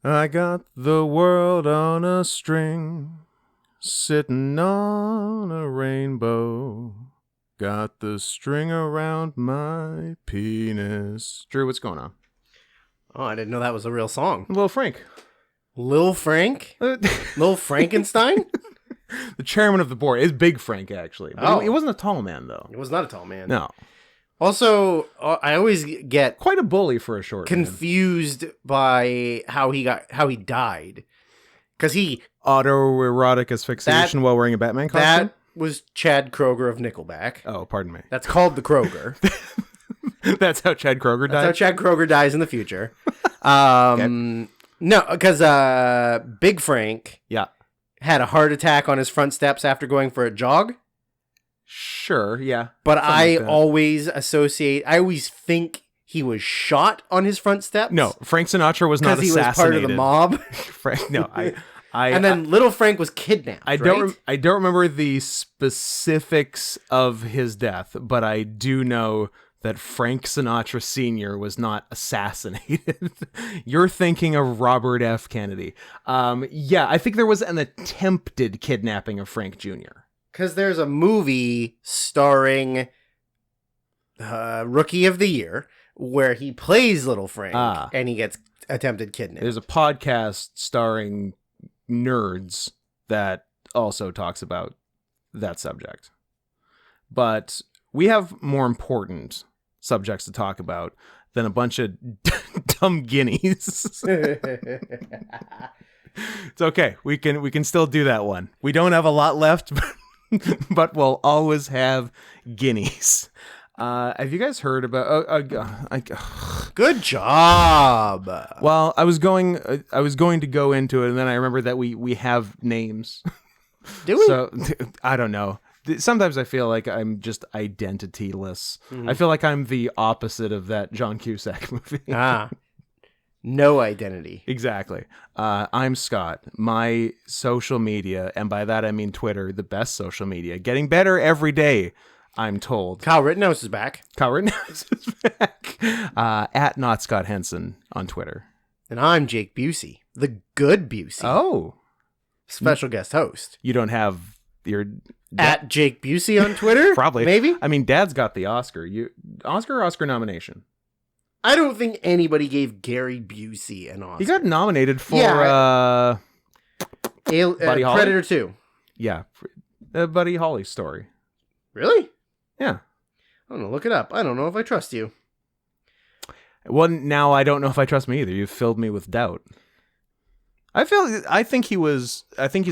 I got the world on a string, sitting on a rainbow. Got the string around my penis. Drew, what's going on? Oh, I didn't know that was a real song. Lil Frank. Lil Frank? Lil Frankenstein? The chairman of the board is Big Frank, actually. But he wasn't a tall man, though. It was not a tall man. No. Also, I always get Quite a bully for a short confused by how he died. Because autoerotic asphyxiation while wearing a Batman costume? That was Chad Kroger of Nickelback. Oh, pardon me. That's called the Kroger. That's how Chad Kroger died? That's how Chad Kroger dies in the future. No, because Big Frank had a heart attack on his front steps after going for a jog. Sure, yeah. But I always think he was shot on his front steps. No, Frank Sinatra was not assassinated. Because he was part of the mob. Frank, no, and then Little Frank was kidnapped. I don't remember the specifics of his death, but I do know that Frank Sinatra Sr. was not assassinated. You're thinking of Robert F. Kennedy. I think there was an attempted kidnapping of Frank Jr. Because there's a movie starring Rookie of the Year where he plays Little Frank and he gets attempted kidnapping. There's a podcast starring nerds that also talks about that subject. But we have more important subjects to talk about than a bunch of dumb guineas. It's okay. We can still do that one. We don't have a lot left, but we'll always have guineas. Have you guys heard about? Good job. Well, I was going to go into it, and then I remembered that we have names. Do we? So I don't know. Sometimes I feel like I'm just identityless. I feel like I'm the opposite of that John Cusack movie. No identity. Exactly. I'm Scott. My social media, and by that I mean Twitter, the best social media, getting better every day, I'm told. Kyle Rittenhouse is back. Kyle Rittenhouse is back. At Not Scott Henson on Twitter. And I'm Jake Busey, the good Busey. Oh. Special guest host. You don't have your... At Jake Busey on Twitter? Probably. Maybe? I mean, Dad's got the Oscar. Oscar nomination. I don't think anybody gave Gary Busey an Oscar. He got nominated for Buddy Holly? Predator 2. Yeah. Buddy Holly story. Really? Yeah. I'm going to look it up. I don't know if I trust you. Well, now I don't know if I trust me either. You've filled me with doubt. I think he's an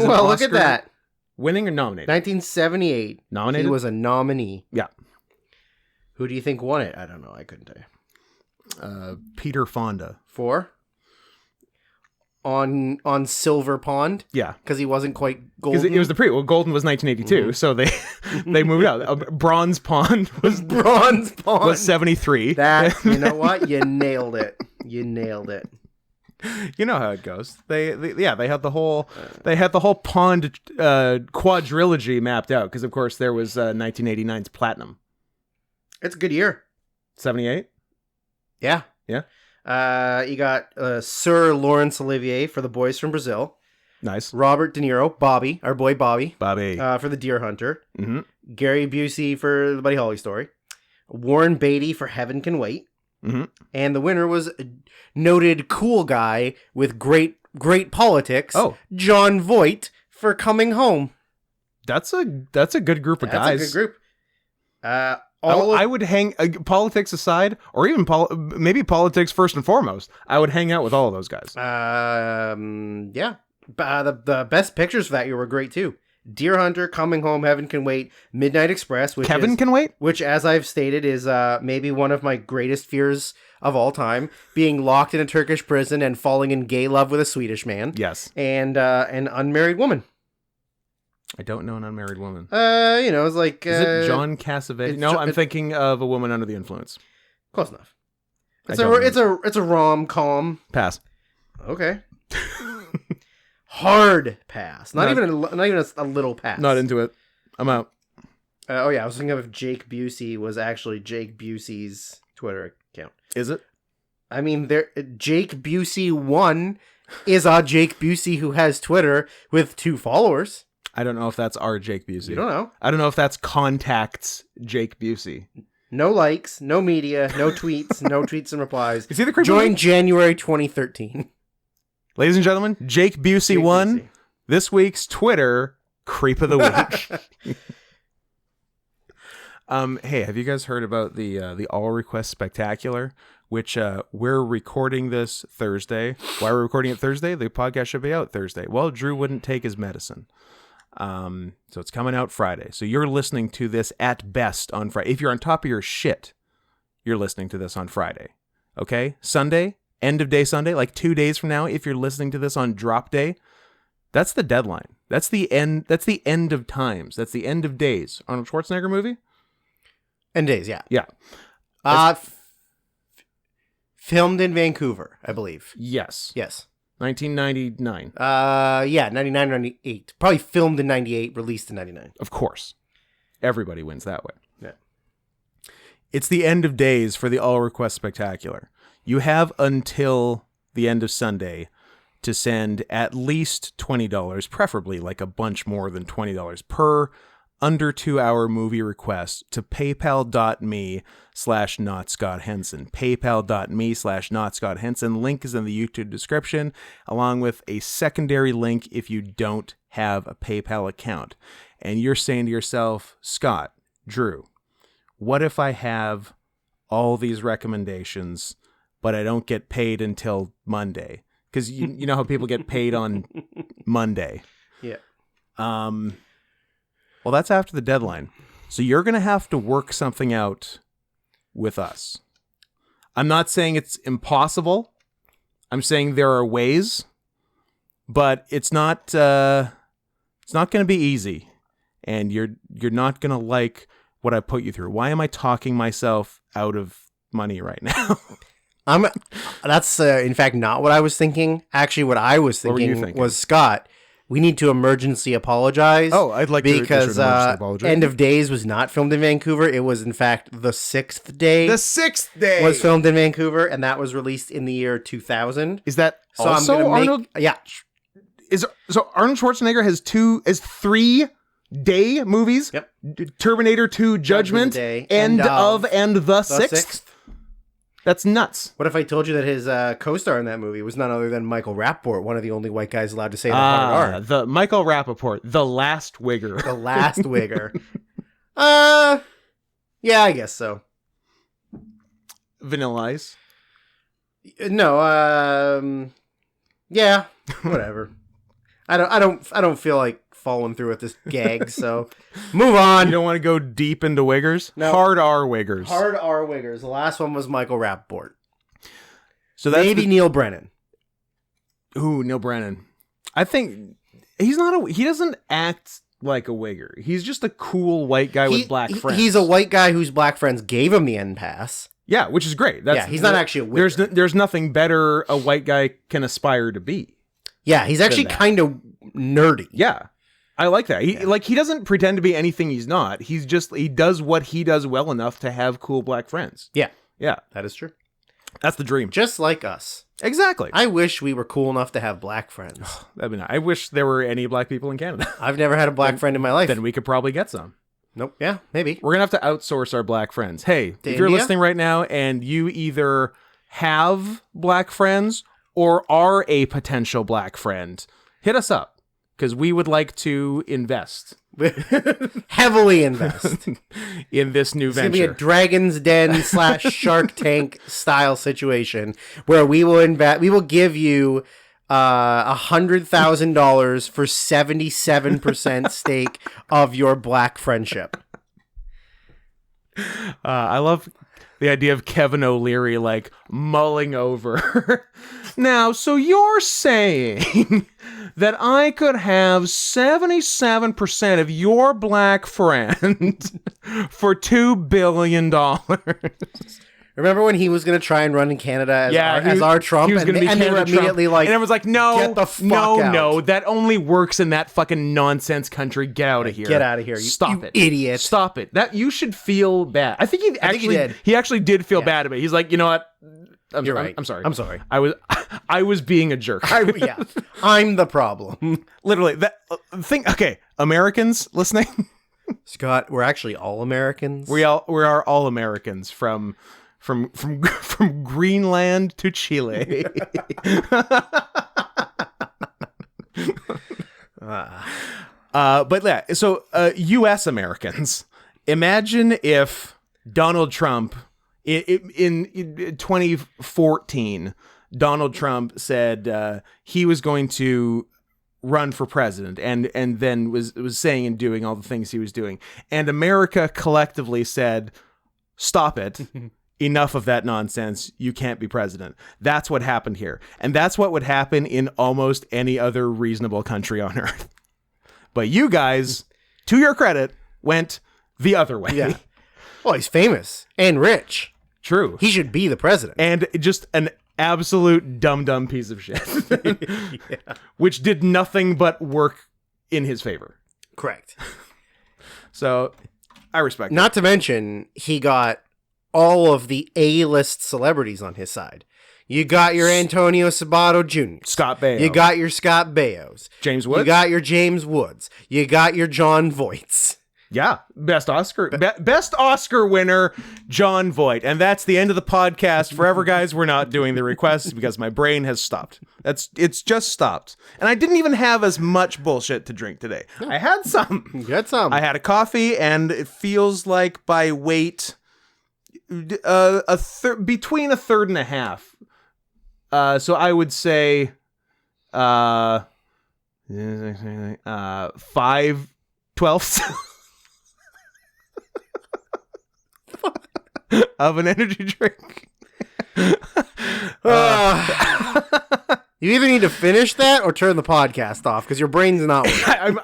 Well, Oscar look at that. Winning or nominated? 1978. Nominated? He was a nominee. Yeah. Who do you think won it? I don't know. I couldn't tell you. Peter Fonda. For? On Silver Pond? Yeah. Because he wasn't quite golden? Because it was the prequel. Golden was 1982, so they moved out. Bronze Pond was... Bronze Pond. Was 73. You know what? You nailed it. You nailed it. You know how it goes. They had the whole Pond quadrilogy mapped out because of course there was 1989's Platinum. It's a good year. 78. Yeah. Yeah. You got Sir Laurence Olivier for The Boys from Brazil. Nice. Robert De Niro, Bobby, our boy Bobby. For The Deer Hunter. Mm-hmm. Gary Busey for The Buddy Holly story. Warren Beatty for Heaven Can Wait. Mm-hmm. And the winner was a noted cool guy with great politics. Oh, John Voight for Coming Home. That's a good group of guys. That's a good group. I would hang politics aside, or even maybe politics first and foremost. I would hang out with all of those guys. Yeah. The best pictures for that year were great too. Deer Hunter, Coming Home, Heaven Can Wait, Midnight Express, which Can Wait? Which, as I've stated, is maybe one of my greatest fears of all time, being locked in a Turkish prison and falling in gay love with a Swedish man. Yes. And an unmarried woman. I don't know an unmarried woman. It's like... is it John Cassavetes? No, I'm thinking of A Woman Under the Influence. Close enough. It's a rom-com. Pass. Okay. Hard pass. Not even a little pass. Not into it. I'm out. I was thinking of if Jake Busey was actually Jake Busey's Twitter account. Is it? I mean, Jake Busey won is Jake Busey, who has Twitter with 2 followers. I don't know if that's our Jake Busey. You don't know. I don't know if that's contacts Jake Busey. No likes, no media, no tweets, no tweets and replies. Is he the creep? Joined January 2013. Ladies and gentlemen, Jake Busey won this week's Twitter Creep of the Week. Hey, have you guys heard about the All Request Spectacular? Which we're recording this Thursday. Why are we recording it Thursday? The podcast should be out Thursday. Well, Drew wouldn't take his medicine. So it's coming out Friday. So you're listening to this at best on Friday. If you're on top of your shit, you're listening to this on Friday. Okay? Sunday, end of day Sunday, like 2 days from now, if you're listening to this on drop day, that's the deadline. That's the end. That's the end of times. That's the end of days. Arnold Schwarzenegger movie? End days, yeah. Yeah. Filmed in Vancouver, I believe. Yes. Yes. 1999. Yeah, 99, 98. Probably filmed in 98, released in 99. Of course. Everybody wins that way. Yeah. It's the end of days for the All Request Spectacular. You have until the end of Sunday to send at least $20, preferably like a bunch more than $20 per under 2 hour movie request to paypal.me/NotScottHenson. Paypal.me/NotScottHenson. Link is in the YouTube description, along with a secondary link if you don't have a PayPal account. And you're saying to yourself, Scott, Drew, what if I have all these recommendations, but I don't get paid until Monday? Because you know how people get paid on Monday. Yeah. Well, that's after the deadline. So you're going to have to work something out with us. I'm not saying it's impossible. I'm saying there are ways, but it's not going to be easy. And you're not going to like what I put you through. Why am I talking myself out of money right now? That's in fact not what I was thinking. Actually, what I was thinking was, Scott, we need to emergency apologize. Oh, I'd like to emergency apologize. End of Days was not filmed in Vancouver. It was, in fact, The Sixth Day. The Sixth Day was filmed in Vancouver, and that was released in the year 2000. Is that so also Arnold? Yeah. So Arnold Schwarzenegger has 3-day movies? Yep. Terminator 2 Judgment, End of and The Sixth? That's nuts. What if I told you that his co-star in that movie was none other than Michael Rappaport, one of the only white guys allowed to say the hard R? The Michael Rappaport, the last wigger. The last wigger. Yeah, I guess so. Vanilla Ice? No, yeah, whatever. I don't feel like following through with this gag, so move on. You don't want to go deep into wiggers? No. Hard R wiggers. Hard R wiggers. The last one was Michael Rappaport. So that's maybe Neil Brennan. Ooh, Neil Brennan. I think he doesn't act like a wigger. He's just a cool white guy with black friends. He's a white guy whose black friends gave him the N pass. Yeah, which is great. He's not actually a wigger. There's nothing better a white guy can aspire to be. Yeah, he's actually kind of nerdy. Yeah. I like that. He doesn't pretend to be anything he's not. He does what he does well enough to have cool black friends. Yeah. Yeah. That is true. That's the dream. Just like us. Exactly. I wish we were cool enough to have black friends. That'd be nice. I wish there were any black people in Canada. I've never had a black friend in my life. Then we could probably get some. Nope. Yeah, maybe. We're going to have to outsource our black friends. Hey, if you're listening right now and you either have black friends or are a potential black friend, hit us up. Because we would like to invest. Heavily invest. In this new venture. It's going to be a Dragon's Den / Shark Tank style situation where we will give you $100,000 for 77% stake of your black friendship. I love the idea of Kevin O'Leary like mulling over. Now, so you're saying that I could have 77% of your black friend for $2 billion. Remember when he was going to try and run in Canada as our Trump? He was going to be and they were immediately like, and everyone's like, no, get the fuck out. No, that only works in that fucking nonsense country. Get out of here. Get out of here. Stop it. Idiot. Stop it. That you should feel bad. I think he actually did feel bad about it. He's like, you know what? You're right. I'm sorry. I'm sorry. I was being a jerk. Yeah, I'm the problem. Literally, that thing. Okay, Americans listening, Scott, we're actually all Americans. we are all Americans from Greenland to Chile. But yeah, so U.S. Americans, imagine if Donald Trump in 2014, Donald Trump said he was going to run for president and then was saying and doing all the things he was doing. And America collectively said, stop it. Enough of that nonsense. You can't be president. That's what happened here. And that's what would happen in almost any other reasonable country on earth. But you guys, to your credit, went the other way. Yeah. Well, he's famous and rich. True. He should be the president. And just an absolute dumb piece of shit. Yeah. Which did nothing but work in his favor. Correct. So, I respect it. Not to mention, he got all of the A-list celebrities on his side. You got your Antonio Sabato Jr. Scott Baio. You got your Scott Baios. James Woods. You got your James Woods. You got your John Voights. Yeah, best Oscar winner, John Voight. And that's the end of the podcast. Forever, guys, we're not doing the requests because my brain has stopped. It's just stopped. And I didn't even have as much bullshit to drink today. I had some. You had some. I had a coffee, and it feels like by weight, between a third and a half. So I would say 5/12 of an energy drink. You either need to finish that or turn the podcast off because your brain's not working.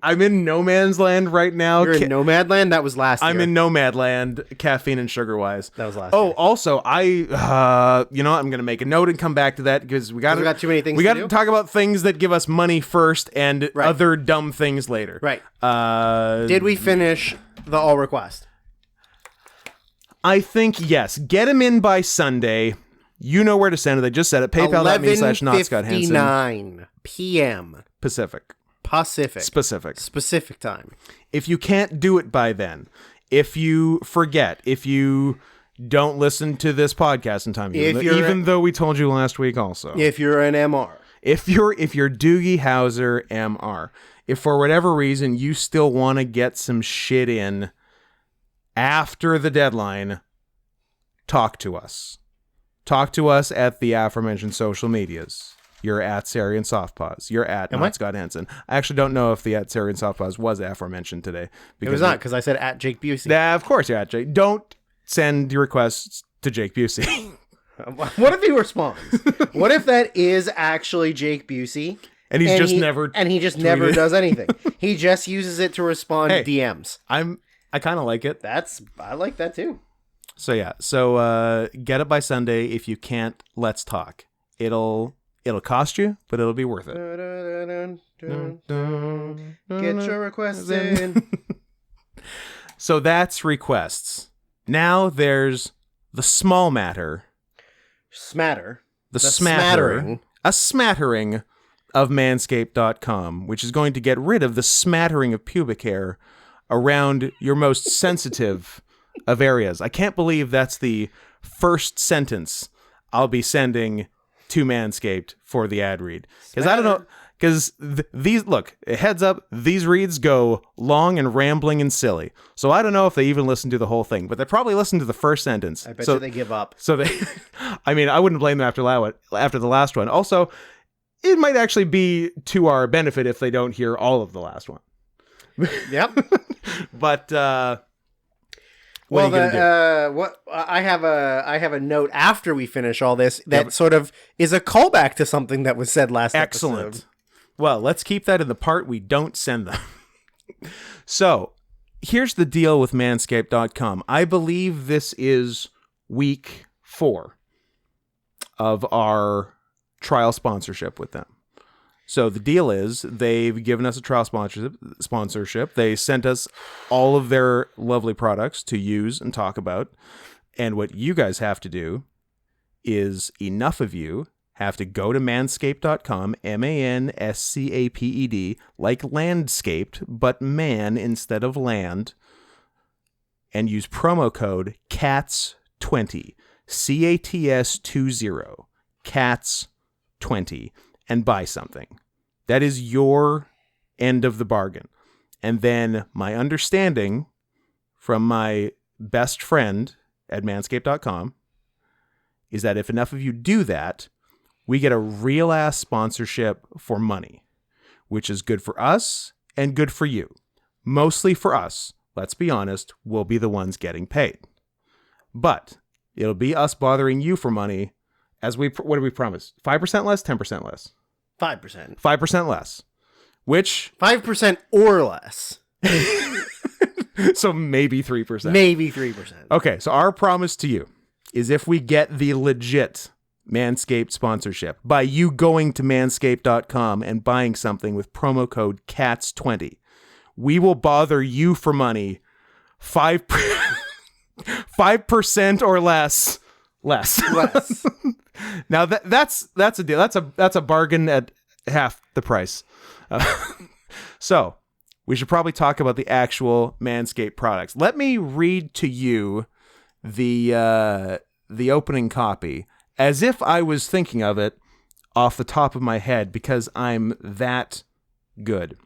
I'm in no man's land right now. You're in Nomad Land? That was last year. I'm in Nomad Land, caffeine and sugar wise. That was last year. Oh, also, I'm going to make a note and come back to that because we got too many things we to got do. to talk about things that give us money first and Right. other dumb things later. Right. Did we finish the all request? I think, yes. Get them in by Sunday. You know where to send it. I just said it. PayPal.me/NotScottHansen. 11:59 p.m. Pacific. Specific time. If you can't do it by then, if you forget, if you don't listen to this podcast in time, even though we told you last week also. If you're an MR. If you're Doogie Howser MR, if for whatever reason you still want to get some shit in after the deadline, talk to us. Talk to us at the aforementioned social medias. You're at Sarian Softpaws. You're at Not Scott Hansen. I actually don't know if the at Sarian Softpaws was aforementioned today. It was not, because I said at Jake Busey. Of course you're at Jake. Don't send your requests to Jake Busey. What if he responds? What if that is actually Jake Busey? And he just never does anything. He just uses it to respond to DMs. I kind of like it. I like that too. So yeah, get it by Sunday. If you can't, let's talk. It'll cost you, but it'll be worth it. Get your requests in. So that's requests. Now there's the small matter. A smattering of manscaped.com, which is going to get rid of the smattering of pubic hair around your most sensitive of areas. I can't believe that's the first sentence I'll be sending to Manscaped for the ad read. Because I don't know, because heads up, these reads go long and rambling and silly. So I don't know if they even listen to the whole thing, but they probably listen to the first sentence. I bet you they give up. So they, I wouldn't blame them after the last one. Also, it might actually be to our benefit if they don't hear all of the last one. Yep. But, I have a note after we finish all this that sort of is a callback to something that was said last Excellent. episode. Well, let's keep that in the part we don't send them. So, here's the deal with manscaped.com. I believe this is week 4 of our trial sponsorship with them. So the deal is they've given us a trial sponsorship. They sent us all of their lovely products to use and talk about. And what you guys have to do is enough of you have to go to manscaped.com, Manscaped, like landscaped, but man instead of land, and use promo code CATS20, CATS20, CATS20, and buy something. That is your end of the bargain. And then my understanding from my best friend at manscaped.com is that if enough of you do that, we get a real ass sponsorship for money, which is good for us and good for you. Mostly for us. Let's be honest, we'll be the ones getting paid. But it'll be us bothering you for money as what did we promise? 5% less, 10% less? 5%. 5% less. Which 5% or less. So maybe 3%. Maybe 3%. Okay, so our promise to you is if we get the legit Manscaped sponsorship by you going to manscaped.com and buying something with promo code CATS20, we will bother you for money 5% or less. Now that's a deal. That's a bargain at half the price. So we should probably talk about the actual Manscaped products. Let me read to you the opening copy as if I was thinking of it off the top of my head, because I'm that good.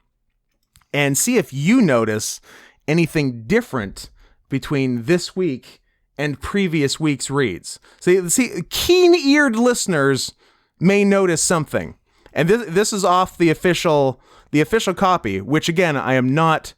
And see if you notice anything different between this week and previous week's reads. See, keen-eared listeners may notice something. And this is off the official copy, which again, I am not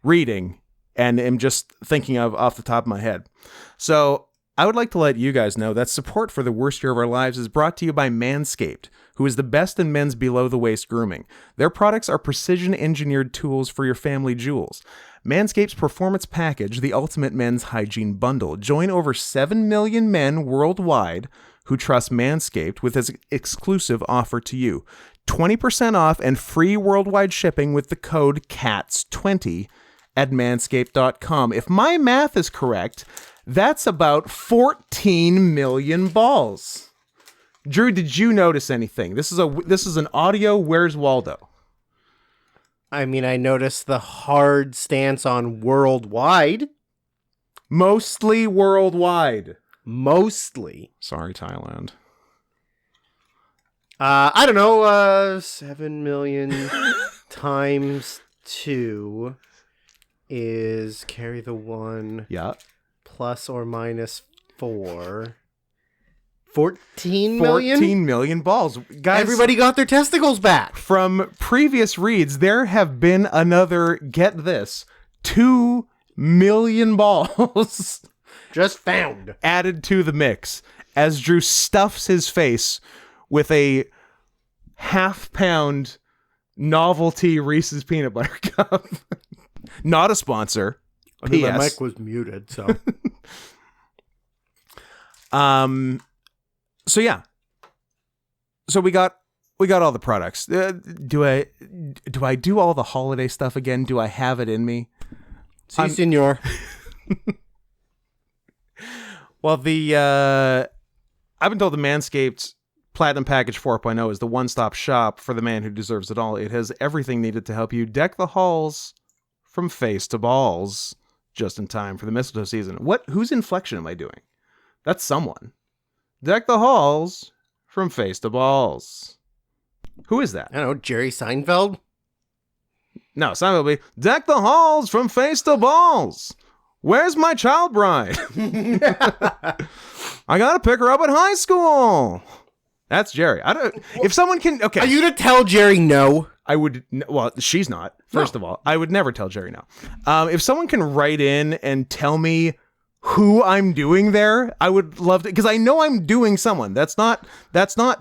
reading and am just thinking of off the top of my head. So I would like to let you guys know that support for the worst year of our lives is brought to you by Manscaped, who is the best in men's below-the-waist grooming. Their products are precision-engineered tools for your family jewels. Manscaped's Performance Package, the ultimate men's hygiene bundle. Join over 7 million men worldwide who trust Manscaped with his exclusive offer to you. 20% off and free worldwide shipping with the code CATS20 at manscaped.com. If my math is correct, that's about 14 million balls. Drew, did you notice anything? This is an audio Where's Waldo? I mean, I noticed the hard stance on worldwide. Mostly worldwide. Mostly. Sorry, Thailand. I don't know. 7 million times 2 is carry the 1. Yeah. Plus or minus 4. 14 million? 14 million balls. Guys, everybody got their testicles back. From previous reads, there have been another, get this, 2 million balls just found added to the mix as Drew stuffs his face with a half-pound novelty Reese's peanut butter cup. Not a sponsor. I mean, my mic was muted, so. So yeah. So we got all the products. Do I do all the holiday stuff again? Do I have it in me? Si, senor. Well, I've been told the Manscaped Platinum Package 4.0 is the one-stop shop for the man who deserves it all. It has everything needed to help you deck the halls from face to balls just in time for the mistletoe season. Whose inflection am I doing? That's someone. Deck the halls from face to balls. Who is that? I don't know, Jerry Seinfeld? No, Seinfeld will be, deck the halls from face to balls. Where's my child bride? I gotta pick her up at high school. That's Jerry. If someone can, okay. Are you to tell Jerry no? I would, well, she's not, first of all. I would never tell Jerry no. If someone can write in and tell me who I'm doing there, I would love to, because I know I'm doing someone. That's not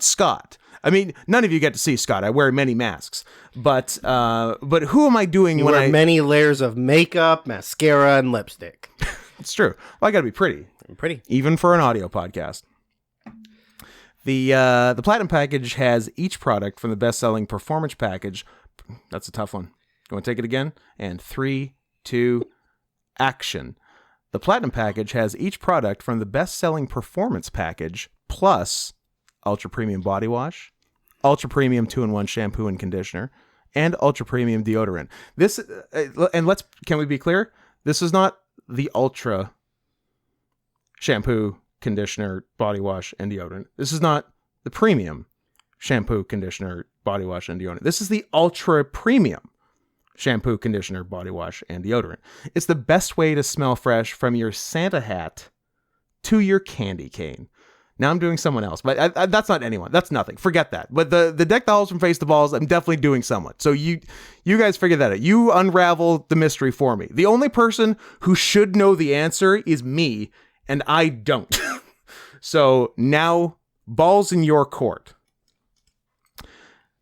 Scott. I mean, none of you get to see Scott. I wear many masks, but who am I doing when I wear many layers of makeup, mascara, and lipstick? It's true. Well, I got to be pretty. Pretty, even for an audio podcast. The Platinum Package has each product from the best-selling Performance Package. That's a tough one. You want to take it again? And 3, 2, action. The Platinum Package has each product from the best-selling Performance Package plus ultra premium body wash, ultra premium 2-in-1 shampoo and conditioner, and ultra premium deodorant. This and can we be clear? This is not the ultra shampoo, conditioner, body wash, and deodorant. This is not the premium shampoo, conditioner, body wash, and deodorant. This is the ultra premium shampoo, conditioner, body wash, and deodorant. It's the best way to smell fresh from your Santa hat to your candy cane. Now I'm doing someone else, but that's not anyone. That's nothing. Forget that. But the deck the halls from face to balls, I'm definitely doing someone. So you guys figure that out. You unravel the mystery for me. The only person who should know the answer is me, and I don't. So now, balls in your court.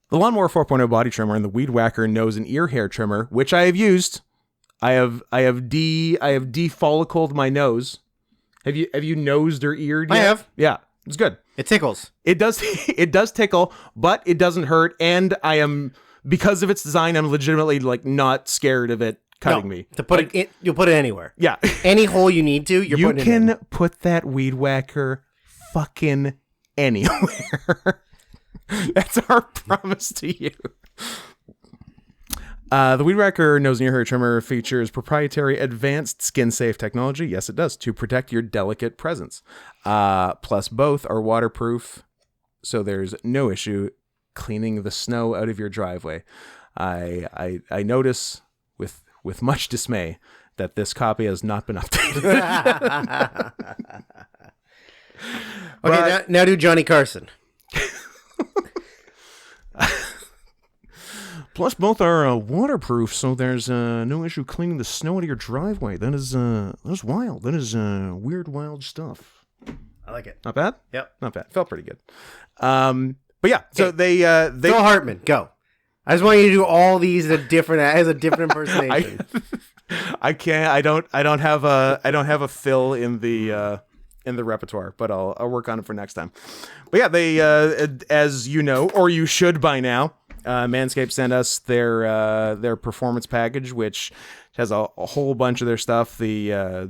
The Lawnmower 4.0 body trimmer and the Weed Whacker nose and ear hair trimmer, which I have used. I have defollicled my nose. Have you nosed or eared yet? I have. Yeah, it's good. It tickles. It does tickle, but it doesn't hurt. And I am, because of its design, I'm legitimately like not scared of it cutting me. To put it, you'll put it anywhere. Yeah, any hole you need to. You can put that Weed Whacker fucking anywhere. That's our promise to you. The Weed Whacker nose and ear hair trimmer features proprietary advanced skin-safe technology. Yes, it does, to protect your delicate presence. Plus, both are waterproof, so there's no issue cleaning the snow out of your driveway. I notice with much dismay that this copy has not been updated. Okay, now do Johnny Carson. Plus, both are waterproof, so there's no issue cleaning the snow out of your driveway. That is wild. That is weird, wild stuff. I like it. Not bad? Yep. Not bad. Felt pretty good. But yeah, so they Phil Hartman, go. I just want you to do all these as a different impersonation. I can't. I don't have a Phil in the repertoire, but I'll work on it for next time. But yeah, they as you know, or you should by now, Manscaped sent us their performance package, which has a whole bunch of their stuff. The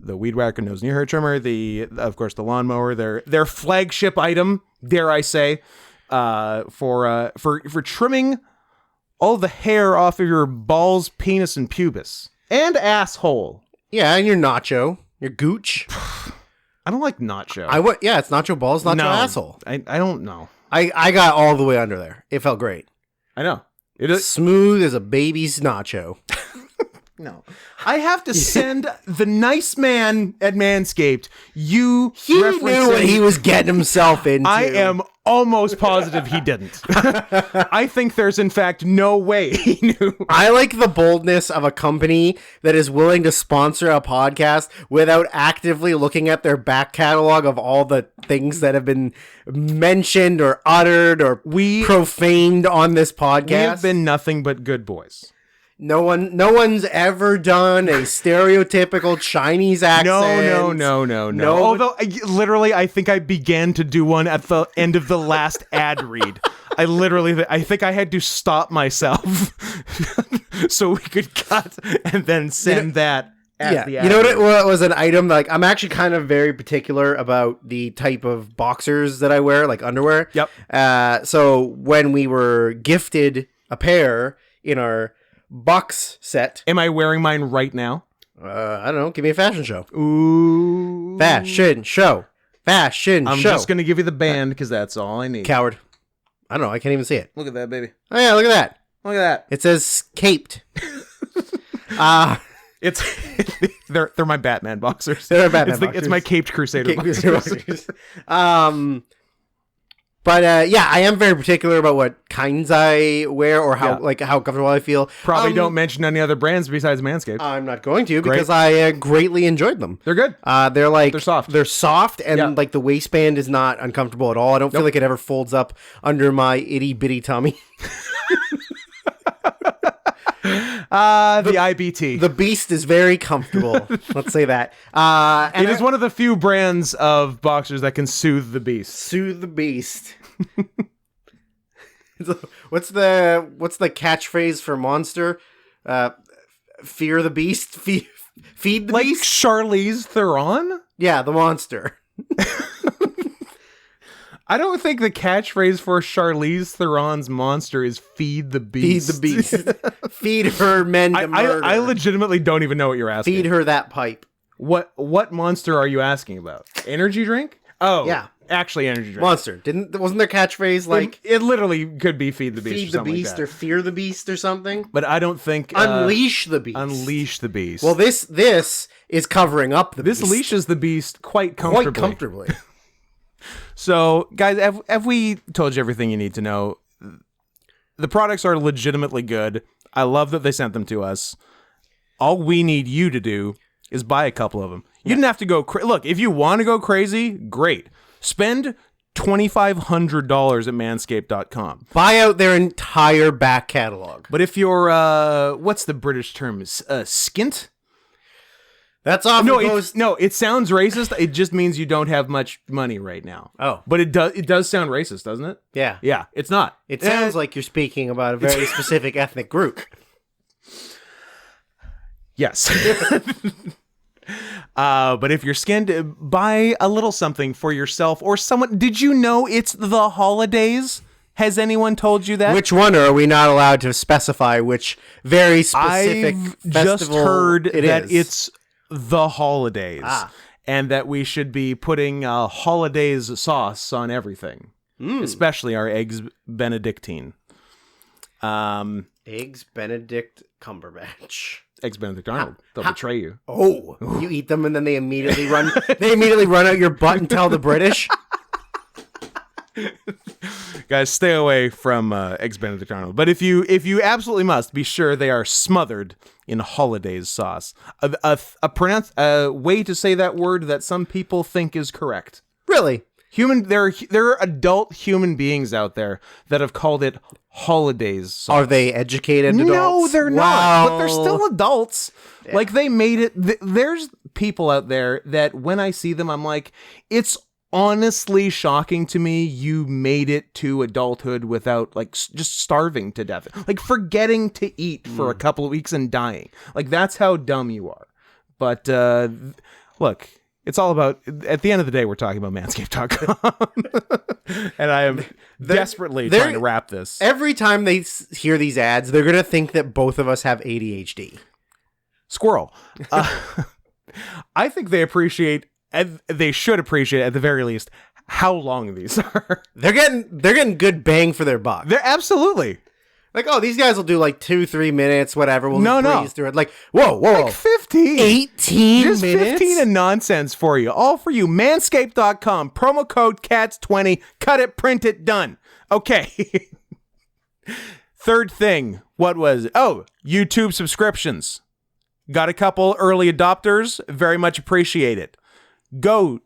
Weed Whacker nose and ear hair trimmer, of course the lawnmower, their flagship item, dare I say, for trimming all the hair off of your balls, penis, and pubis and asshole. Yeah, and your nacho, your gooch. I don't like nacho. It's nacho balls, nacho asshole. I don't know. I got all the way under there. It felt great. I know. It is smooth as a baby's nacho. No. I have to send the nice man at Manscaped. He knew what he was getting himself into. I am almost positive he didn't. I think there's in fact no way he knew. I like the boldness of a company that is willing to sponsor a podcast without actively looking at their back catalog of all the things that have been mentioned or uttered or profaned on this podcast. We have been nothing but good boys. No one's ever done a stereotypical Chinese accent. No. Although, I think I began to do one at the end of the last ad read. I think I had to stop myself so we could cut and then send that at the ad. You know what was an item? Like, I'm actually kind of very particular about the type of boxers that I wear, like underwear. Yep. So when we were gifted a pair in our Bucks set. Am I wearing mine right now? I don't know. Give me a fashion show. Ooh. Fashion show. I'm just going to give you the band because that's all I need. Coward. I don't know. I can't even see it. Look at that, baby. Oh, yeah. Look at that. Look at that. It says caped. They're my Batman boxers. They're Batman boxers. It's my caped Crusader boxers. But I am very particular about what kinds I wear or how comfortable I feel. Probably don't mention any other brands besides Manscaped. I'm not going to because I greatly enjoyed them. They're good. They're soft. They're soft and like the waistband is not uncomfortable at all. I don't feel like it ever folds up under my itty bitty tummy. The IBT. The Beast is very comfortable. Let's say that. It is one of the few brands of boxers that can soothe the beast. Soothe the beast. What's the catchphrase for Monster? Fear the beast. Feed the beast. Charlize Theron. Yeah, the monster. I don't think the catchphrase for Charlize Theron's monster is "Feed the beast." Feed the beast. Feed her men to murder. I legitimately don't even know what you're asking. Feed her that pipe. What monster are you asking about? Energy drink? Oh, yeah. Actually, energy drink. Monster. Wasn't their catchphrase like it literally could be "Feed the beast"? Feed the beast like or fear the beast or something? But I don't think unleash the beast. Unleash the beast. Well, this is covering up the beast. This leashes the beast quite comfortably. Quite comfortably. So, guys, have we told you everything you need to know? The products are legitimately good. I love that they sent them to us. All we need you to do is buy a couple of them. You didn't have to go look, if you want to go crazy, great. Spend $2,500 at manscaped.com. Buy out their entire back catalog. But if you're, what's the British term? Skint? That's often no, it sounds racist. It just means you don't have much money right now. Oh. But it does sound racist, doesn't it? Yeah. Yeah, it's not. It sounds like you're speaking about a very specific ethnic group. Yes. But if you're skinned, buy a little something for yourself or someone. Did you know it's the holidays? Has anyone told you that? Which one are we not allowed to specify? Which very specific I've just heard that is. It's the holidays, and that we should be putting holidays sauce on everything, especially our eggs Benedictine. Eggs Benedict Cumberbatch. Eggs Benedict Arnold. They'll betray you. Oh, you eat them and then they immediately run. They immediately run out your butt and tell the British. Guys, stay away from Eggs Benedict Arnold. But if you absolutely must, be sure they are smothered in hollandaise sauce. A way to say that word that some people think is correct. Really? There are adult human beings out there that have called it hollandaise sauce. Are they educated adults? No, they're not. But they're still adults. Yeah. Like, they made it. There's people out there that when I see them, I'm like, it's honestly shocking to me you made it to adulthood without, like, just starving to death. Like, forgetting to eat for a couple of weeks and dying. Like, that's how dumb you are. But, look, it's all about, at the end of the day, we're talking about manscaped.com. And I am desperately trying to wrap this. Every time they hear these ads, they're going to think that both of us have ADHD. Squirrel. I think they appreciate, they should appreciate at the very least, how long these are. They're getting good bang for their buck. They're absolutely. Like, oh, these guys will do like 2-3 minutes, whatever. We'll breeze through it. Like, whoa. Like 15. 18 just minutes? 15 of nonsense for you. All for you. Manscaped.com. Promo code CATS20. Cut it, print it, done. Okay. Third thing. What was it? Oh, YouTube subscriptions. Got a couple early adopters. Very much appreciate it. Go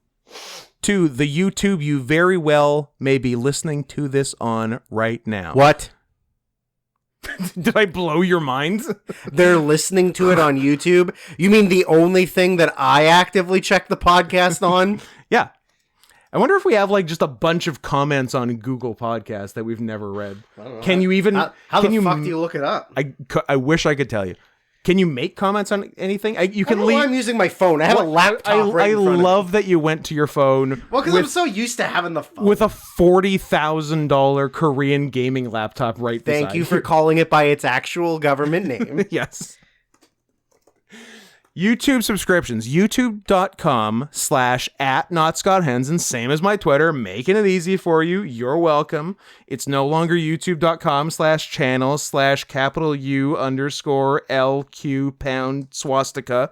to the YouTube you very well may be listening to this on right now. What? Did I blow your mind? They're listening to it on YouTube? You mean the only thing that I actively check the podcast on? Yeah. I wonder if we have like just a bunch of comments on Google Podcasts that we've never read. Can you even... How the fuck do you look it up? I wish I could tell you. Can you make comments on anything? You can leave. I'm using my phone. I have a laptop right in front of me. I love that you went to your phone. Well, because I'm so used to having the phone. With a $40,000 Korean gaming laptop right beside you. Thank you for calling it by its actual government name. Yes. YouTube subscriptions. YouTube.com/@NotScottHenson. Same as my Twitter. Making it easy for you. You're welcome. It's no longer YouTube.com/channel/U_LQ £swastika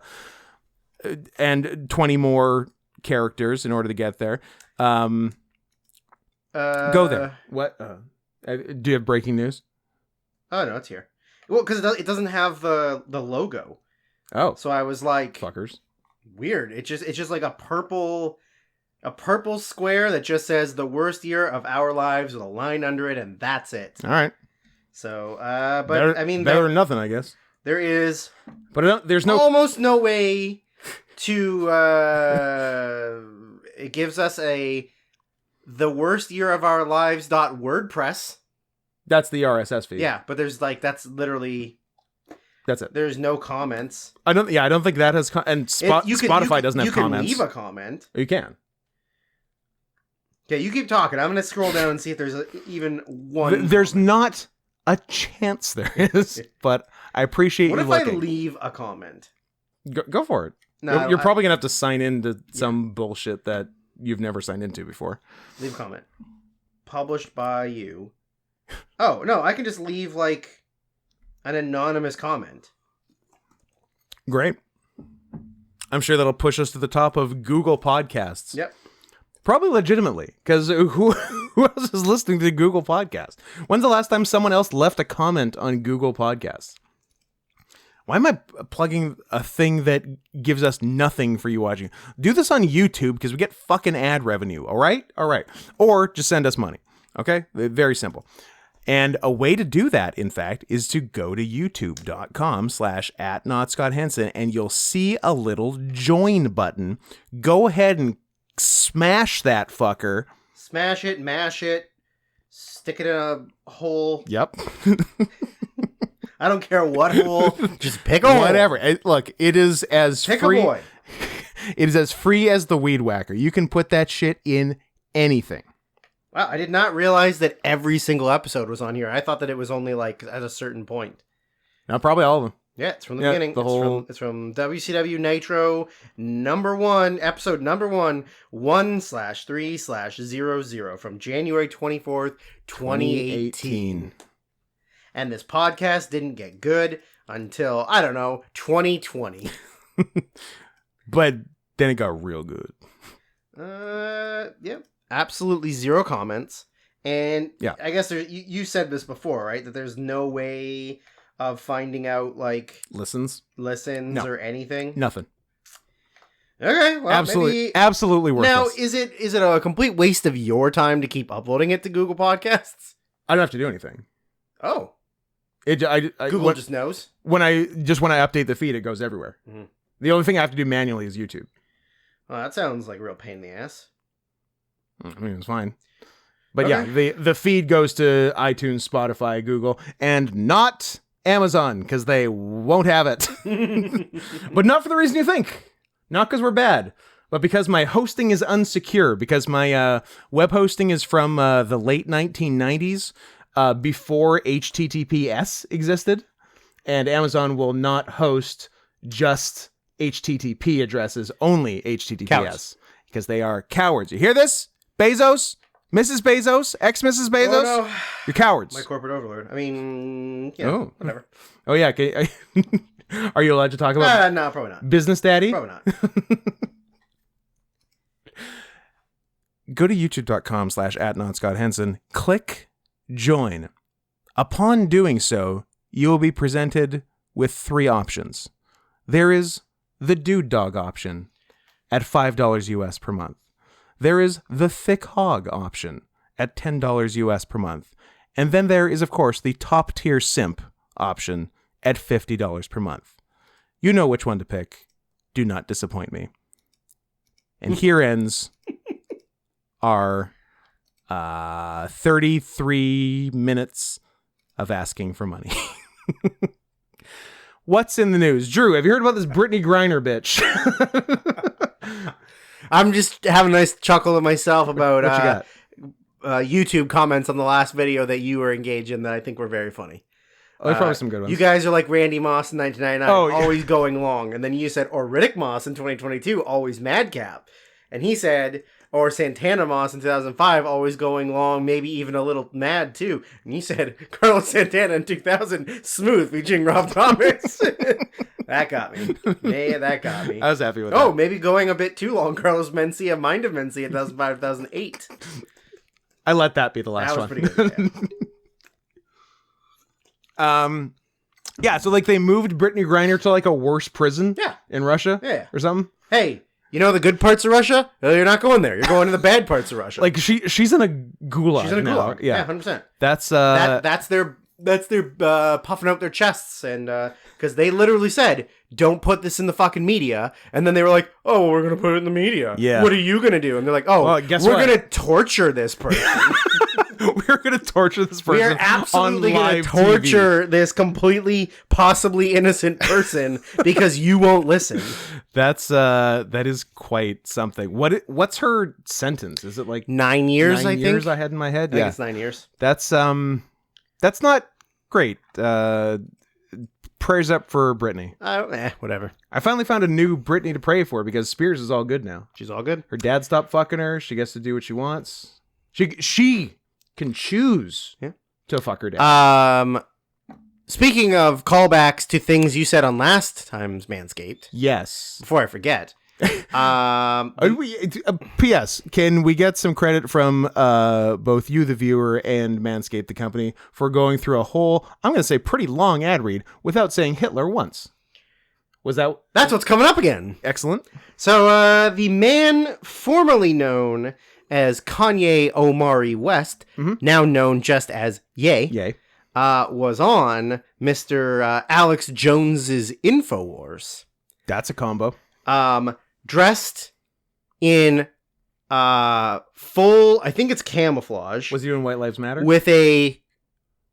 and 20 more characters in order to get there. Go there. What? Do you have breaking news? Oh, no, it's here. Well, because it doesn't have the logo. Oh, so I was like, fuckers, weird. It's just like a purple square that just says the worst year of our lives with a line under it, and that's it. All right. So, but I mean, better than nothing, I guess. There is, but there's almost no way to. It gives us the worst year of our lives.wordpress. That's the RSS feed. Yeah, but there's that's literally. That's it. There's no comments. I don't think that has and Spotify doesn't have comments. You can leave a comment. You can. Okay, you keep talking. I'm going to scroll down and see if there's even one. There's not a chance there is, but I appreciate what you if looking. I leave a comment? Go for it. No, you're probably going to have to sign into some bullshit that you've never signed into before. Leave a comment. Published by you. Oh, no, I can just leave, like, an anonymous comment. Great. I'm sure that'll push us to the top of Google Podcasts. Yep. Probably legitimately, because who else is listening to Google Podcasts? When's the last time someone else left a comment on Google Podcasts? Why am I plugging a thing that gives us nothing for you watching? Do this on YouTube because we get fucking ad revenue, all right? All right. Or just send us money, okay? Very simple. And a way to do that, in fact, is to go to youtube.com/@NotScottHenson and you'll see a little join button. Go ahead and smash that fucker. Smash it, mash it, stick it in a hole. Yep. I don't care what hole. Just pick a hole. Whatever. Look, it is as Pick free. a boy. It is as free as the weed whacker. You can put that shit in anything. Wow, I did not realize that every single episode was on here. I thought that it was only like at a certain point. Now, probably all of them. Yeah, it's from the beginning. It's from WCW Nitro episode number 1/3/00 from January 24th, 2018. And this podcast didn't get good until, I don't know, 2020. But then it got real good. Yeah. Absolutely zero comments. And yeah. I guess you said this before, right? That there's no way of finding out, like... Listens no. Or anything? Nothing. Okay, well, absolutely worthless. Now, is it a complete waste of your time to keep uploading it to Google Podcasts? I don't have to do anything. Oh. Google just knows? When I update the feed, it goes everywhere. Mm-hmm. The only thing I have to do manually is YouTube. Well, that sounds like a real pain in the ass. I mean, it's fine. But yeah, the feed goes to iTunes, Spotify, Google, and not Amazon, because they won't have it. But not for the reason you think. Not because we're bad, but because my hosting is unsecure, because my web hosting is from the late 1990s, before HTTPS existed, and Amazon will not host just HTTP addresses, only HTTPS. Cowards. Because they are cowards. You hear this? Bezos? Mrs. Bezos? Ex-Mrs. Bezos? Oh, no. You're cowards. My corporate overlord. I mean, whatever. Oh, yeah. Okay. Are you allowed to talk about no, probably not. Business Daddy? Probably not. Go to youtube.com/@NotScottHenson. Click join. Upon doing so, you will be presented with 3 options. There is the Dude Dog option at $5 US per month. There is the Thick Hog option at $10 US per month. And then there is, of course, the top tier simp option at $50 per month. You know which one to pick. Do not disappoint me. And here ends our 33 minutes of asking for money. What's in the news? Drew, have you heard about this Brittany Griner bitch? I'm just having a nice chuckle to myself about what you got? YouTube comments on the last video that you were engaged in that I think were very funny. Oh, there's probably some good ones. You guys are like Randy Moss in 1999, oh, yeah. Always going long. And then you said, or Riddick Moss in 2022, always madcap. And he said, or Santana Moss in 2005, always going long, maybe even a little mad too. And you said, Carlos Santana in 2000, smooth, featuring Rob Thomas. That got me. Yeah, that got me. I was happy with that. Oh, maybe going a bit too long. Carlos Mencia, Mind of Mencia, 2005, 2008. I let that be the last one. That was pretty good, yeah. Yeah, so like they moved Brittany Griner to like a worse prison in Russia or something. Hey, you know the good parts of Russia? You're not going there. You're going to the bad parts of Russia. Like she's in a gulag. She's in a now. gulag. Yeah, 100%. That's their puffing out their chests, and because they literally said, "Don't put this in the fucking media," and then they were like, "Oh, well, we're gonna put it in the media. Yeah. What are you gonna do?" And they're like, "Oh, well, we're gonna torture this person. We're We're going to torture this person. We are absolutely going to torture this completely, possibly innocent person because you won't listen. That is quite something. What's her sentence? Is it like 9 years? 9 I years think I had in my head. I think it's 9 years. That's not great. Prayers up for Britney. Whatever. I finally found a new Britney to pray for because Spears is all good now. She's all good. Her dad stopped fucking her. She gets to do what she wants. She can choose to fuck her dad. Speaking of callbacks to things you said on last time's Manscaped. Yes. Before I forget. P.S. Can we get some credit from both you, the viewer, and Manscaped, the company, for going through a whole, I'm going to say, pretty long ad read without saying Hitler once? That's what's coming up again. Excellent. So, the man formerly known as Kanye Omari West, now known just as Ye, was on Mr. Alex Jones's InfoWars. That's a combo. Dressed in full, I think it's camouflage. Was he doing White Lives Matter? With a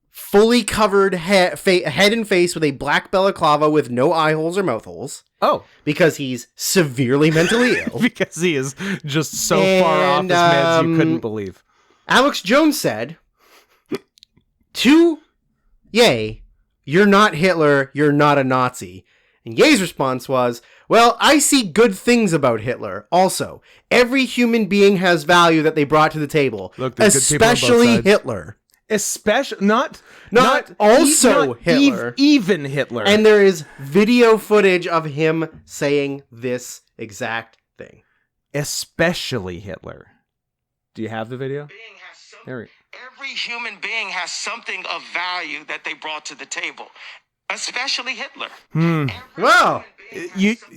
fully covered head and face with a black balaclava with no eye holes or mouth holes. Oh. Because he's severely mentally ill. Because he is just so far off his meds you couldn't believe. Alex Jones said, to Ye, you're not Hitler, you're not a Nazi. And Ye's response was, well, I see good things about Hitler. Also, every human being has value that they brought to the table. Look, especially Hitler. Especially not Hitler. Even Hitler. And there is video footage of him saying this exact thing. Especially Hitler. Do you have the video? Every human being has something of value that they brought to the table. Especially Hitler. Well,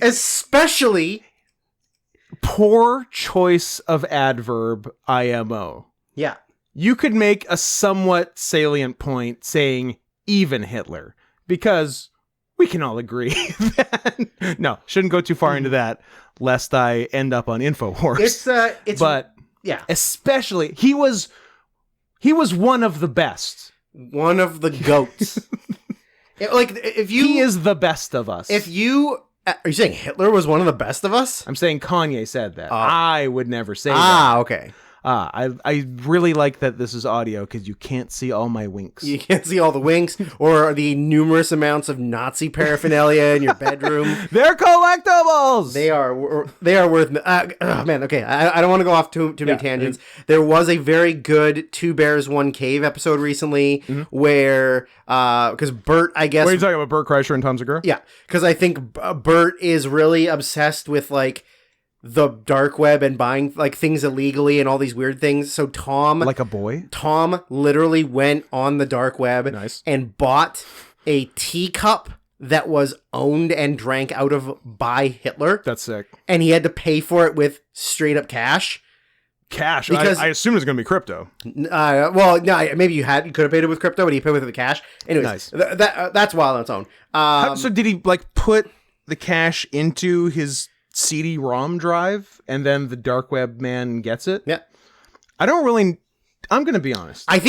especially poor choice of adverb IMO. Yeah. You could make a somewhat salient point saying even Hitler, because we can all agree that no, shouldn't go too far into that lest I end up on InfoWars. But yeah, especially he was one of the best. One of the goats. He is the best of us. Are you saying Hitler was one of the best of us? I'm saying Kanye said that. I would never say that. Okay. I really like that this is audio because you can't see all my winks. You can't see all the winks or the numerous amounts of Nazi paraphernalia in your bedroom. They're collectibles! They are worth... man, okay. I don't want to go off too many tangents. There was a very good Two Bears, One Cave episode recently where... Because Bert, I guess... What are you talking about, Bert Kreischer and Tom Segura? Yeah, because I think Bert is really obsessed with, like, the dark web and buying like things illegally and all these weird things. So Tom literally went on the dark web and bought a teacup that was owned and drank out of by Hitler. That's sick. And he had to pay for it with straight up cash. Because I assume it's going to be crypto. Well, no, maybe you could have paid it with crypto, but he paid with the cash. Anyways, that's wild on its own. So did he like put the cash into his CD-ROM drive and then the dark web man gets it? Yeah. I'm going to be honest. I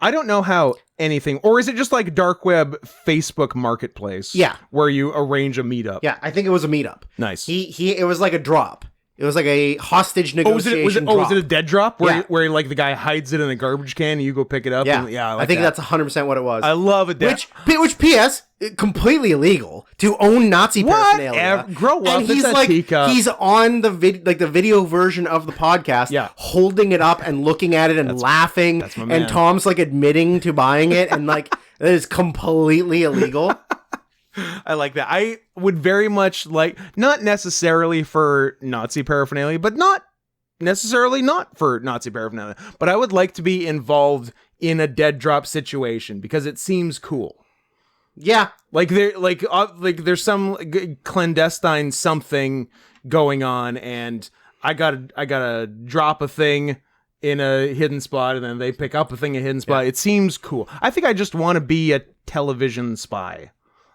don't know how anything, or is it just like dark web Facebook marketplace? Yeah. Where you arrange a meetup? Yeah, I think it was a meetup. Nice. It was like a drop. It was like a hostage negotiation drop. Was it a dead drop? Where like the guy hides it in a garbage can and you go pick it up? Yeah. And, I think that's 100% what it was. I love it. Which P.S., completely illegal to own Nazi paraphernalia. Grow up. And he's on the video version of the podcast, holding it up and looking at it and laughing. That's my man. And Tom's like admitting to buying it and like that is completely illegal. I like that. I would very much like, not necessarily for Nazi paraphernalia, but not necessarily not for Nazi paraphernalia, but I would like to be involved in a dead drop situation because it seems cool. Yeah. There's some clandestine something going on and I gotta drop a thing in a hidden spot and then they pick up a thing in a hidden spot. It seems cool. I think I just want to be a television spy.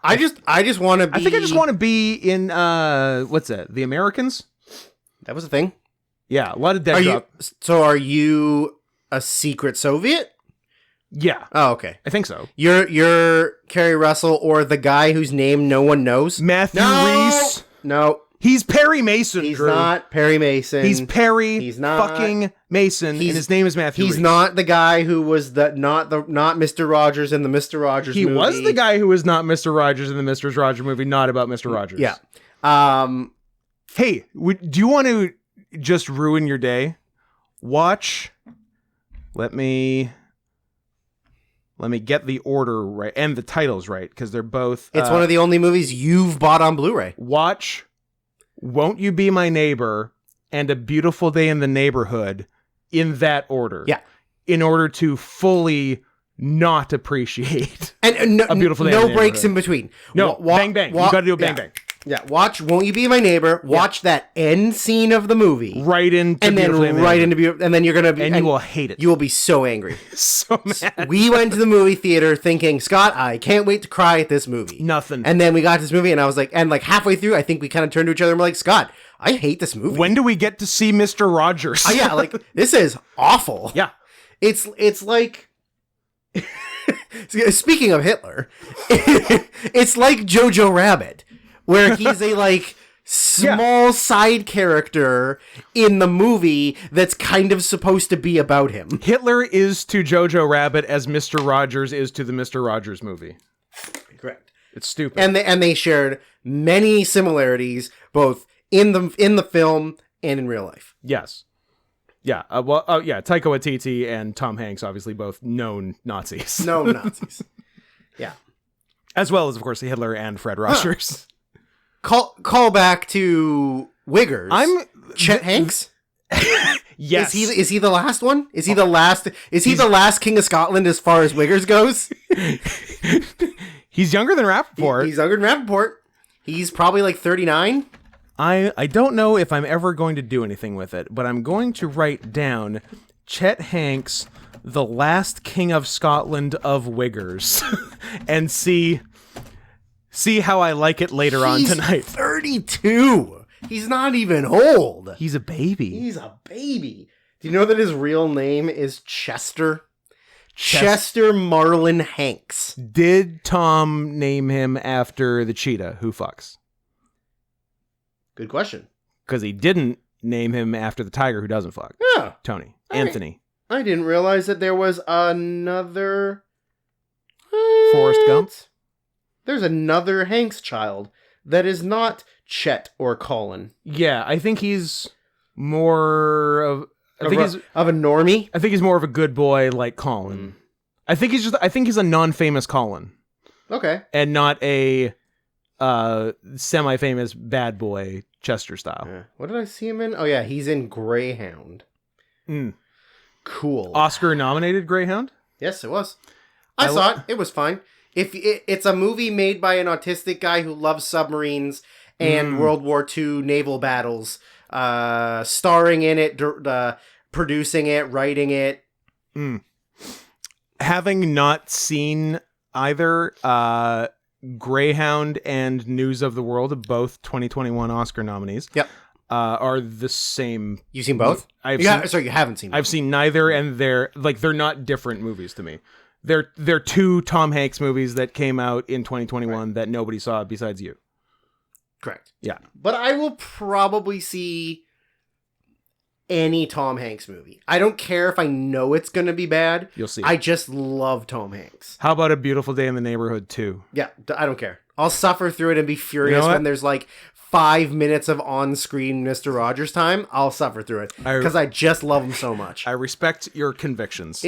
I just want to be... I think I just want to be in, what's that? The Americans? That was a thing? Yeah, a lot of dead drop. So are you a secret Soviet? Yeah, Oh, okay. I think so. You're Kerry Russell or the guy whose name no one knows? Matthew No! Reese. No, He's Perry Mason, he's Drew. not Perry Mason. He's Perry He's not. fucking Mason, and his name is Matthew He's Reese. not the guy who was not Mr. Rogers in the Mr. Rogers He movie. was the guy who was not Mr. Rogers in the Mr. Rogers movie, not about Mr. Rogers. Yeah. Hey, do you want to just ruin your day? Watch. Let me get the order right and the titles right, because they're both. It's one of the only movies you've bought on Blu-ray. Watch Won't You Be My Neighbor and A Beautiful Day in the Neighborhood in that order. Yeah. In order to fully not appreciate And no, A Beautiful Day in no the breaks Neighborhood. in between. No, bang bang. You got to do a bang bang. Yeah, watch Won't You Be My Neighbor, watch that end scene of the movie. Right into and then Beautiful Day in the right Neighborhood. into Beautiful, and then you're going to be... And you will hate it. You will be so angry. So mad. We went to the movie theater thinking, Scott, I can't wait to cry at this movie. Nothing. And then we got to this movie, and I was like, and like halfway through, I think we kind of turned to each other and we're like, Scott, I hate this movie. When do we get to see Mr. Rogers? Yeah, like, this is awful. Yeah. It's like... Speaking of Hitler, it's like Jojo Rabbit, where he's a like small side character in the movie that's kind of supposed to be about him. Hitler is to Jojo Rabbit as Mr. Rogers is to the Mr. Rogers movie. Correct. It's stupid. And they shared many similarities both in the film and in real life. Yes. Yeah. Taika Waititi and Tom Hanks, obviously both known Nazis. No Nazis. Yeah. As well as, of course, Hitler and Fred Rogers. Call back to Wiggers. Chet Hanks? Yes. Is he the last one? Is he the last King of Scotland as far as Wiggers goes? He's younger than Rappaport. He's younger than Rappaport. He's probably like 39. I don't know if I'm ever going to do anything with it, but I'm going to write down Chet Hanks, the last King of Scotland of Wiggers, and see how I like it later on tonight. He's 32. He's not even old. He's a baby. He's a baby. Do you know that his real name is Chester? Chester Marlin Hanks. Did Tom name him after the cheetah who fucks? Good question. Because he didn't name him after the tiger who doesn't fuck. Yeah. Tony. Anthony. I didn't realize that there was another... Forrest Gump? There's another Hanks child that is not Chet or Colin. Yeah, I think he's more of... Of a normie? I think he's more of a good boy like Colin. I think he's a non-famous Colin. Okay. And not a semi-famous bad boy Chester style. Yeah. What did I see him in? Oh yeah, he's in Greyhound. Cool. Oscar-nominated Greyhound? Yes, it was. I saw it. It was fine. It's a movie made by an autistic guy who loves submarines and World War II naval battles, starring in it, producing it, writing it. Having not seen either Greyhound and News of the World, both 2021 Oscar nominees, are the same. You've seen both? You haven't seen both. I've seen neither, and they're not different movies to me. They're two Tom Hanks movies that came out in 2021 that nobody saw besides you. Correct. Yeah. But I will probably see any Tom Hanks movie. I don't care if I know it's going to be bad. You'll see. I just love Tom Hanks. How about A Beautiful Day in the Neighborhood 2? Yeah, I don't care. I'll suffer through it and be furious when there's like 5 minutes of on-screen Mr. Rogers time. I'll suffer through it because I just love him so much. I respect your convictions.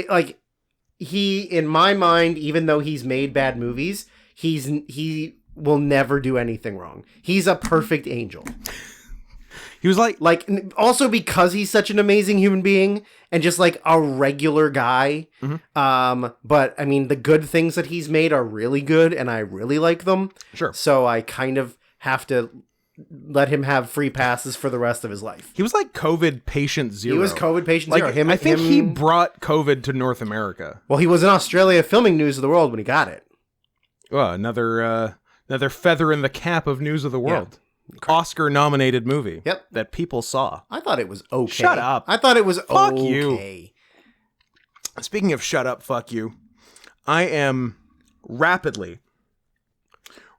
He, in my mind, even though he's made bad movies, he will never do anything wrong. He's a perfect angel. He was like also because he's such an amazing human being and just like a regular guy. But I mean, the good things that he's made are really good and I really like them. Sure. So I kind of have to let him have free passes for the rest of his life. He was like COVID patient zero. He was COVID patient zero. I think he brought COVID to North America. Well, he was in Australia filming News of the World when he got it. Well, another feather in the cap of News of the World. Yeah. Oscar-nominated movie. Yep. That people saw. I thought it was okay. Shut up. I thought it was fuck okay. You. Speaking of shut up, fuck you. I am rapidly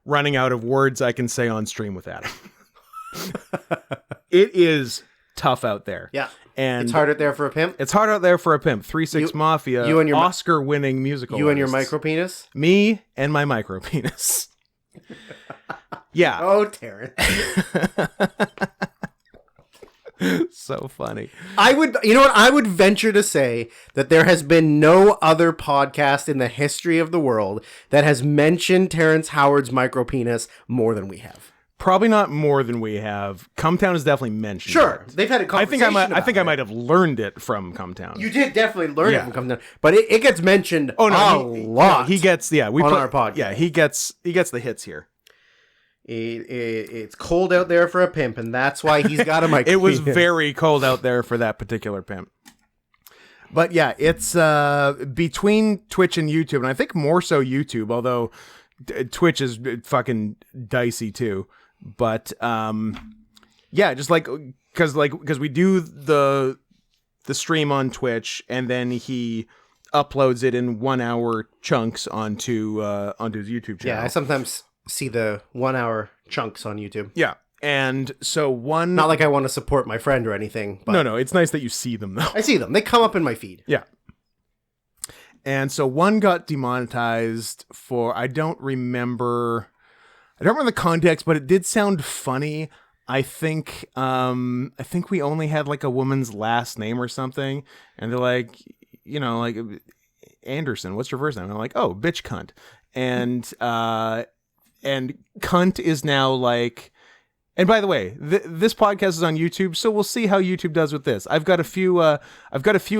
running out of words I can say on stream with Adam. It is tough out there. Yeah. And it's hard out there for a pimp. It's hard out there for a pimp. 3-6 Mafia, you and your Oscar-winning musical You and your artists. micro penis? Me and my micro penis. Yeah. Oh, Terrence. So funny. You know what? I would venture to say that there has been no other podcast in the history of the world that has mentioned Terrence Howard's micro penis more than we have. Probably not more than we have. Cumtown is definitely mentioned. Sure, it. they've had a conversation. I think I might have learned it from Cumtown. You did definitely learn it from Cumtown, but it gets mentioned a lot. No, he gets our podcast. Yeah, he gets the hits here. It's cold out there for a pimp, and that's why he's got a micro. It was very cold out there for that particular pimp. But yeah, it's between Twitch and YouTube, and I think more so YouTube, although Twitch is fucking dicey too. But yeah, just because we do the stream on Twitch, and then he uploads it in 1 hour chunks onto his YouTube channel. Yeah, I sometimes see the 1 hour chunks on YouTube. Yeah. And so not like I want to support my friend or anything, but no, it's nice that you see them though. I see them. They come up in my feed. Yeah. And so one got demonetized for, I don't remember the context, but it did sound funny. I think we only had like a woman's last name or something, and they're like, like Anderson, what's your first name? And I'm like, oh, bitch cunt. And cunt is now like, and by the way, this podcast is on YouTube, so we'll see how YouTube does with this. I've got a few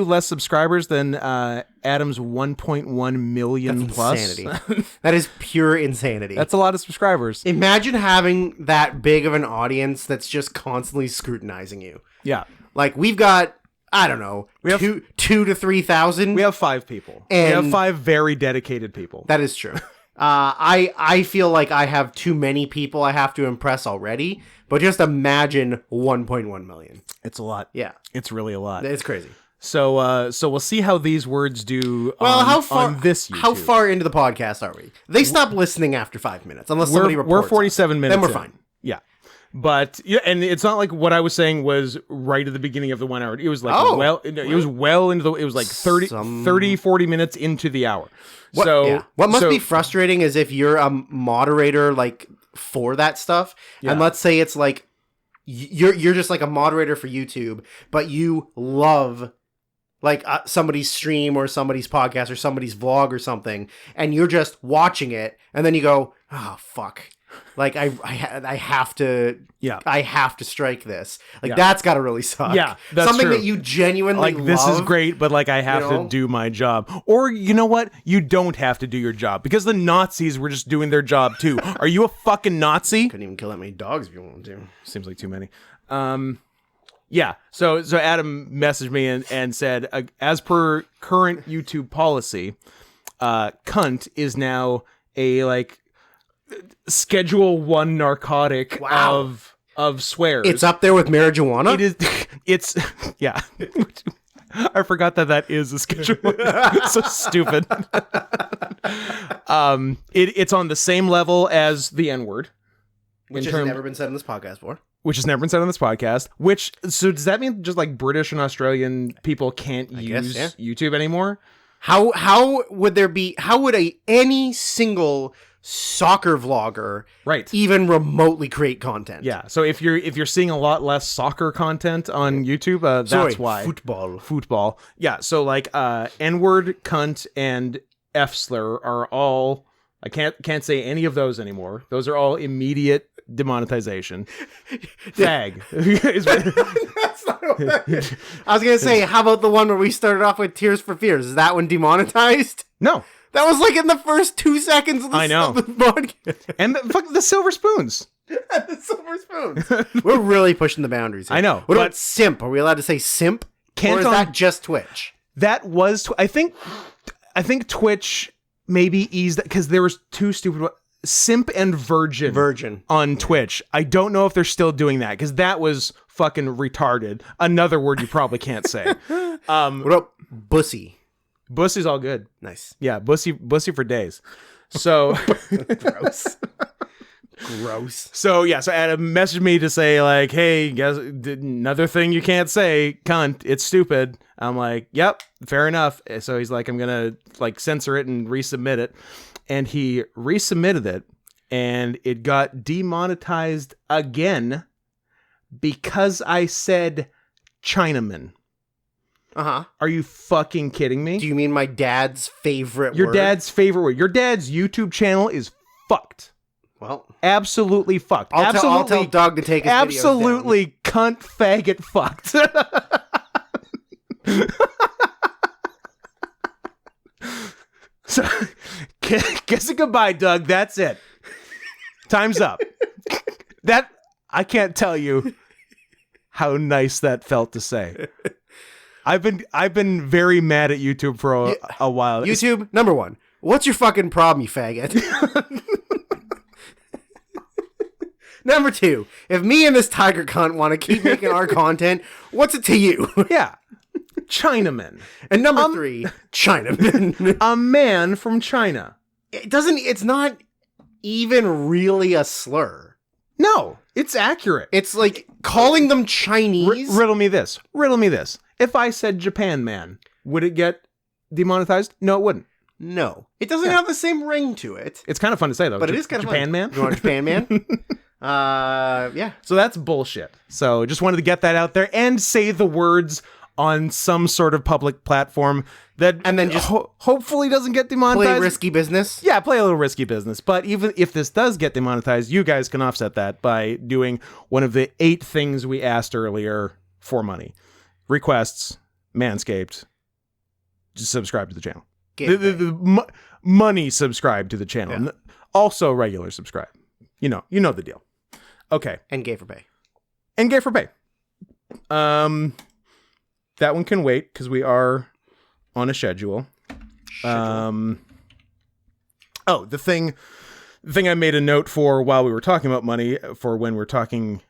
less subscribers than Adam's 1.1 million That's plus. Insanity. That is pure insanity. That's a lot of subscribers. Imagine having that big of an audience that's just constantly scrutinizing you. Yeah, like we've got, I don't know, we have 2 to 3,000. We have 5 people. We have 5 very dedicated people. That is true. I feel like I have too many people I have to impress already, but just imagine 1.1 million. It's a lot. Yeah. It's really a lot. It's crazy. So we'll see how these words do on this YouTube. How far into the podcast are we? They stop listening after 5 minutes, unless somebody reports. We're 47 minutes Then we're in. fine. Yeah. But yeah, and it's not like what I was saying was right at the beginning of the 1 hour. It was like it was well into it was like 30, 40 minutes into the hour. What must be frustrating is if you're a moderator like for that stuff, and let's say it's like you're just like a moderator for YouTube, but you love like somebody's stream or somebody's podcast or somebody's vlog or something, and you're just watching it, and then you go, oh fuck. Like I have to strike this. Like that's gotta really suck. Yeah, that's something true. that you genuinely like this love, is great, but like I have to do my job. Or you know what? You don't have to do your job because the Nazis were just doing their job too. Are you a fucking Nazi? Couldn't even kill that many dogs if you wanted to. Seems like too many. Yeah. So Adam messaged me and said, as per current YouTube policy, cunt is now a like Schedule 1 narcotic of swears. It's up there with marijuana. It is. It's yeah. I forgot that is a Schedule 1. So stupid. It's on the same level as the N-word, which has never been said on this podcast before. Which has never been said on this podcast. So does that mean just like British and Australian people can't use YouTube anymore? How would any single soccer vlogger even remotely create content? Yeah, so if you're seeing a lot less soccer content on YouTube, that's why. Football. Yeah, so like N-word, cunt, and F-slur are all, I can't say any of those anymore. Those are all immediate demonetization. Fag. That's not what I was gonna say, how about the one where we started off with Tears for Fears? Is that one demonetized? No. That was like in the first 2 seconds of the podcast. And the silver spoons. The silver spoons. We're really pushing the boundaries here. I know. What about simp? Are we allowed to say simp? Or is that just Twitch? That was... I think Twitch maybe eased... Because there was 2 stupid... Simp and virgin on Twitch. I don't know if they're still doing that, because that was fucking retarded. Another word you probably can't say. What about bussy? Bussy's all good. Nice. Yeah, Bussy for days. So Gross. Gross. So Adam messaged me to say like, hey, guys, another thing you can't say, cunt, it's stupid. I'm like, yep, fair enough. So he's like, I'm gonna like censor it and resubmit it, and he resubmitted it, and it got demonetized again because I said Chinaman. Uh-huh. Are you fucking kidding me? Do you mean my dad's favorite Your word? dad's favorite word. Your dad's YouTube channel is fucked. Well, Absolutely fucked. I'll tell Doug to take his videos down. Absolutely cunt faggot fucked. So, kiss it goodbye, Doug. That's it. Time's up. That I can't tell you how nice that felt to say. I've been very mad at YouTube for a while. YouTube, number one. What's your fucking problem, you faggot? Number two, if me and this tiger cunt want to keep making our content, what's it to you? Yeah. Chinaman. And number three, Chinaman. A man from China. It's not even really a slur. No, it's accurate. It's like calling them Chinese. Riddle me this. If I said Japan man, would it get demonetized? No, it wouldn't. No. It doesn't have the same ring to it. It's kind of fun to say, though. But it is kind of Japan fun. man? You want Japan man? Yeah. So that's bullshit. So just wanted to get that out there and say the words on some sort of public platform that And then just hopefully doesn't get demonetized. play risky business. Yeah, play a little risky business. But even if this does get demonetized, you guys can offset that by doing one of the 8 things we asked earlier for money. Requests, Manscaped, just subscribe to the channel. Money subscribe to the channel. Yeah. Also regular subscribe. You know the deal. Okay. And gay for pay. And gay for pay. That one can wait because we are on a schedule. The thing I made a note for while we were talking about money for when we're talking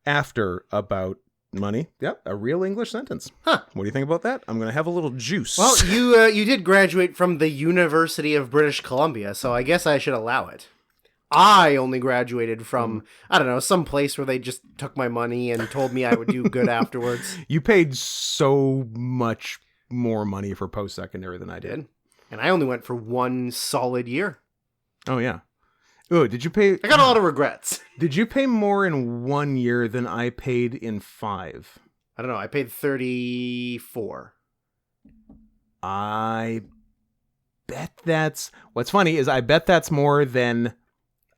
after about money. Yep, a real English sentence. Huh. What do you think about that? I'm going to have a little juice. Well, you did graduate from the University of British Columbia, so I guess I should allow it. I only graduated from, I don't know, some place where they just took my money and told me I would do good afterwards. You paid so much more money for post-secondary than I did. And I only went for 1 solid year. Oh, yeah. Oh, did you pay? I got a lot of regrets. Did you pay more in 1 year than I paid in 5? I don't know. I paid 34. I bet that's... What's funny is I bet that's more than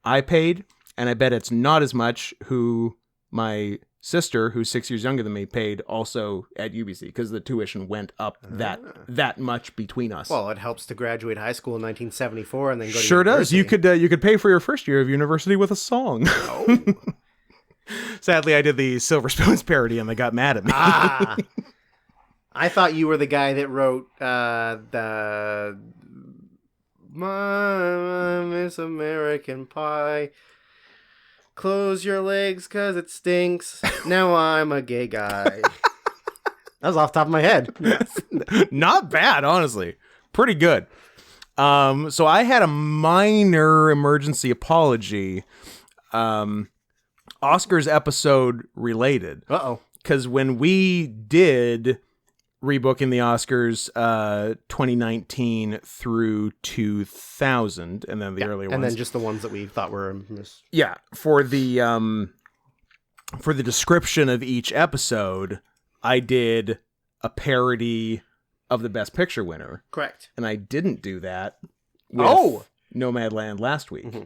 I paid, and I bet it's not as much who my sister, who's 6 years younger than me, paid also at UBC, because the tuition went up that much between us. Well, it helps to graduate high school in 1974 and then go to sure university. does. You could pay for your first year of university with a song. Oh. Sadly, I did the Silver Spoons parody, and they got mad at me. I thought you were the guy that wrote the My Miss American Pie. Close your legs, 'cause it stinks. Now I'm a gay guy. That was off the top of my head. Not bad, honestly. Pretty good. So I had a minor emergency apology. Oscars episode related. Uh-oh. Because when we did rebooking the Oscars 2019 through 2000, and then the earlier ones. And then just the ones that we thought were... Yeah, for the description of each episode, I did a parody of the Best Picture winner. Correct. And I didn't do that with Nomadland last week. Mm-hmm.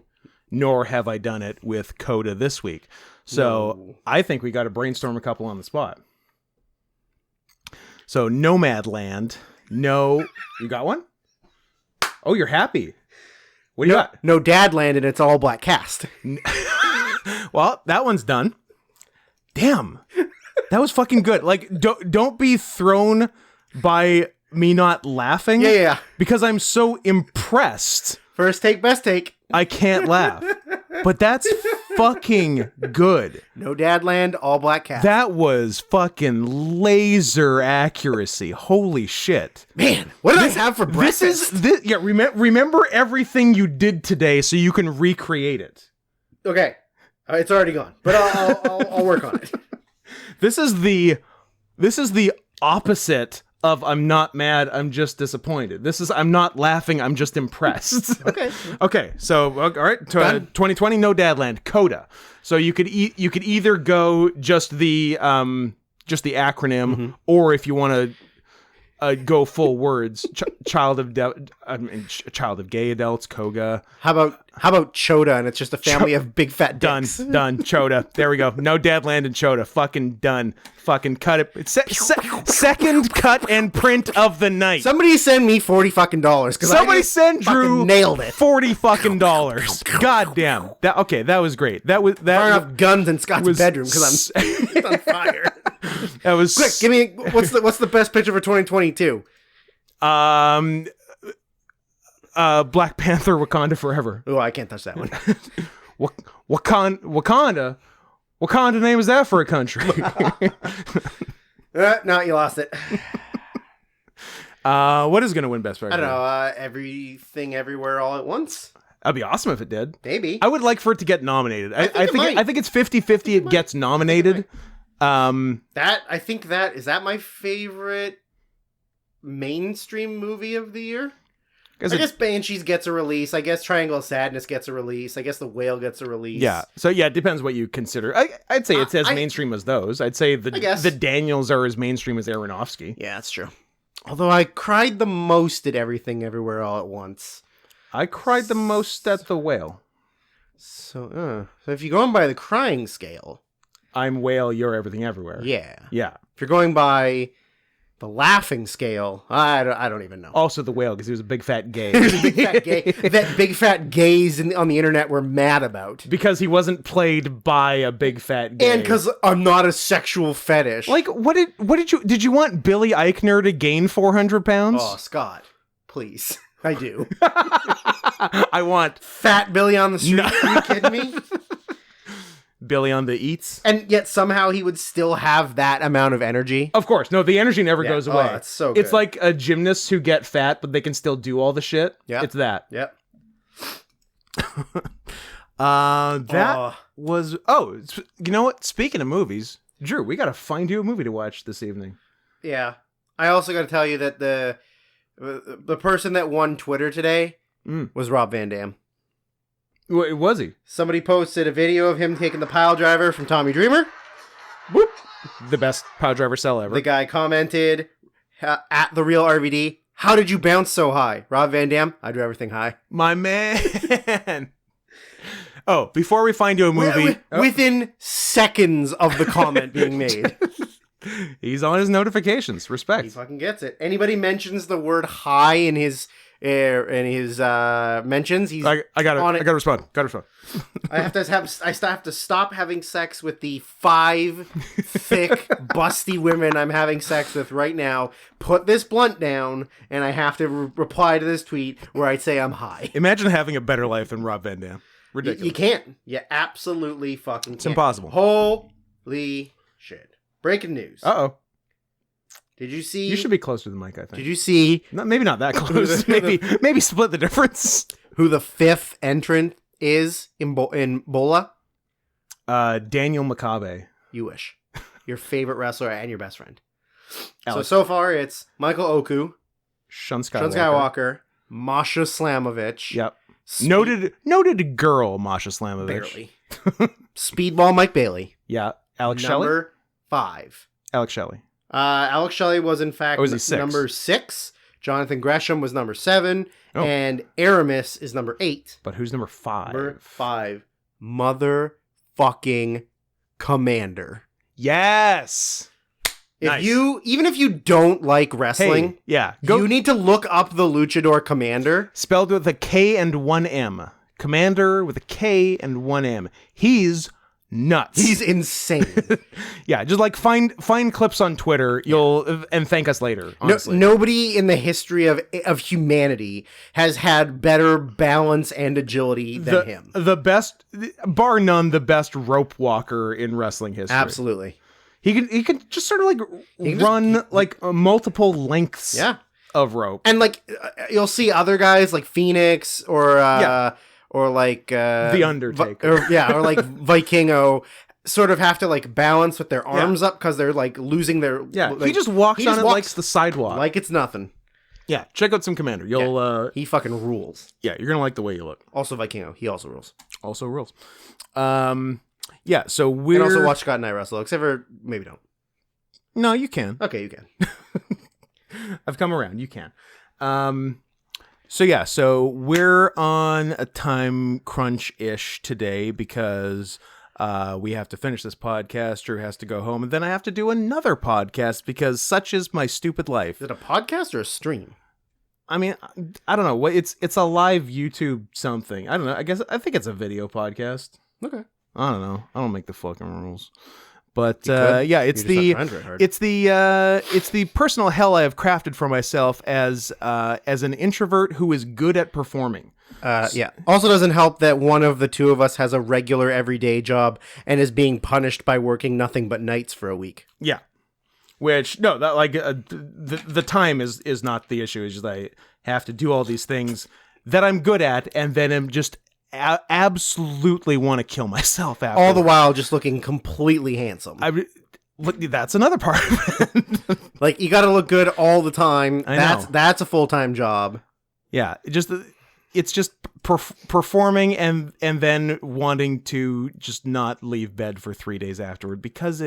Nor have I done it with Coda this week. So I think we got to brainstorm a couple on the spot. So Nomadland. No, you got one? Oh, you're happy. What do you got? No Dadland, and it's all black cast. Well, that one's done. Damn. That was fucking good. Like, don't be thrown by me not laughing. Yeah. Because I'm so impressed. First take, best take. I can't laugh. But that's fucking good. No Dadland, all black cat. That was fucking laser accuracy. Holy shit. Man, what did I have for breakfast? Remember everything you did today so you can recreate it. Okay. It's already gone, but I'll work on it. This is the opposite of I'm not mad, I'm just disappointed. This is I'm not laughing, I'm just impressed. Okay. So all right, 2020 no Dadland, Coda. So you could either go just the acronym, or if you want to go full words, child of gay adults, Koga. How about Choda, and it's just a family of big fat dicks. Done. Choda. There we go. No Dadland and Choda. Fucking done. Fucking cut it. Second cut and print of the night. Somebody send me $40 fucking dollars. Somebody send Drew nailed it. $40 fucking dollars. God damn. That was great. Firing up guns in Scott's bedroom because I'm on fire. That was quick. Give me what's the best picture for 2022? Black Panther, Wakanda Forever. Oh, I can't touch that one. Wakanda. What kind of name is that for a country? No, you lost it. What is going to win Best Picture? I don't know. Everything, Everywhere, All at Once. That'd be awesome if it did. Maybe. I would like for it to get nominated. I think it's 50-50 it gets nominated. I think is that my favorite mainstream movie of the year? I guess Banshees gets a release. I guess Triangle of Sadness gets a release. I guess The Whale gets a release. Yeah. So yeah, it depends what you consider. I'd say it's as mainstream as those. I'd say the Daniels are as mainstream as Aronofsky. Yeah, that's true. Although I cried the most at Everything Everywhere All at Once. I cried the most at The Whale. So if you're going by the crying scale, I'm Whale, you're Everything Everywhere. Yeah. Yeah. If you're going by the laughing scale, I don't even know. Also The Whale, because he was a big fat gay. He was a big fat gay. That big fat gays on the internet were mad about. Because he wasn't played by a big fat gay. And because I'm not a sexual fetish. Like, did you want Billy Eichner to gain 400 pounds? Oh, Scott, please. I do. I want fat Billy on the street. No. Are you kidding me? Billy on the eats. And yet somehow he would still have that amount of energy. Of course. No, the energy never goes away. Oh, it's so good. It's like a gymnast who get fat, but they can still do all the shit. Yeah. It's that. Yep. That was... Oh, you know what? Speaking of movies, Drew, we got to find you a movie to watch this evening. Yeah. I also got to tell you that the person that won Twitter today was Rob Van Dam. Was he? Somebody posted a video of him taking the pile driver from Tommy Dreamer. Whoop. The best pile driver sell ever. The guy commented at the real RVD, "How did you bounce so high?" Rob Van Dam, "I do everything high." My man. Oh, before we find you a movie. Within seconds of the comment being made. He's on his notifications. Respect. He fucking gets it. Anybody mentions the word high in his mentions, he's I gotta respond. I have to stop having sex with the 5 thick, busty women I'm having sex with right now. Put this blunt down, and I have to reply to this tweet where I say I'm high. Imagine having a better life than Rob Van Dam. Ridiculous. You can't. You absolutely fucking can't. It's impossible. Holy shit. Breaking news. Uh-oh. Did you see? You should be closer to the mic, I think. Did you see? Maybe not that close. maybe split the difference. Who the 5th entrant is in Bola? Daniel Makabe. You wish. Your favorite wrestler and your best friend. So far it's Michael Oku, Shun Skywalker, Masha Slamovich. Yep. Noted girl Masha Slamovich. Barely. Speedball Mike Bailey. Yeah. Alex Shelley. Number 5. Alex Shelley. Alex Shelley was in fact number 6. Jonathan Gresham was number 7. Oh. And Aramis is number 8. But who's number 5? Number 5. Motherfucking Commander. Yes. Even if you don't like wrestling, you need to look up the Luchador Commander. Spelled with a K and 1 M. Commander with a K and 1 M. He's nuts. He's insane. Yeah, just like find clips on Twitter. You'll and thank us later. Honestly. Nobody in the history of humanity has had better balance and agility than him. The best, bar none, the best rope walker in wrestling history. Absolutely. He can just sort of like run multiple lengths. Yeah. Of rope. And like you'll see other guys like Phoenix or like The Undertaker. or like Vikingo sort of have to like balance with their arms up because they're like losing their like, he just walks on it like the sidewalk. Like it's nothing. Yeah, check out some Commander. You'll he fucking rules. Yeah, you're gonna like the way you look. Also Vikingo, he also rules. Also rules. Yeah, so we're and also watch Scott and I wrestle, except for maybe don't. No, you can. Okay, you can. I've come around. You can. So we're on a time crunch-ish today because we have to finish this podcast. Drew has to go home, and then I have to do another podcast because such is my stupid life. Is it a podcast or a stream? I mean, I don't know. It's a live YouTube something. I don't know. I think it's a video podcast. Okay. I don't know. I don't make the fucking rules. But it's the personal hell I have crafted for myself as an introvert who is good at performing. Also doesn't help that one of the two of us has a regular everyday job and is being punished by working nothing but nights for a week. Yeah. Which the time is not the issue. It's just I have to do all these things that I'm good at and then am just absolutely want to kill myself after. All the while just looking completely handsome. That's another part of it. Like, you got to look good all the time. I know. That's a full-time job. Yeah, it's just performing and then wanting to just not leave bed for 3 days afterward because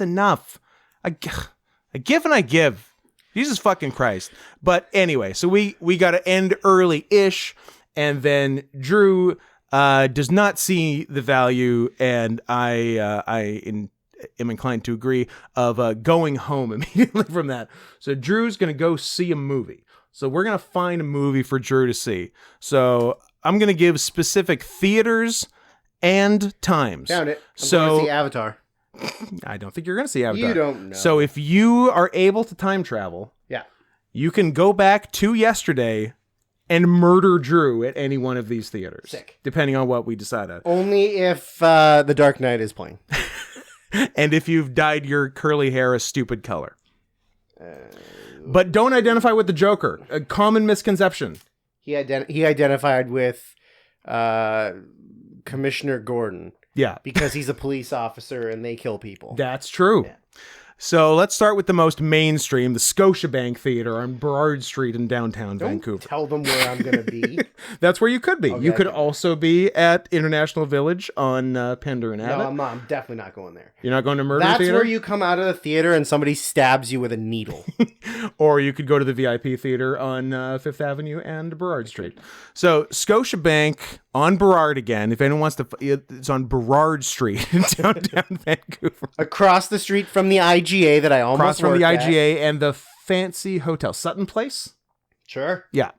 enough. I give and I give. Jesus fucking Christ. But anyway, so we got to end early-ish. And then Drew does not see the value, and I am inclined to agree, of going home immediately from that. So Drew's going to go see a movie. So we're going to find a movie for Drew to see. So I'm going to give specific theaters and times. Found it. I'm going to see Avatar. I don't think you're going to see Avatar. You don't know. So if you are able to time travel, you can go back to yesterday and murder Drew at any one of these theaters. Sick. Depending on what we decide on. Only if The Dark Knight is playing. And if you've dyed your curly hair a stupid color. But don't identify with the Joker. A common misconception. He identified with Commissioner Gordon. Yeah. Because he's a police officer and they kill people. That's true. Yeah. So let's start with the most mainstream, the Scotiabank Theater on Burrard Street in downtown Vancouver. Tell them where I'm going to be. That's where you could be. Okay, you could also be at International Village on Pender and Abbott. No, I'm not. I'm definitely not going there. You're not going to Murder That's Theater? That's where you come out of the theater and somebody stabs you with a needle. Or you could go to the VIP Theater on Fifth Avenue and Burrard Street. So Scotiabank on Burrard again. If anyone wants to, it's on Burrard Street in downtown Vancouver. Across the street from the IGA that I almost Across from the worked IGA at. and the fancy hotel. Sutton Place? Sure. Yeah.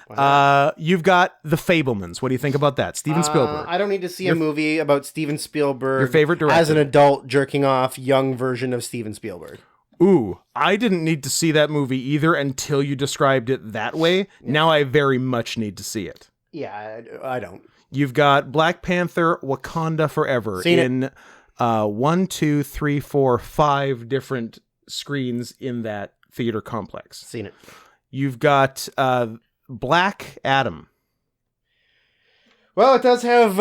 Wow. You've got The Fabelmans. What do you think about that? Steven Spielberg. I don't need to see a movie about Steven Spielberg. Your favorite director. As an adult jerking off young version of Steven Spielberg. Ooh, I didn't need to see that movie either until you described it that way. Yeah. Now I very much need to see it. Yeah, I don't. You've got Black Panther, Wakanda Forever in 1, 2, 3, 4, 5 different screens in that theater complex. Seen it. You've got Black Adam. Well, it does have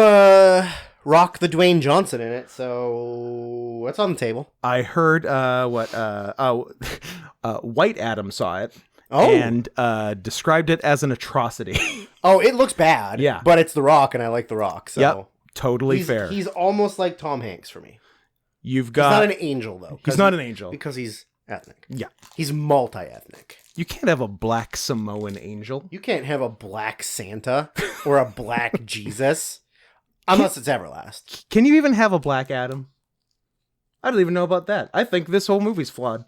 Rock the Dwayne Johnson in it, so what's on the table? I heard White Adam saw it. Oh. And described it as an atrocity. Oh, it looks bad. Yeah. But it's The Rock, and I like The Rock. So yep. Totally fair. He's almost like Tom Hanks for me. You've got. He's not an angel, though. He's not an angel. Because he's ethnic. Yeah. He's multi-ethnic. You can't have a black Samoan angel. You can't have a black Santa or a black Jesus. Unless it's Everlast. Can you even have a Black Adam? I don't even know about that. I think this whole movie's flawed.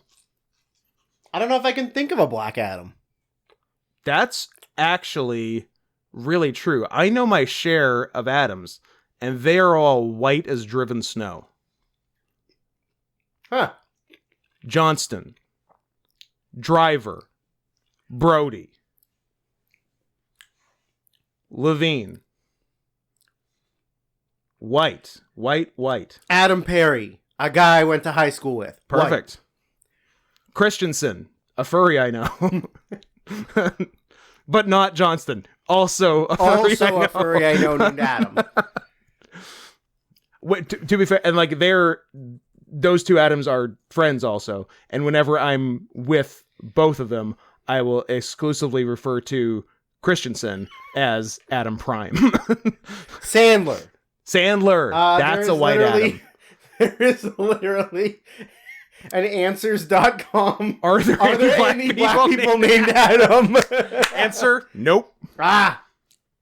I don't know if I can think of a Black Adam. That's actually really true. I know my share of Adams, and they are all white as driven snow. Huh. Johnston, Driver, Brody, Levine, white. Adam Perry, a guy I went to high school with. Perfect. Christensen, a furry I know. But not Johnston. Also a furry I know named Adam. To be fair, and like those two Adams are friends also. And whenever I'm with both of them, I will exclusively refer to Christensen as Adam Prime. Sandler. That's a white Adam. There is literally an answers.com. Are there any black people named Adam? Answer, nope.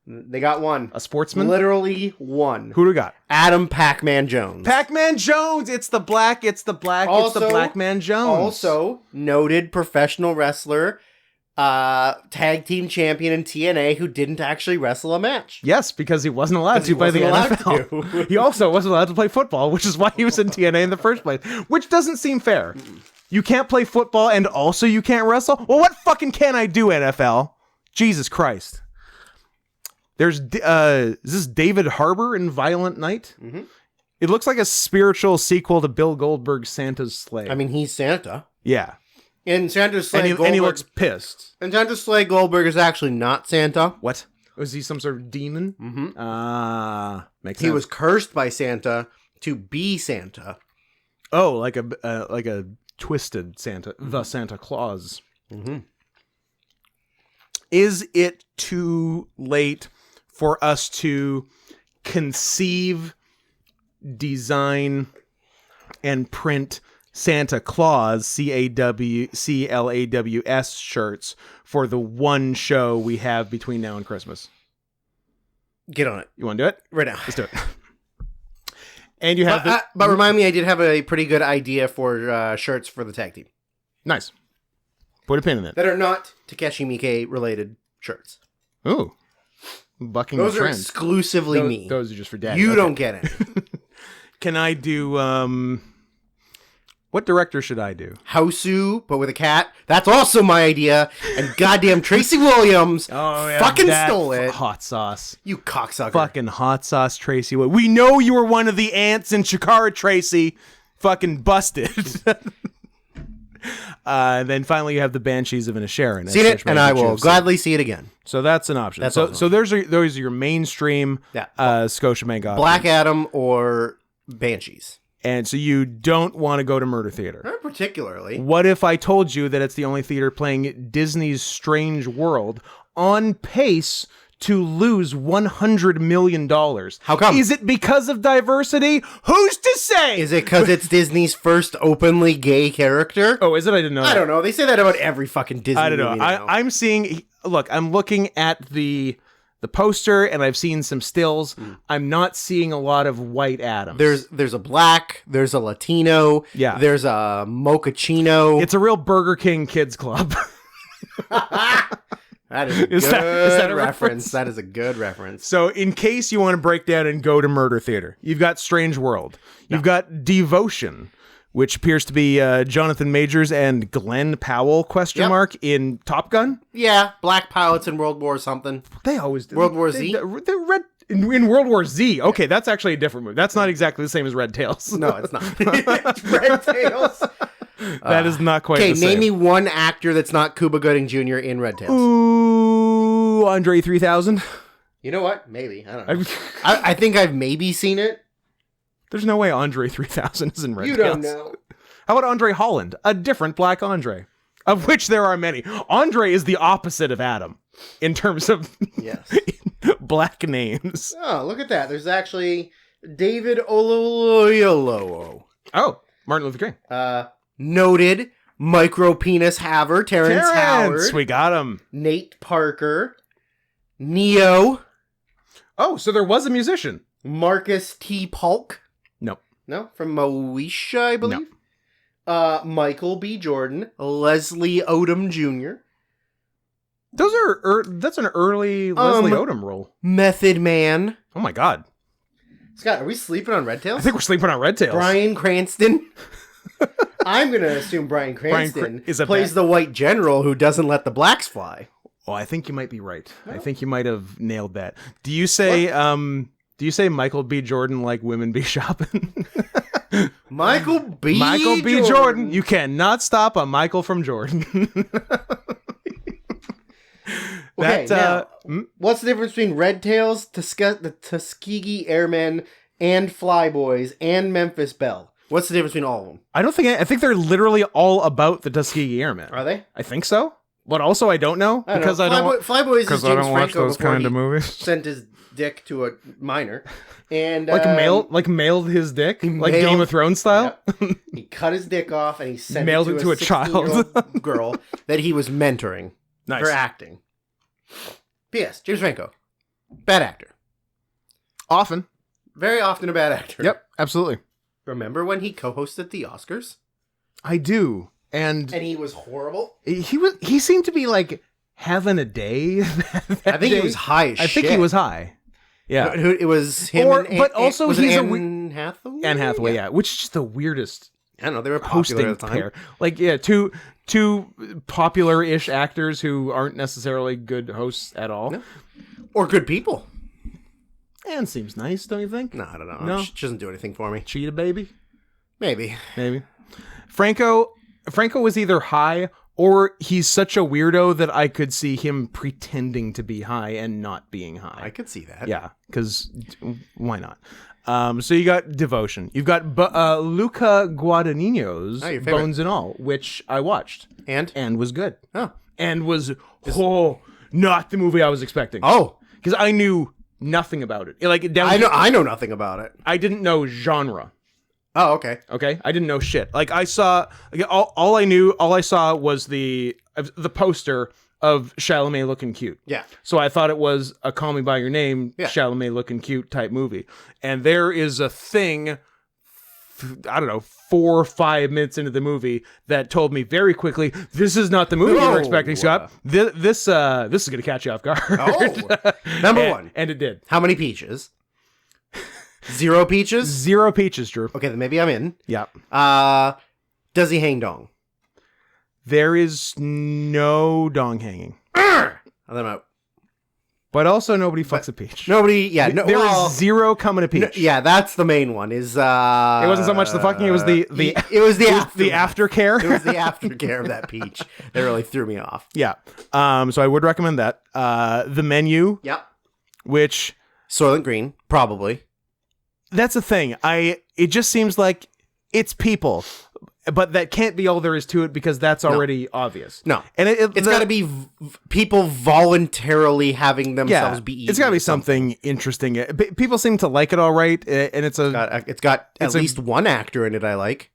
They got one. A sportsman? Literally one. Who do we got? Adam Pac-Man Jones. Pac-Man Jones! It's the black man Jones. Also, noted professional wrestler, tag team champion in TNA who didn't actually wrestle a match. Yes, because he wasn't allowed to by the NFL. He also wasn't allowed to play football, which is why he was in TNA in the first place, which doesn't seem fair. You can't play football and also you can't wrestle? Well, what fucking can I do, NFL? Jesus Christ. There's, is this David Harbour in Violent Night? Mm-hmm. It looks like a spiritual sequel to Bill Goldberg's Santa's Sleigh. I mean, he's Santa. Yeah. In Santa's Sleigh, and he looks pissed. In Santa's Sleigh, Goldberg is actually not Santa. What? Was he some sort of demon? Mm-hmm. Makes sense. He was cursed by Santa to be Santa. Oh, like a twisted Santa, the Santa Claus. Mm-hmm. Is it too late for us to conceive, design, and print Santa Claus, CLAWS shirts for the one show we have between now and Christmas? Get on it. You want to do it? Right now. Let's do it. And you have but remind me, I did have a pretty good idea for shirts for the tag team. Nice. Put a pin in it. That are not Takeshi Miike related shirts. Ooh. Bucking those the are trend. Exclusively me. Those are just for Daddy. You don't get it. Can I do, what director should I do? Housu, but with a cat. That's also my idea. And goddamn Tracy Williams fucking stole it. Hot sauce. You cocksucker. Fucking hot sauce, Tracy. We know you were one of the ants in Chikara, Tracy. Fucking busted. Then finally you have the Banshees of Inisherin. Seen it, and I will gladly see it again. So that's an option. So those are your mainstream Scotiabank options. Black Adam or Banshees. And so you don't want to go to Murder Theater. Not particularly. What if I told you that it's the only theater playing Disney's Strange World, on pace to lose $100 million? How come? Is it because of diversity? Who's to say? Is it because it's Disney's first openly gay character? Oh, is it? I didn't know. I don't know. They say that about every fucking Disney I don't know. movie now. I'm seeing... Look, I'm looking at the poster, and I've seen some stills. I'm not seeing a lot of white Adams. There's a black, there's a Latino, there's a mochaccino. It's a real Burger King kids club. That is a good reference. That is a good reference. So in case you want to break down and go to Murder Theater, you've got Strange World. You've got Devotion, which appears to be Jonathan Majors and Glenn Powell, mark, in Top Gun. Yeah, black pilots in World War something. They always do. World War Z? They're red in World War Z. Okay, that's actually a different movie. That's not exactly the same as Red Tails. No, it's not. It's Red Tails. That is not quite the same. Okay, name me one actor that's not Cuba Gooding Jr. in Red Tails. Ooh, Andre 3000. You know what? Maybe. I don't know. I think I've maybe seen it. There's no way Andre 3000 is in Red Tails. You don't know. How about Andre Holland? A different black Andre, of which there are many. Andre is the opposite of Adam in terms of black names. Oh, look at that. There's actually David Ololoyolo. Oh, Martin Luther King. Noted micro penis haver, Terrence Howard. We got him. Nate Parker. Neo. Oh, so there was a musician. Marcus T. Polk. No, from Moesha, I believe. No. Michael B. Jordan, Leslie Odom Jr. Those are that's an early Leslie Odom role. Method Man. Oh my God. Scott, are we sleeping on Red Tails? I think we're sleeping on Red Tails. Bryan Cranston. I'm going to assume Bryan Cranston plays the white general who doesn't let the blacks fly. Oh, I think you might be right. Oh. I think you might have nailed that. Do you say Michael B. Jordan like women be shopping? Michael B. Jordan. You cannot stop a Michael from Jordan. Okay, now, what's the difference between Red Tails, the Tuskegee Airmen, and Flyboys, and Memphis Belle? What's the difference between all of them? I think they're literally all about the Tuskegee Airmen. Are they? I think so. But also I don't know. Flyboys is James watch Franco those kind of movies. Sent his dick to a minor. And mailed his dick? Like Game of Thrones style? Yeah. He cut his dick off and he sent mailed it to a child girl that he was mentoring for acting. P.S. James Franco. Bad actor. Often. Very often a bad actor. Yep, absolutely. Remember when he co-hosted the Oscars? I do. And he was horrible? He seemed to be like having a day. I think he was high as shit. I think he was high. Yeah. It was him but also he's Anne Hathaway? Anne Hathaway, yeah. Which is just the weirdest. I don't know, they were popular at the time. Pair. Like, yeah, two popular-ish actors who aren't necessarily good hosts at all. No. Or good people. Anne seems nice, don't you think? No, I don't know. No? She doesn't do anything for me. Cheetah baby? Maybe. Franco was either high or he's such a weirdo that I could see him pretending to be high and not being high. I could see that. Yeah, because why not? So you got Devotion. You've got Luca Guadagnino's Bones and All, which I watched. And was good. Oh. And was not the movie I was expecting. Oh. Because I knew nothing about it. I know nothing about it. I didn't know genre. Oh, okay. Okay, I didn't know shit. Like I saw all I saw was the poster of Chalamet looking cute. Yeah. So I thought it was a Call Me by Your Name, Chalamet looking cute type movie. And there is a thing, I don't know, 4 or 5 minutes into the movie that told me very quickly, this is not the movie you were expecting, Scott. This is going to catch you off guard. Oh, number one. And it did. How many peaches? 0 peaches? 0 peaches, Drew. Okay, then maybe I'm in. Yeah. Does he hang dong? There is no dong hanging. I'm out. But also nobody fucks a peach. Nobody, yeah. There is 0 coming a peach. Yeah, that's the main one. It wasn't so much the fucking, it was the aftercare. It was the aftercare of that peach that really threw me off. Yeah. So I would recommend that. The Menu. Yep. Which Soylent Green, probably. That's the thing. It just seems like it's people. But that can't be all there is to it because that's already obvious. No. And it's got to be people voluntarily having themselves be eaten. It's got to be something interesting. People seem to like it all right. And it's got at least one actor in it I like.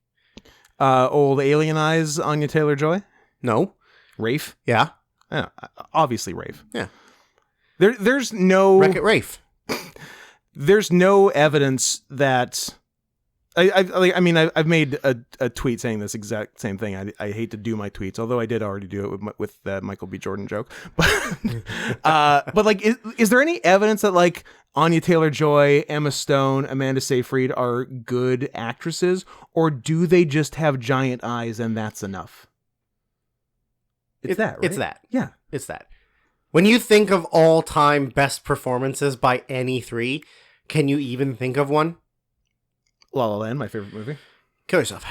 Old Alien Eyes, Anya Taylor-Joy? No. Rafe? Yeah. Obviously Rafe. Yeah. There's no... Wreck-It Rafe. There's no evidence that... I've made a tweet saying this exact same thing. I hate to do my tweets, although I did already do it with the Michael B. Jordan joke. But like, is there any evidence that like Anya Taylor-Joy, Emma Stone, Amanda Seyfried are good actresses, or do they just have giant eyes and that's enough? It's that, right? It's that. Yeah, it's that. When you think of all-time best performances by any three, can you even think of one? La La Land, my favorite movie. Kill yourself.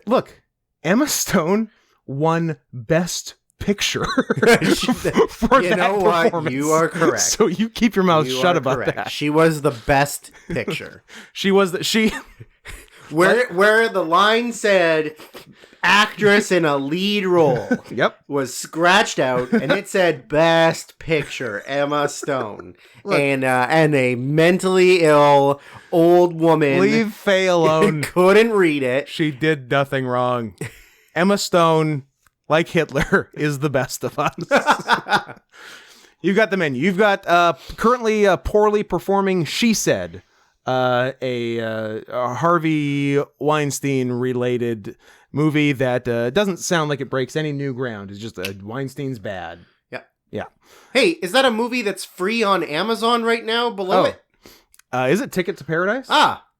Look, Emma Stone won Best Picture for you know what? You are correct. So you keep your mouth shut about that. She was the Best Picture. Where the line said actress in a lead role was scratched out and it said Best Picture Emma Stone. Look, and a mentally ill old woman, leave Faye alone, couldn't read it. She did nothing wrong. Emma Stone, like Hitler, is the best of us. You've got The Menu. You've got currently poorly performing She Said, a Harvey Weinstein related movie that doesn't sound like it breaks any new ground. It's just Weinstein's bad. Yeah. Yeah. Hey, is that a movie that's free on Amazon right now below it? Is it Ticket to Paradise?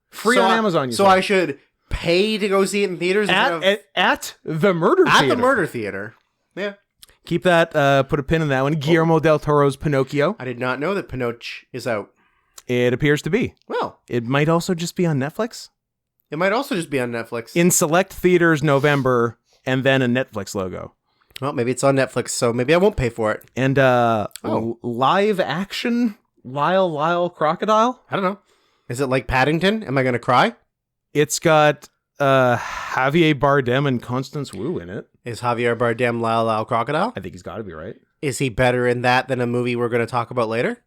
Free so on Amazon. So I should pay to go see it in theaters at the murder theater. At the murder theater. Yeah. Keep that. Put a pin in that one. Guillermo del Toro's Pinocchio. I did not know that Pinocchio is out. It appears to be. Well, it might also just be on Netflix. It might also just be on Netflix. In select theaters November, and then a Netflix logo. Well, maybe it's on Netflix, so maybe I won't pay for it. And live action Lyle Crocodile? I don't know. Is it like Paddington? Am I going to cry? It's got Javier Bardem and Constance Wu in it. Is Javier Bardem Lyle Crocodile? I think he's got to be, right? Is he better in that than a movie we're going to talk about later?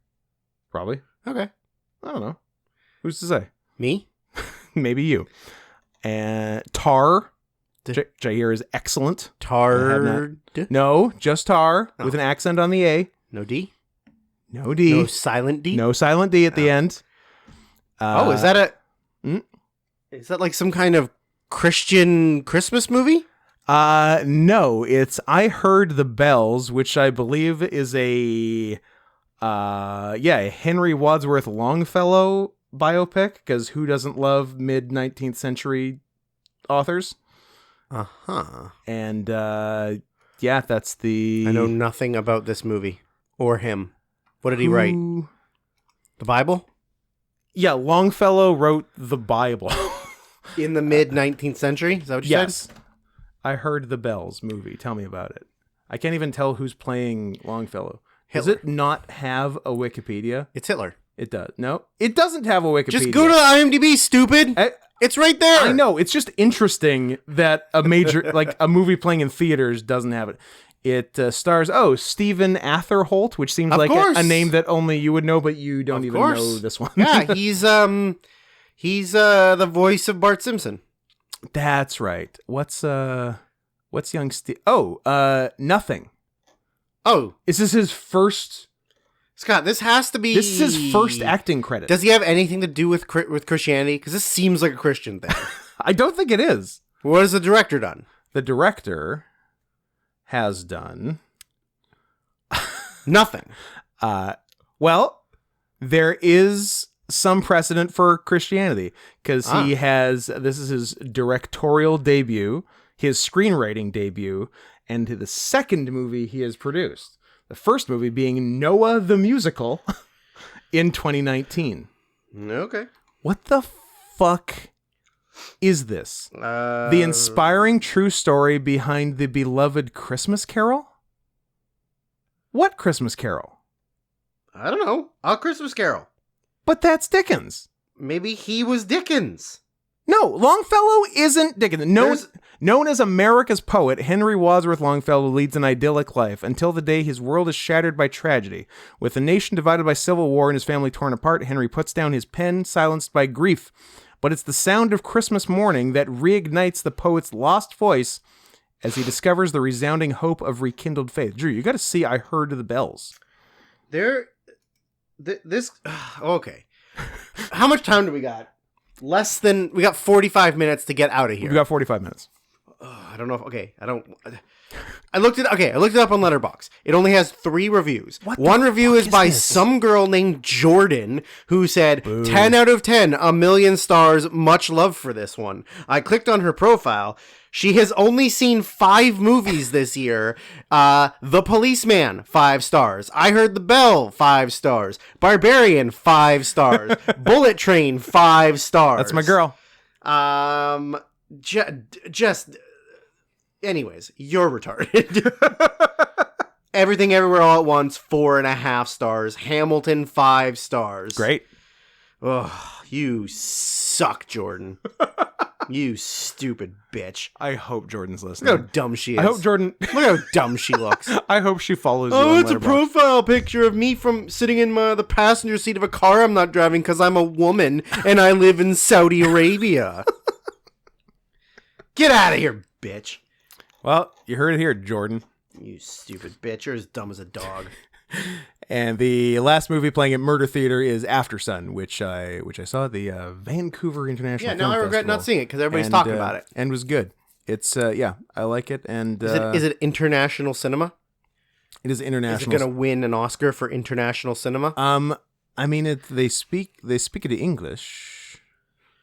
Probably. Okay. I don't know. Who's to say? Me? Maybe you. And Tar, which I hear is excellent. Tar? No, just Tar, with an accent on the A. No D? No D. No silent D? No silent D at the end. Is that Is that like some kind of Christian Christmas movie? No, it's I Heard the Bells, which I believe is a Henry Wadsworth Longfellow biopic, because who doesn't love mid-19th century authors? Uh-huh. And that's the... I know nothing about this movie or him. What did he write? The Bible? Yeah, Longfellow wrote the Bible. In the mid-19th century? Is that what you said? I Heard the Bells movie. Tell me about it. I can't even tell who's playing Longfellow. Hitler. Does it not have a Wikipedia? It's Hitler. It does. No, it doesn't have a Wikipedia. Just go to the IMDb, stupid. It's right there. I know. It's just interesting that a major, like a movie playing in theaters doesn't have it. It stars, Stephen Atherholt, which seems like a name that only you would know, but you don't even know this one. Yeah, he's the voice of Bart Simpson. That's right. What's young Steve? Nothing. Oh, is this his first? Scott, this has to be. This is his first acting credit. Does he have anything to do with Christianity? Because this seems like a Christian thing. I don't think it is. What has the director done? The director has done nothing. Well, there is some precedent for Christianity, because he has, this is his directorial debut, his screenwriting debut, and the second movie he has produced. The first movie being Noah the Musical in 2019. Okay. What the fuck is this? The inspiring true story behind the beloved Christmas Carol? What Christmas Carol? I don't know. A Christmas Carol. But that's Dickens. Maybe he was Dickens. No, Longfellow isn't Dickens. Known as America's poet, Henry Wadsworth Longfellow leads an idyllic life until the day his world is shattered by tragedy. With the nation divided by civil war and his family torn apart, Henry puts down his pen, silenced by grief. But it's the sound of Christmas morning that reignites the poet's lost voice as he discovers the resounding hope of rekindled faith. Drew, you got to see I Heard the Bells. Okay. How much time do we got? We got 45 minutes to get out of here. We got 45 minutes. I don't know I looked it up on Letterboxd. It only has 3 reviews. One review is by some girl named Jordan, who said, Boo. 10 out of 10, a million stars, much love for this one. I clicked on her profile. She has only seen 5 movies this year. The Policeman, 5 stars. I Heard the Bell, 5 stars. Barbarian, 5 stars. Bullet Train, 5 stars. That's my girl. Anyways, you're retarded. Everything Everywhere All at Once, 4.5 stars. Hamilton, 5 stars. Great. Ugh, you suck, Jordan. You stupid bitch. I hope Jordan's listening. Look how dumb she is. I hope Jordan... Look how dumb she looks. I hope she follows you. Oh, it's a profile picture of me from sitting in the passenger seat of a car I'm not driving because I'm a woman and I live in Saudi Arabia. Get out of here, bitch. Well, you heard it here, Jordan. You stupid bitch. You're as dumb as a dog. And the last movie playing at Murder Theater is After Sun, which I saw at the Vancouver International Film Festival. I regret not seeing it because everybody's talking about it. And was good. It's, I like it. And is it international cinema? It is international. Is it going to win an Oscar for international cinema? I mean, they speak it English,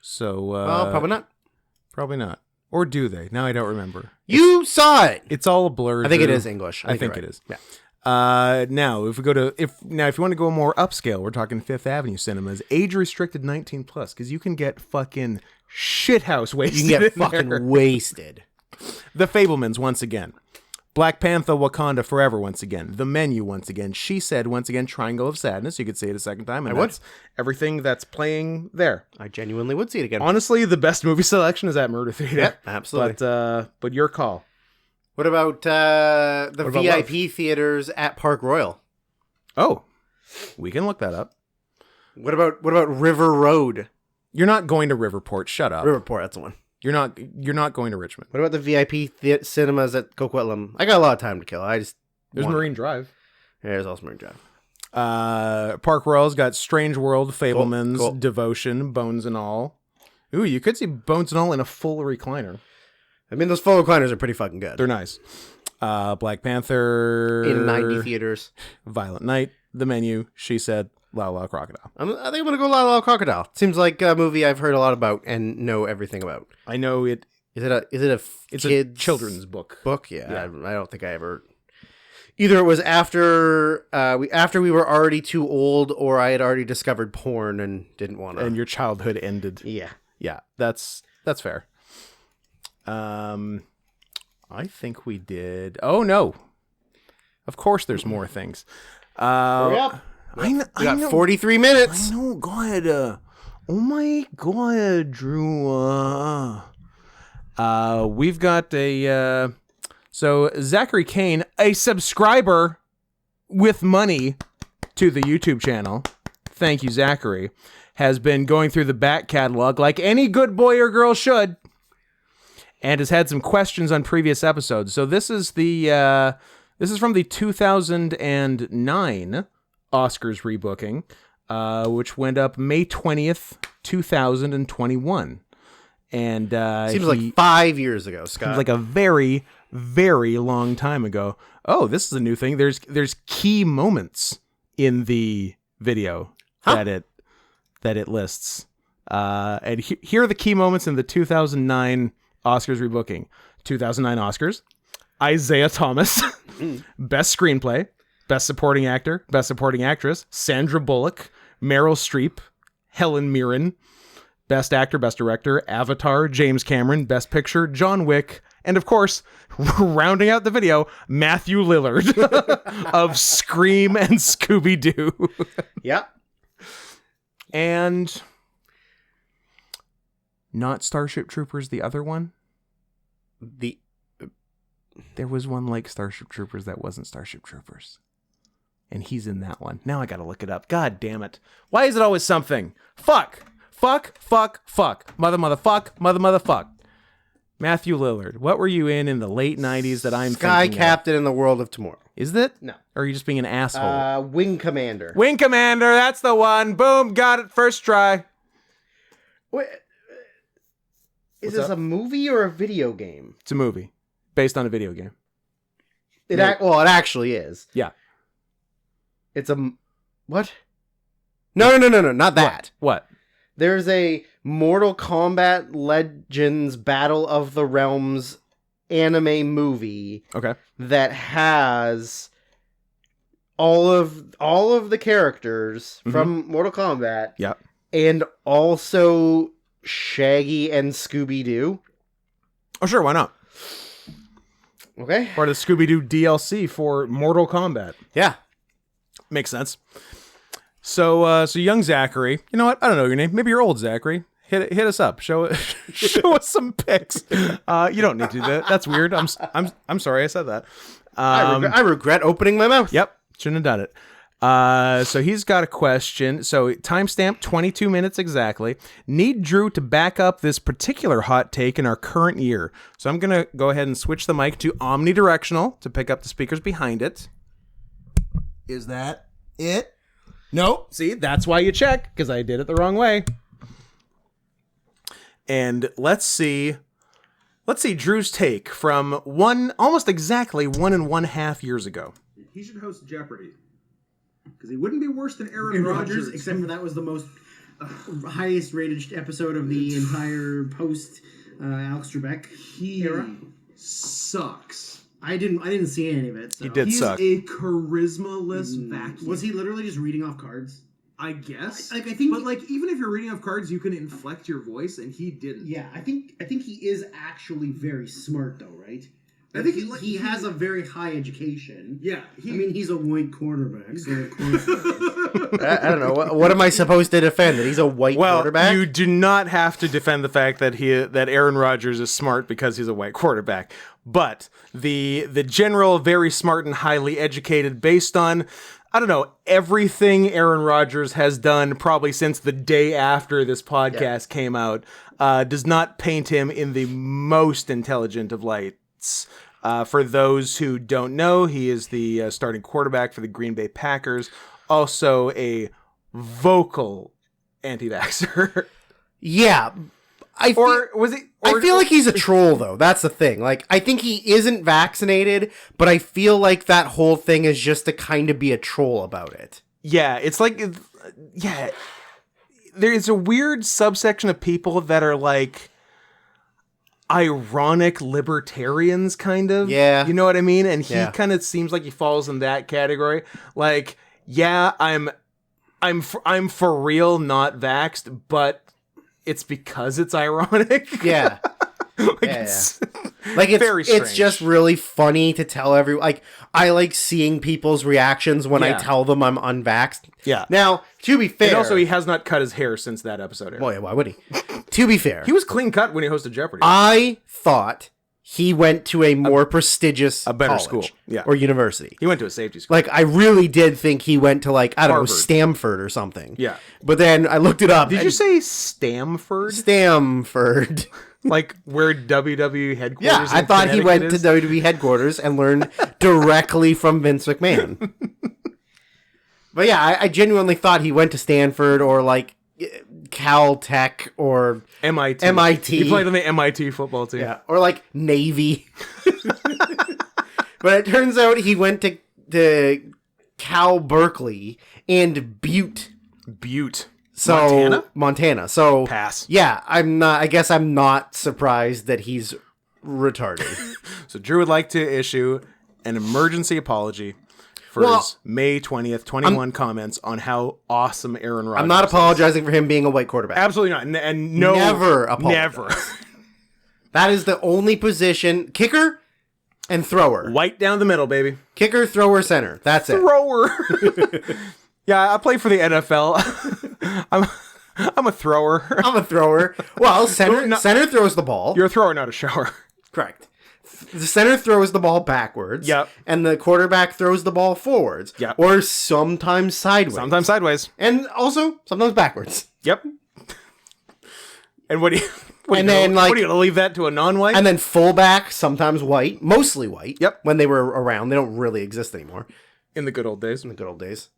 so Well, probably not. Probably not. Or do they? Now I don't remember. You saw it. It's all blurred. I think it is English. I think it is. Yeah. Now, if you want to go more upscale, we're talking Fifth Avenue cinemas, age restricted 18 plus, because you can get fucking shithouse wasted. You can get fucking wasted. The Fablemans once again. Black Panther, Wakanda Forever once again. The Menu once again. She Said once again. Triangle of Sadness. You could say it a second time. And that's everything that's playing there. I genuinely would see it again. Honestly, the best movie selection is at Murder Theater. Yep, absolutely. But your call. What about the VIP theaters at Park Royal? Oh, we can look that up. What about River Road? You're not going to Riverport. Shut up. Riverport, that's the one. You're not going to Richmond. What about the VIP cinemas at Coquitlam? I got a lot of time to kill. There's Marine Drive. Yeah, there's also Marine Drive. Park Royal's got Strange World, Fablemans, Devotion, Bones and All. Ooh, you could see Bones and All in a full recliner. I mean, those full recliners are pretty fucking good. They're nice. Black Panther. In 90 theaters. Violent Night, The Menu, She Said, La La Crocodile. I think I'm going to go La La Crocodile. Seems like a movie I've heard a lot about and know everything about. I know it. Is it a It's kid's a children's book. Yeah. I don't think I ever... Either it was after we were already too old, or I had already discovered porn and didn't want to... And your childhood ended. Yeah. Yeah, that's fair. I think we did. Oh no! Of course, there's more things. Hurry up! We got 43 minutes. I know. God. Oh my God, Drew. We've got a. So Zachary Kane, a subscriber with money to the YouTube channel. Thank you, Zachary. Has been going through the back catalog like any good boy or girl should, and has had some questions on previous episodes. So this is from the 2009 Oscars rebooking, which went up May 20th, 2021. And seems like 5 years ago, Scott. Seems like a very, very long time ago. Oh, this is a new thing. There's key moments in the video that it lists. And here are the key moments in the 2009 Oscars rebooking. 2009 Oscars. Isaiah Thomas. Best Screenplay. Best Supporting Actor. Best Supporting Actress. Sandra Bullock. Meryl Streep. Helen Mirren. Best Actor, Best Director. Avatar. James Cameron. Best Picture. John Wick. And of course, rounding out the video, Matthew Lillard of Scream and Scooby-Doo. Yep. And not Starship Troopers, the other one. There was one like Starship Troopers that wasn't Starship Troopers. And he's in that one. Now I gotta look it up. God damn it. Why is it always something? Fuck. Motherfuck. Matthew Lillard. What were you in the late 90s that I'm Sky thinking Captain in the World of Tomorrow. Is it? No. Or are you just being an asshole? Wing Commander. Wing Commander, that's the one. Boom, got it first try. Wait, is this a movie or a video game? It's a movie based on a video game. It actually is. Yeah. It's a what? No, not that. What? There's a Mortal Kombat Legends Battle of the Realms anime movie. Okay. That has all of the characters from Mortal Kombat. Yep. And also Shaggy and Scooby-Doo. Oh, sure, why not? Okay. Part of the Scooby-Doo DLC for Mortal Kombat. Yeah. Makes sense. So young Zachary, you know what? I don't know your name. Maybe you're old Zachary. Hit us up. Show us some pics. You don't need to do that. That's weird. I'm sorry I said that. I regret opening my mouth. Yep. Shouldn't have done it. So he's got a question. So timestamp 22 minutes exactly. Need Drew to back up this particular hot take in our current year. So I'm going to go ahead and switch the mic to omnidirectional to pick up the speakers behind it. Is that it? Nope. See, that's why you check, because I did it the wrong way. And let's see Drew's take from almost exactly 1.5 years ago. He should host Jeopardy. Because he wouldn't be worse than Aaron Aaron Rodgers. Rodgers, except for that was the most highest rated episode of the entire post Alex Trebek era. Sucks. I didn't see any of it. So. He did He's suck. a charisma-less vacuum. Was he literally just reading off cards? I guess. I think, but even if you're reading off cards, you can inflect your voice, and he didn't. Yeah, I think he is actually very smart, though, right? I think he has a very high education. Yeah, he's a white quarterback. So of course, I don't know. What am I supposed to defend? That he's a white quarterback? You do not have to defend the fact that Aaron Rodgers is smart because he's a white quarterback. But the general very smart and highly educated based on, I don't know, everything Aaron Rodgers has done probably since the day after this podcast came out, does not paint him in the most intelligent of lights. For those who don't know, he is the starting quarterback for the Green Bay Packers, also a vocal anti-vaxxer. Yeah. I feel like he's a troll, though. That's the thing. Like, I think he isn't vaccinated, but I feel like that whole thing is just to kind of be a troll about it. Yeah, it's like, there's a weird subsection of people that are like ironic libertarians, kind of. Yeah. You know what I mean? And he kind of seems like he falls in that category. Like, yeah, I'm for real not vaxxed, but it's because it's ironic. Yeah. It's very strange. It's just really funny to tell everyone. Like, I like seeing people's reactions when I tell them I'm unvaxxed. Yeah. Now, to be fair, and also he has not cut his hair since that episode aired. Well, yeah, why would he? To be fair, he was clean cut when he hosted Jeopardy. I thought he went to a more prestigious, a better college school, or university. He went to a safety school. Like, I really did think he went to, like, I don't Harvard. know, Stanford or something. Yeah. But then I looked it up. Did you say Stamford? Stanford. Like where WWE headquarters? Yeah, I thought he went to is? WWE headquarters and learned directly from Vince McMahon. But yeah, I genuinely thought he went to Stanford or like Caltech or MIT. MIT. He played on the MIT football team. Yeah, or like Navy. But it turns out he went to Cal Berkeley and Butte. So Montana. So pass. Yeah, I guess I'm not surprised that he's retarded. So Drew would like to issue an emergency apology for his May 20th, 21 comments on how awesome Aaron Rodgers is. I'm not apologizing for him being a white quarterback. Absolutely not. And no, never apologize. Never. That is the only position. Kicker and thrower. White down the middle, baby. Kicker, thrower, center. That's thrower. Yeah, I play for the NFL. I'm a thrower. I'm a thrower. Well, center throws the ball. You're a thrower, not a shower. Correct. The center throws the ball backwards. Yep. And the quarterback throws the ball forwards. Yep. Or sometimes sideways. And also sometimes backwards. Yep. And what do you... What are you going to leave that to a non-white? And then fullback, sometimes white, mostly white. Yep. When they were around. They don't really exist anymore. In the good old days.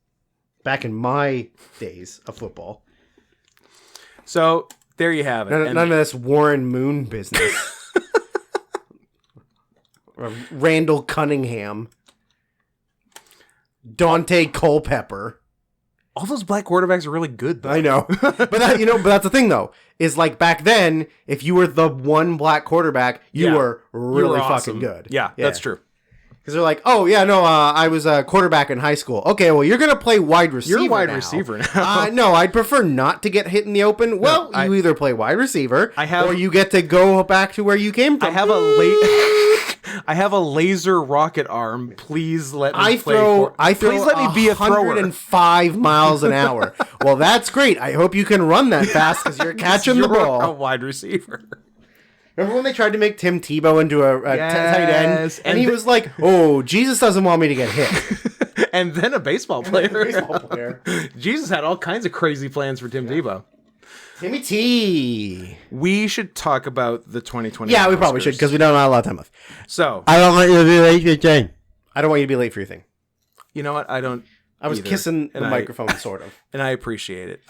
Back in my days of football. So, there you have it. None of this Warren Moon business. Or Randall Cunningham. Dante Culpepper. All those black quarterbacks are really good, though. I know. but that's the thing, though. Is like back then, if you were the one black quarterback, you were really awesome. fucking good. Yeah, that's true. Because they're like, oh, yeah, no, I was a quarterback in high school. Okay, well, you're going to play wide receiver You're a wide receiver now. No, I'd prefer not to get hit in the open. Well, you either play wide receiver or you get to go back to where you came from. I have a laser rocket arm. Please let me Please let me be a thrower. 105 miles an hour. Well, that's great. I hope you can run that fast because you're catching the ball. A wide receiver. Remember when they tried to make Tim Tebow into a tight end? And he was like, oh, Jesus doesn't want me to get hit. And then a baseball player. Jesus had all kinds of crazy plans for Tim Tebow. Timmy T. We should talk about the 2020 Yeah, we probably should because we don't have a lot of time left. So. I don't want you to be late for your thing. I don't want you to be late for your thing. You know what? I don't I was kissing the microphone, sort of. And I appreciate it.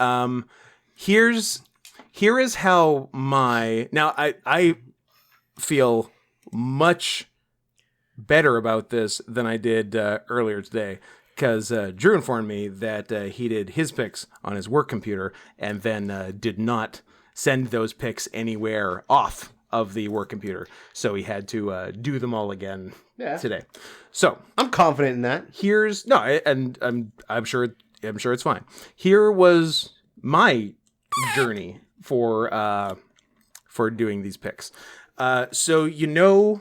Here is how now I feel much better about this than I did earlier today because Drew informed me that he did his pics on his work computer and then did not send those pics anywhere off of the work computer. So he had to do them all again today. So I'm confident in that. I'm sure it's fine. Here was my journey for doing these pics. So you know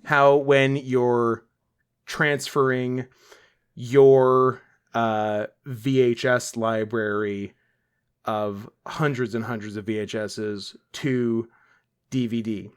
how when you're transferring your VHS library of hundreds and hundreds of VHSs to DVD.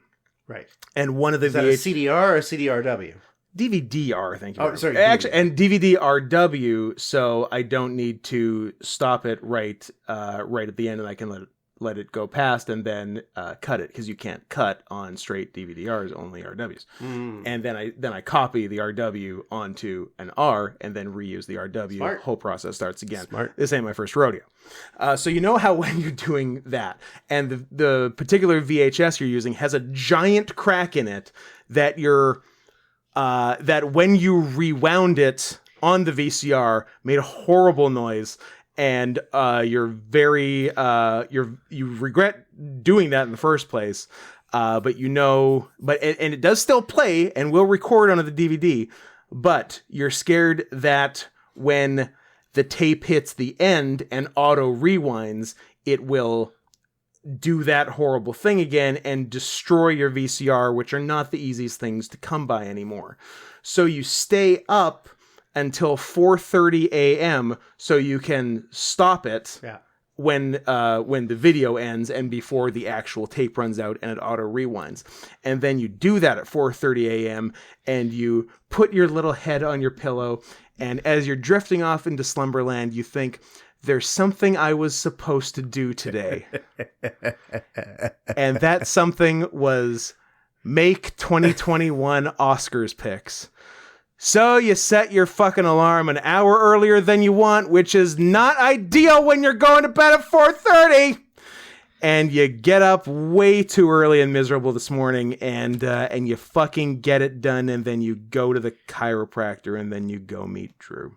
Right. And one of the Is that a CDR or a CDRW? DVD-R, thank you. Oh, sorry. Actually, and DVD-RW, so I don't need to stop it right at the end, and I can let it go past and then cut it, because you can't cut on straight DVD-Rs, only RWs. And then I copy the RW onto an R and then reuse the RW. Smart. Whole process starts again. Smart. This ain't my first rodeo. So you know how when you're doing that, and the particular VHS you're using has a giant crack in it that that when you rewound it on the VCR made a horrible noise, and you regret doing that in the first place, but it does still play and will record onto the DVD, but you're scared that when the tape hits the end and auto rewinds, it will do that horrible thing again and destroy your VCR, which are not the easiest things to come by anymore. So you stay up until 4:30 a.m. so you can stop it when the video ends and before the actual tape runs out and it auto rewinds. And then you do that at 4:30 a.m. and you put your little head on your pillow, and as you're drifting off into slumberland, you think, there's something I was supposed to do today. And that something was make 2021 Oscars picks. So you set your fucking alarm an hour earlier than you want, which is not ideal when you're going to bed at 4:30. And you get up way too early and miserable this morning, and you fucking get it done, and then you go to the chiropractor, and then you go meet Drew.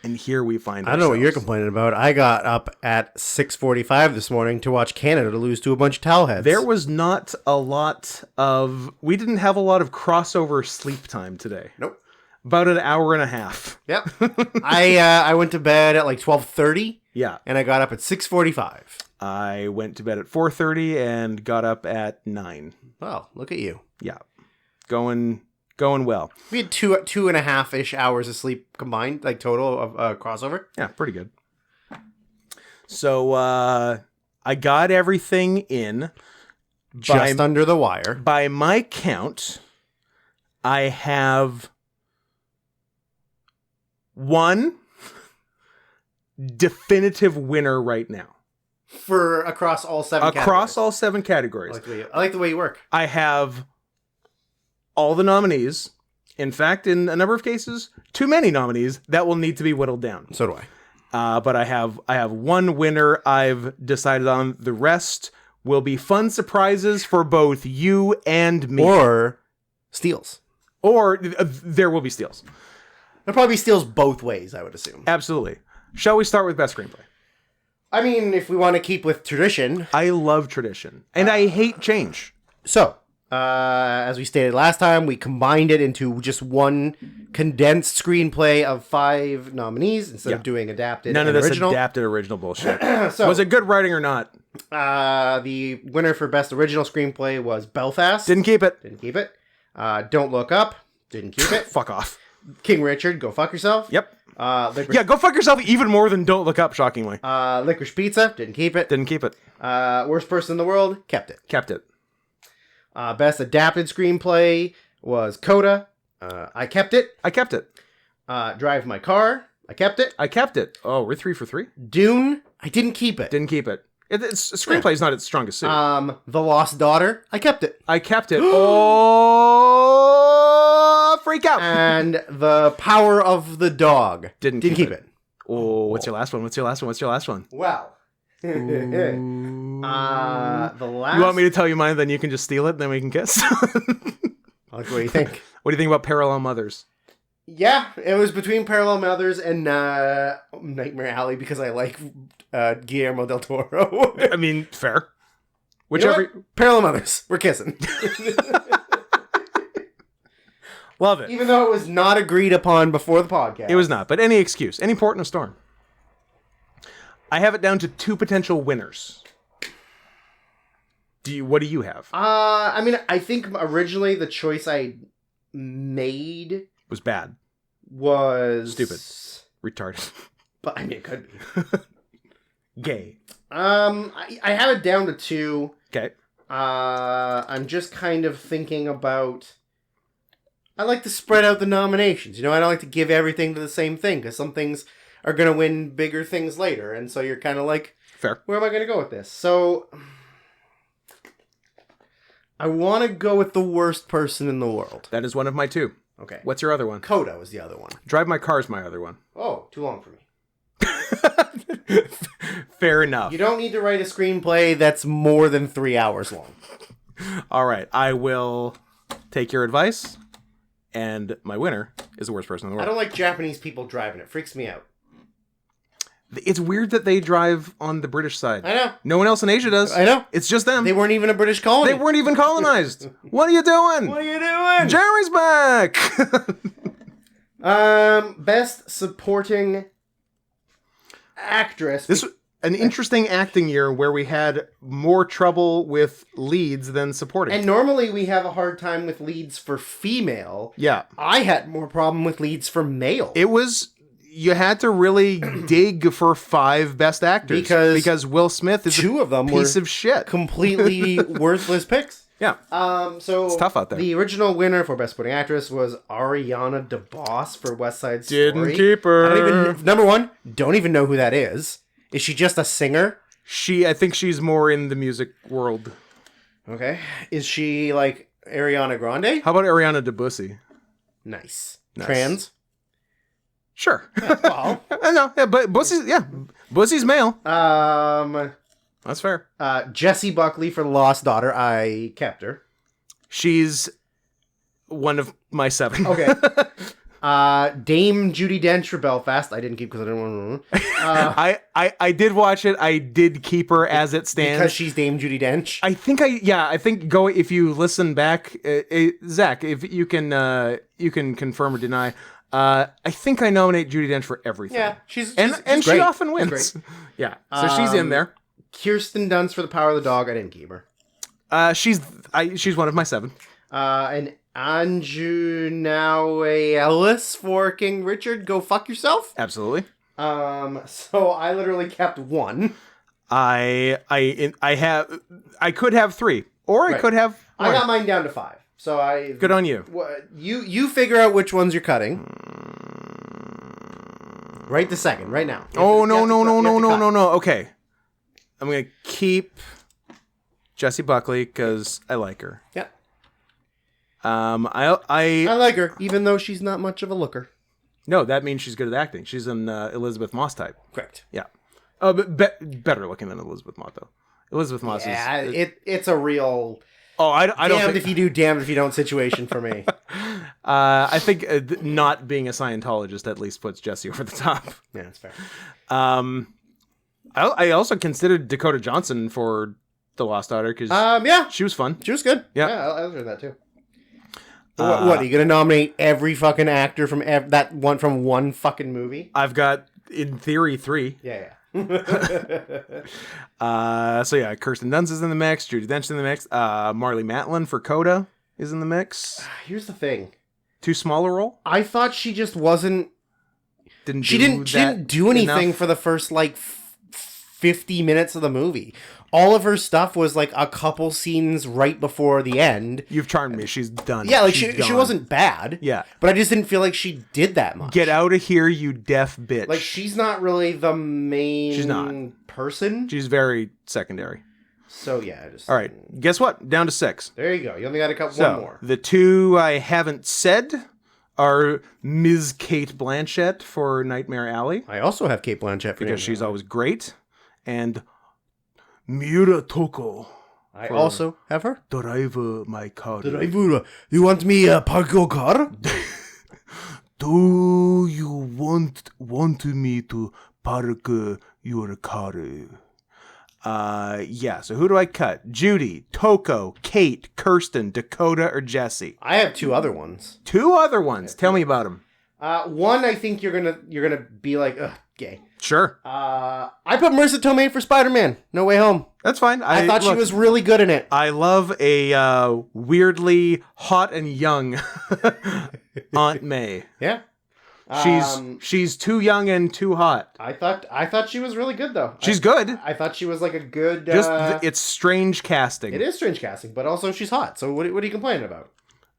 And here we find I don't know what you're complaining about. I got up at 6:45 this morning to watch Canada lose to a bunch of towel heads. There was not a lot of... We didn't have a lot of crossover sleep time today. Nope. About an hour and a half. Yep. I went to bed at like 12:30. Yeah. And I got up at 6:45. I went to bed at 4:30 and got up at 9. Wow, look at you. Yeah. Going well. We had two and a half-ish hours of sleep combined, like total of crossover. Yeah, pretty good. So I got everything in. Just under the wire. By my count, I have one definitive winner right now. For across all 7 categories. Across all 7 categories. I like the way you work. I have all the nominees. In fact, in a number of cases, too many nominees that will need to be whittled down. So do I. But I have one winner I've decided on. The rest will be fun surprises for both you and me. Or steals. Or there will be steals. There'll probably be steals both ways, I would assume. Absolutely. Shall we start with best screenplay? I mean, if we want to keep with tradition. I love tradition. And I hate change. So, as we stated last time, we combined it into just one condensed screenplay of 5 nominees instead of doing adapted None of and this original. adapted original bullshit. So, was it good writing or not? The winner for best original screenplay was Belfast. Didn't keep it. Didn't keep it. Don't Look Up. Didn't keep it. Fuck off. King Richard, Go Fuck Yourself. Yep. Licorice, Yeah, go fuck yourself even more than Don't Look Up, shockingly. Licorice Pizza. Didn't keep it. Didn't keep it. Worst Person in the World. Kept it. Kept it. Best adapted screenplay was Coda. I kept it. I kept it. Drive My Car. I kept it. I kept it. Oh, we're 3 for 3? Dune. I didn't keep it. Didn't keep it. Screenplay is not its strongest suit. The Lost Daughter. I kept it. I kept it. Oh, freak out. And The Power of the Dog. Didn't keep it. Oh, what's your last one? Wow. The last... You want me to tell you mine, then you can just steal it, then we can kiss? What do you think? What do you think about Parallel Mothers? Yeah, it was between Parallel Mothers and Nightmare Alley because I like Guillermo del Toro. I mean, fair. You know Whichever. what? Parallel Mothers. We're kissing. Love it. Even though it was not agreed upon before the podcast. It was not, but any excuse, any port in a storm. I have it down to 2 potential winners. What do you have? I mean, I think originally the choice I made Was bad, was stupid, retarded, But I mean, it could be gay. I have it down to 2. Okay. I'm just kind of thinking about. I like to spread out the nominations. You know, I don't like to give everything to the same thing because some things are going to win bigger things later, and so you're kind of like, fair. Where am I going to go with this? So I want to go with the worst person in the world. That is one of my 2. Okay. What's your other one? Coda was the other one. Drive My Car is my other one. Oh, too long for me. Fair enough. You don't need to write a screenplay that's more than 3 hours long. All right. I will take your advice, and my winner is the worst person in the I world. don't like Japanese people driving. It freaks me out. It's weird that they drive on the British side. I know. No one else in Asia does. I know. It's just them. They weren't even a British colony. They weren't even colonized. What are you doing? What are you doing? Jeremy's back. Best supporting actress. This was an interesting acting year where we had more trouble with leads than supporting. And normally we have a hard time with leads for female. Yeah. I had more problem with leads for male. It was... You had to really dig for 5 best actors because Will Smith is 2 of them a piece were of shit. completely worthless picks. Yeah. So It's tough out there. The original winner for Best Supporting Actress was Ariana DeBose for West Side Story. Didn't keep her. I don't even, number 1, don't even know who that is. Is she just a singer? I think she's more in the music world. Okay. Is she like Ariana Grande? How about Ariana DeBussy? Nice. Nice. Trans? Sure. Well. No, yeah, but Bussy's male. That's fair. Jessie Buckley for The Lost Daughter. I kept her. She's one of my 7. Okay. Dame Judi Dench for Belfast. I didn't keep because I didn't want to. I did watch it. I did keep her as it stands. Because she's Dame Judi Dench. I think if you listen back, Zach, if you can confirm or deny. I think I nominate Judi Dench for everything. Yeah, she's and great. she often wins. She's great. Yeah, so she's in there. Kirsten Dunst for The Power of the Dog. I didn't keep her. She's one of my 7. And Anjanawe Ellis for King Richard. Go fuck yourself. Absolutely. So I literally kept 1. I could have 3, or I could have 1. I got mine down to 5. So Good on you. You figure out which ones you're cutting. Right this second, right now. Oh no. Okay, I'm gonna keep Jessie Buckley because I like her. Yeah. I like her, even though she's not much of a looker. No, that means she's good at acting. She's an Elizabeth Moss type. Correct. Yeah. Oh, but better looking than Elizabeth Moss though. Elizabeth Moss is. It's a real. Oh, I don't damned think... if you do, damned if you don't situation for me. I think not being a Scientologist at least puts Jessie over the top. Yeah, that's fair. I also considered Dakota Johnson for The Lost Daughter because she was fun. She was good. Yeah, I heard that too. What are you gonna nominate every fucking actor from that one from one fucking movie? I've got in theory 3. Yeah. So yeah, Kirsten Dunst is in the mix. Judi Dench is in the mix. Marlee Matlin for Coda is in the mix. Here's the thing. Too small a role? I thought she just wasn't. She didn't do anything enough. for the first 50 minutes of the movie. All of her stuff was a couple scenes right before the end. You've charmed me. She's done. Yeah, She's she wasn't bad. Yeah. But I just didn't feel like she did that much. Get out of here, you deaf bitch. She's not really the main She's not. person. She's very secondary. So yeah, all right. Guess what? Down to 6. There you go. You only got to cut So, one more. the 2 I haven't said are Ms. Kate Blanchett for Nightmare Alley. I also have Kate Blanchett for because she's always great. And Mira Toko. I also have her. Drive my car. You want me park your car? Do you want me to park your car? Yeah, so who do I cut? Judy, Toko, Kate, Kirsten, Dakota, or Jesse? I have two other ones. Two other ones. Tell me about them. One, I think you're gonna be like, ugh, gay. Sure. I put Marissa Tomei for Spider-Man No Way Home. That's fine. I thought she was really good in it. I love a weirdly hot and young Aunt May. Yeah. She's too young and too hot. I thought she was really good though. She's good. I thought she was like a good. It's strange casting. It is strange casting, but also she's hot. So what are you complaining about?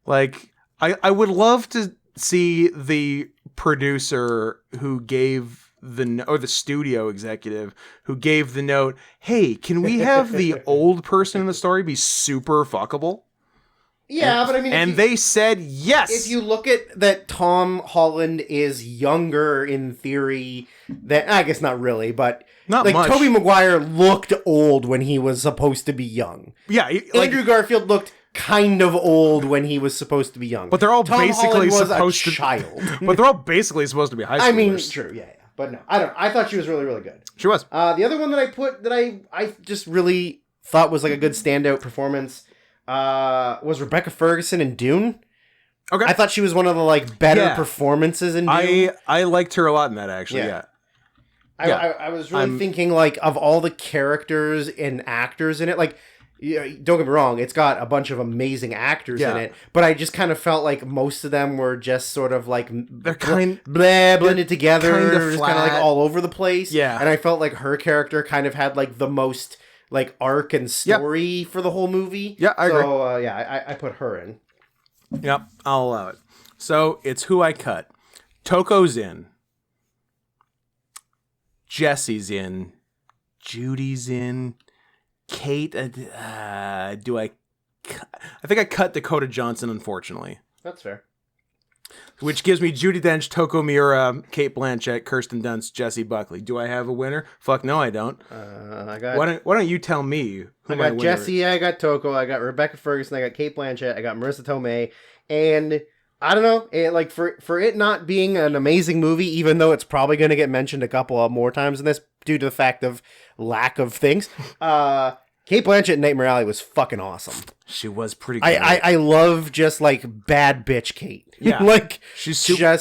Like I would love to see the producer who gave or the studio executive who gave the note, hey, can we have the old person in the story be super fuckable? Yeah, but I mean... they said yes! If you look at that Tom Holland is younger in theory, that I guess not really, but... Not like, much. Tobey Maguire looked old when he was supposed to be young. Yeah. Andrew Garfield looked kind of old when he was supposed to be young. But they're all Tom basically Holland was supposed a child. But they're all basically supposed to be high schoolers. I mean, true, yeah. But no, I thought she was really, really good. She was. The other one that I put that I just really thought was like a good standout performance was Rebecca Ferguson in Dune. Okay. I thought she was one of the like better performances in Dune. I liked her a lot in that, actually, yeah. I was really thinking like of all the characters and actors in it, like, don't get me wrong, it's got a bunch of amazing actors in it, but I just kind of felt like most of them were just sort of like they're blended together, just kind of like all over the place. Yeah, and I felt like her character kind of had like the most like arc and story for the whole movie. Yeah, I agree. So I put her in. Yep, I'll allow it. So it's who I cut. Toko's in. Jesse's in. Judy's in. Kate, do I think I cut Dakota Johnson, unfortunately. That's fair. Which gives me Judi Dench, Toko Miura, Kate Blanchett, Kirsten Dunst, Jesse Buckley. Do I have a winner? Fuck no, I don't. I got. Why don't you tell me who I my got winner Jesse, is? I got Toko, I got Rebecca Ferguson, I got Kate Blanchett, I got Marissa Tomei, and I don't know, like for it not being an amazing movie, even though it's probably going to get mentioned a couple of more times in this due to the fact of lack of things. Kate Blanchett in Nightmare Alley was fucking awesome. She was pretty good. I love just like bad bitch Kate. Yeah. Like she's super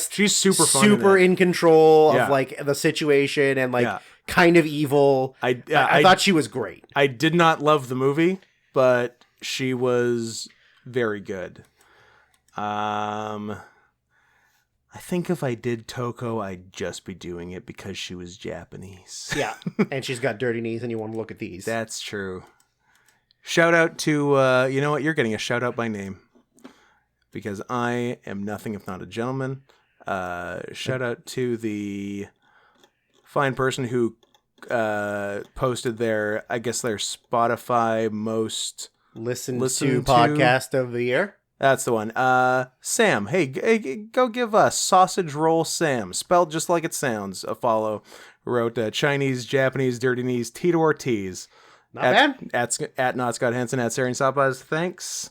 fun super in control Yeah. of like the situation and like kind of evil. I thought she was great. I did not love the movie, but she was very good. I think if I did Toko, I'd just be doing it because she was Japanese. Yeah, and she's got dirty knees, and you want to look at these. That's true. Shout out to, you know what? You're getting a shout out by name. Because I am nothing if not a gentleman. Shout out to the fine person who posted their Spotify most listened to podcast of the year. That's the one. Sam, hey, go give us Sausage Roll Sam, spelled just like it sounds, a follow. Wrote Chinese, Japanese, Dirty Knees, Tito Ortiz. Not bad. At Not Scott Henson, at Sarian Sapas. Thanks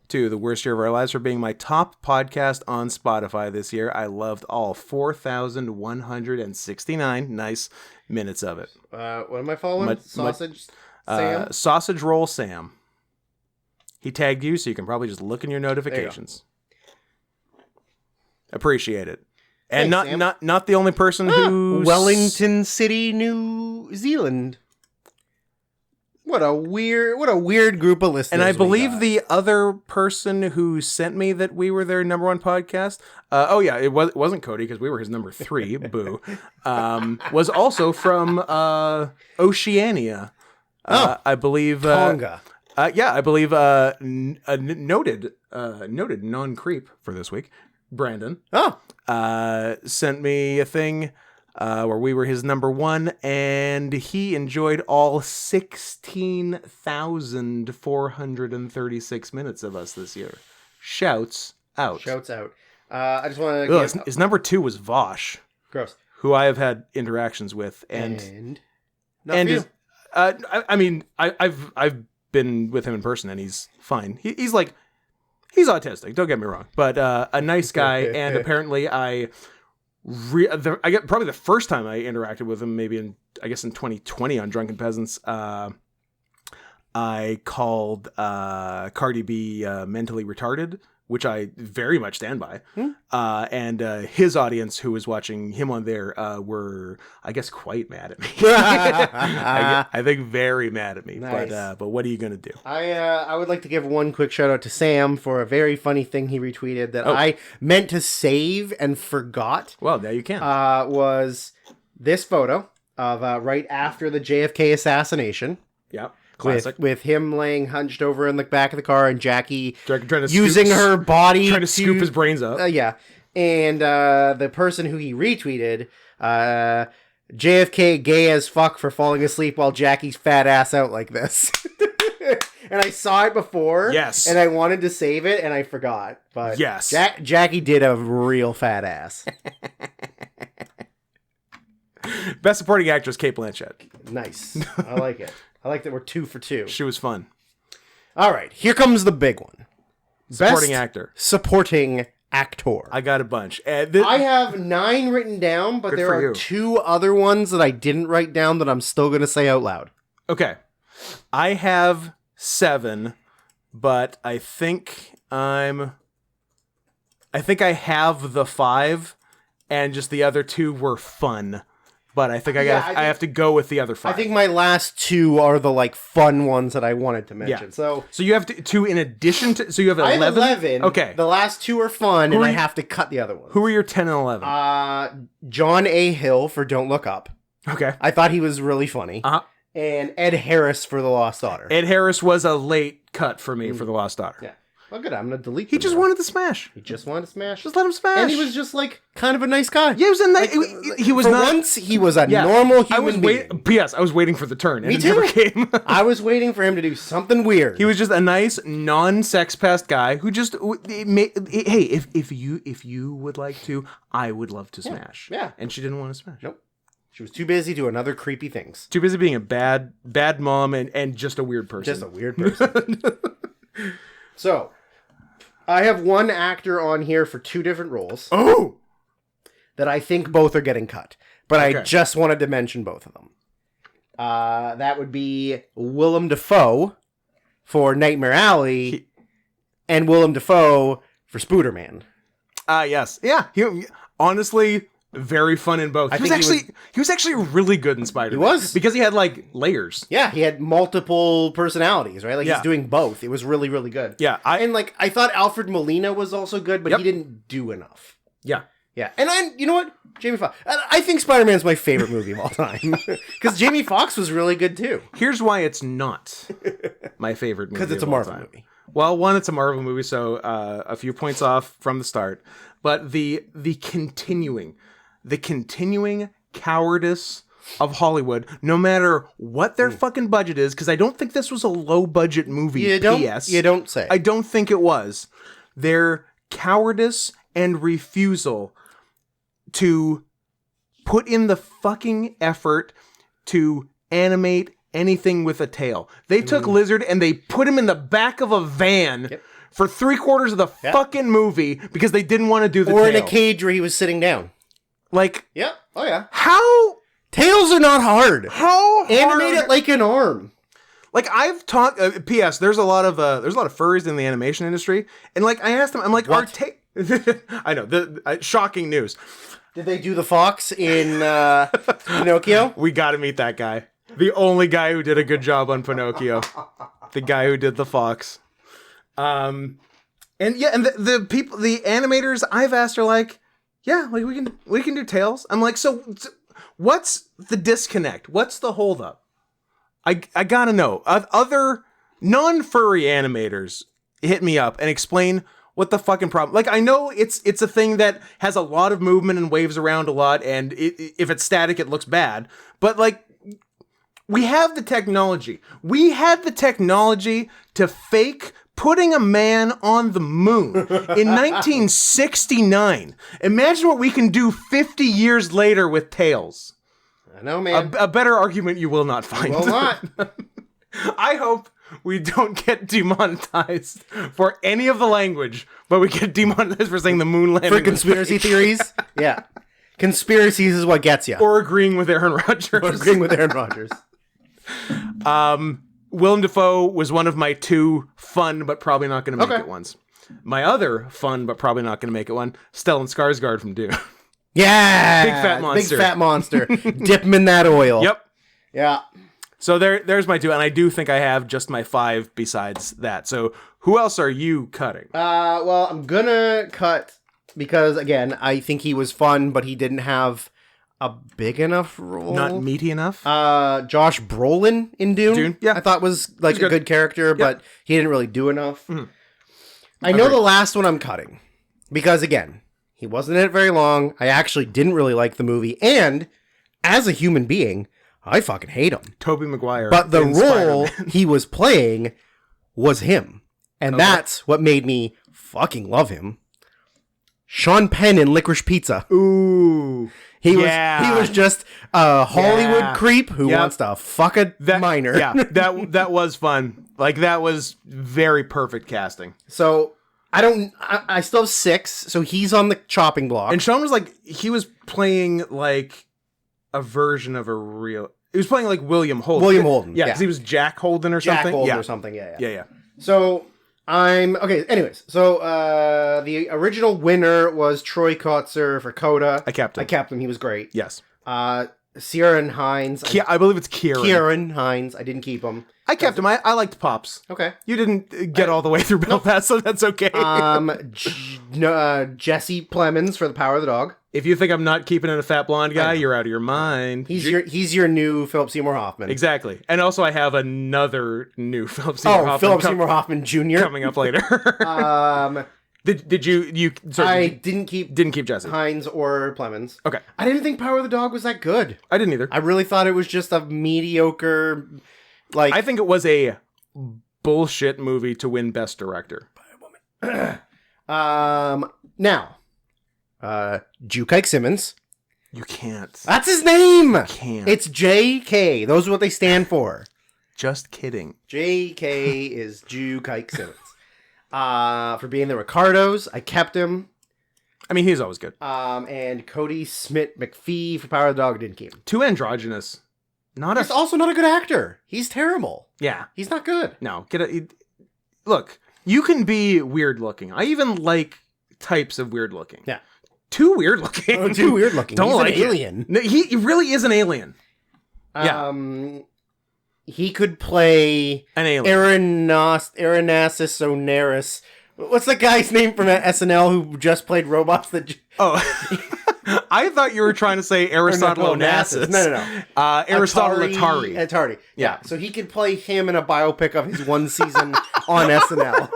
to The Worst Year of Our Lives for being my top podcast on Spotify this year. I loved all 4,169 nice minutes of it. What am I following? Sausage Sam? Sausage Roll Sam. He tagged you, so you can probably just look in your notifications. Appreciate it. And Thanks, not the only person who Wellington City, New Zealand. What a weird group of listeners. And I believe the other person who sent me that we were their number one podcast. It wasn't Cody because we were his number 3. Boo. Was also from Oceania. I believe Tonga. I believe a noted non-creep for this week, Brandon. Sent me a thing where we were his number 1, and he enjoyed all 16,436 minutes of us this year. Shouts out. I just want to. His number 2 was Vosh. Gross. Who I have had interactions with, and I've I've been with him in person, and he's fine. He's He's autistic, don't get me wrong, but a nice guy, and apparently I get probably the first time I interacted with him, maybe in 2020 on Drunken Peasants. I called Cardi B mentally retarded, which I very much stand by. And his audience, who was watching him on there, were, I guess, quite mad at me. I think very mad at me. Nice. But what are you gonna do? I would like to give one quick shout out to Sam for a very funny thing he retweeted that I meant to save and forgot. Well, now you can. Was this photo of right after the JFK assassination. Yeah. Classic. With him laying hunched over in the back of the car and Jackie trying to using her body trying to scoop his brains up. Yeah. And the person who he retweeted, JFK gay as fuck for falling asleep while Jackie's fat ass out like this. And I saw it before. Yes. And I wanted to save it and I forgot. But yes. Jackie did a real fat ass. Best supporting actress, Cate Blanchett. Nice. I like it. I like that we're 2 for 2. She was fun. All right, here comes the big one. Supporting Best actor. Supporting actor. I got a bunch. I have 9 written down, but there are 2 other ones that I didn't write down that I'm still going to say out loud. Okay. I have 7, but I think I have the 5, and just the other 2 were fun. But I think I have to go with the other 5. I think my last 2 are the fun ones that I wanted to mention. Yeah. So you have 2 in addition to. So you have 11. I have 11. Okay. The last 2 are fun, and I have to cut the other ones. Who are your 10 and 11? John A. Hill for Don't Look Up. Okay. I thought he was really funny. And Ed Harris for The Lost Daughter. Ed Harris was a late cut for me for The Lost Daughter. Yeah. Well, good. I'm going to delete He just wanted to smash. He just wanted to smash. Just let him smash. And he was just kind of a nice guy. Yeah, he was a nice. He was for not. Once, he was a normal human being. P.S. I was waiting for the turn. And Me it too. never came. I was waiting for him to do something weird. He was just a nice, non-sex pest guy who just. Hey, if you would like to, I would love to smash. Yeah. And she didn't want to smash. Nope. She was too busy doing other creepy things. Too busy being a bad mom and just a weird person. Just a weird person. So, I have one actor on here for 2 different roles. Oh! That I think both are getting cut. But I just wanted to mention both of them. That would be Willem Dafoe for Nightmare Alley and Willem Dafoe for Spooderman. Yes. Yeah. He honestly very fun in both. He was actually really good in Spider-Man. He was. Because he had layers. Yeah, he had multiple personalities, right? He's doing both. It was really, really good. Yeah. I thought Alfred Molina was also good, but he didn't do enough. Yeah. Yeah. And you know what? Jamie Foxx. I think Spider-Man's my favorite movie of all time. Because Jamie Foxx was really good too. Here's why it's not my favorite movie. Because it's a Marvel movie. Well, one, it's a Marvel movie, so a few points off from the start. But the continuing cowardice of Hollywood, no matter what their fucking budget is, because I don't think this was a low budget movie. You don't say. I don't think it was. Their cowardice and refusal to put in the fucking effort to animate anything with a tail. They took Lizard and they put him in the back of a van for 3/4 of the fucking movie because they didn't want to do the tail. Or in a cage where he was sitting down. Yeah. Oh yeah. How? Tails are not hard. How hard? Animate it like an arm. I've talked. P.S. There's a lot of furries in the animation industry, and I asked them, I'm like, What? I know shocking news. Did they do the fox in Pinocchio? We got to meet that guy. The only guy who did a good job on Pinocchio. The guy who did the fox. And the people, the animators, I've asked are we can do tails. I'm like, so what's the disconnect? What's the holdup? I gotta know. Other non-furry animators hit me up and explain what the fucking problem. I know it's a thing that has a lot of movement and waves around a lot, and if it's static, it looks bad. But we have the technology. We had the technology to fake putting a man on the moon in 1969. Imagine what we can do 50 years later with tails. I know, man. A better argument you will not find. Will not. I hope we don't get demonetized for any of the language, but we get demonetized for saying the moon landing For was conspiracy fake. theories? Yeah. Conspiracies is what gets you. Or agreeing with Aaron Rodgers. Or agreeing with Aaron Rodgers. Willem Dafoe was one of my 2 fun but probably not going to make Okay. it ones. My other fun but probably not going to make it one, Stellan Skarsgård from Dune. Yeah. Big fat monster. Big fat monster. Dip him in that oil. Yep. Yeah. So there's my 2, and I do think I have just my 5 besides that. So who else are you cutting? Well, I'm gonna cut because again, I think he was fun, but he didn't have a big enough role. Not meaty enough? Josh Brolin in Dune. Dune, yeah. I thought was like He's a good character, but he didn't really do enough. I know the last one I'm cutting because again, he wasn't in it very long. I actually didn't really like the movie, and as a human being, I fucking hate him. Tobey Maguire. But the in role Spider-Man. he was playing was him. And that's what made me fucking love him. Sean Penn in Licorice Pizza. Ooh. He Yeah. was just a Hollywood Yeah. creep who Yep. wants to fuck a minor. Yeah, that was fun. Like, that was very perfect casting. So I still have 6, so he's on the chopping block. And Sean was like, he was playing like a version of a real... He was playing like William Holden. William Holden, Yeah, yeah. because he was Jack Holden or Jack something. Holden yeah. or something, yeah. Yeah, yeah. So anyways, so the original winner was Troy Kotzer for Coda. I kept him. He was great. Yes. Ciaran Hines. I believe it's Kieran. Kieran Hines. I didn't keep him. I kept him. I liked Pops. Okay. You didn't get all the way through Belfast, so that's okay. Jesse Plemons for The Power of the Dog. If you think I'm not keeping it a fat blonde guy, you're out of your mind. He's your new Philip Seymour Hoffman. Exactly. And also I have another new Philip Seymour Hoffman Philip Seymour Hoffman Jr. coming up later. Did you I didn't keep Jesse? Hines or Plemons. Okay. I didn't think Power of the Dog was that good. I didn't either. I really thought it was just a mediocre, like... I think it was a bullshit movie to win Best Director. Now, Jukike Simmons. You can't. That's his name! Can't. It's JK. Those are what they stand for. Just kidding. JK is Jukike Simmons. For being the Ricardos, I kept him. I mean, he's always good. And Cody Smith McPhee for Power of the Dog, didn't keep him. Too androgynous. He's also not a good actor. He's terrible. Yeah. He's not good. No. Look, you can be weird looking. I even like types of weird looking. Yeah. Too weird looking. Too weird looking. Don't He's like an alien. No, he really is an alien. Yeah. He could play An alien. Aranassus Oneris. What's the guy's name from SNL who just played robots that... Oh. I thought you were trying to say Aristotle Onassis. No. Aristotle Atari. Atari. Yeah. So he could play him in a biopic of his one season on SNL.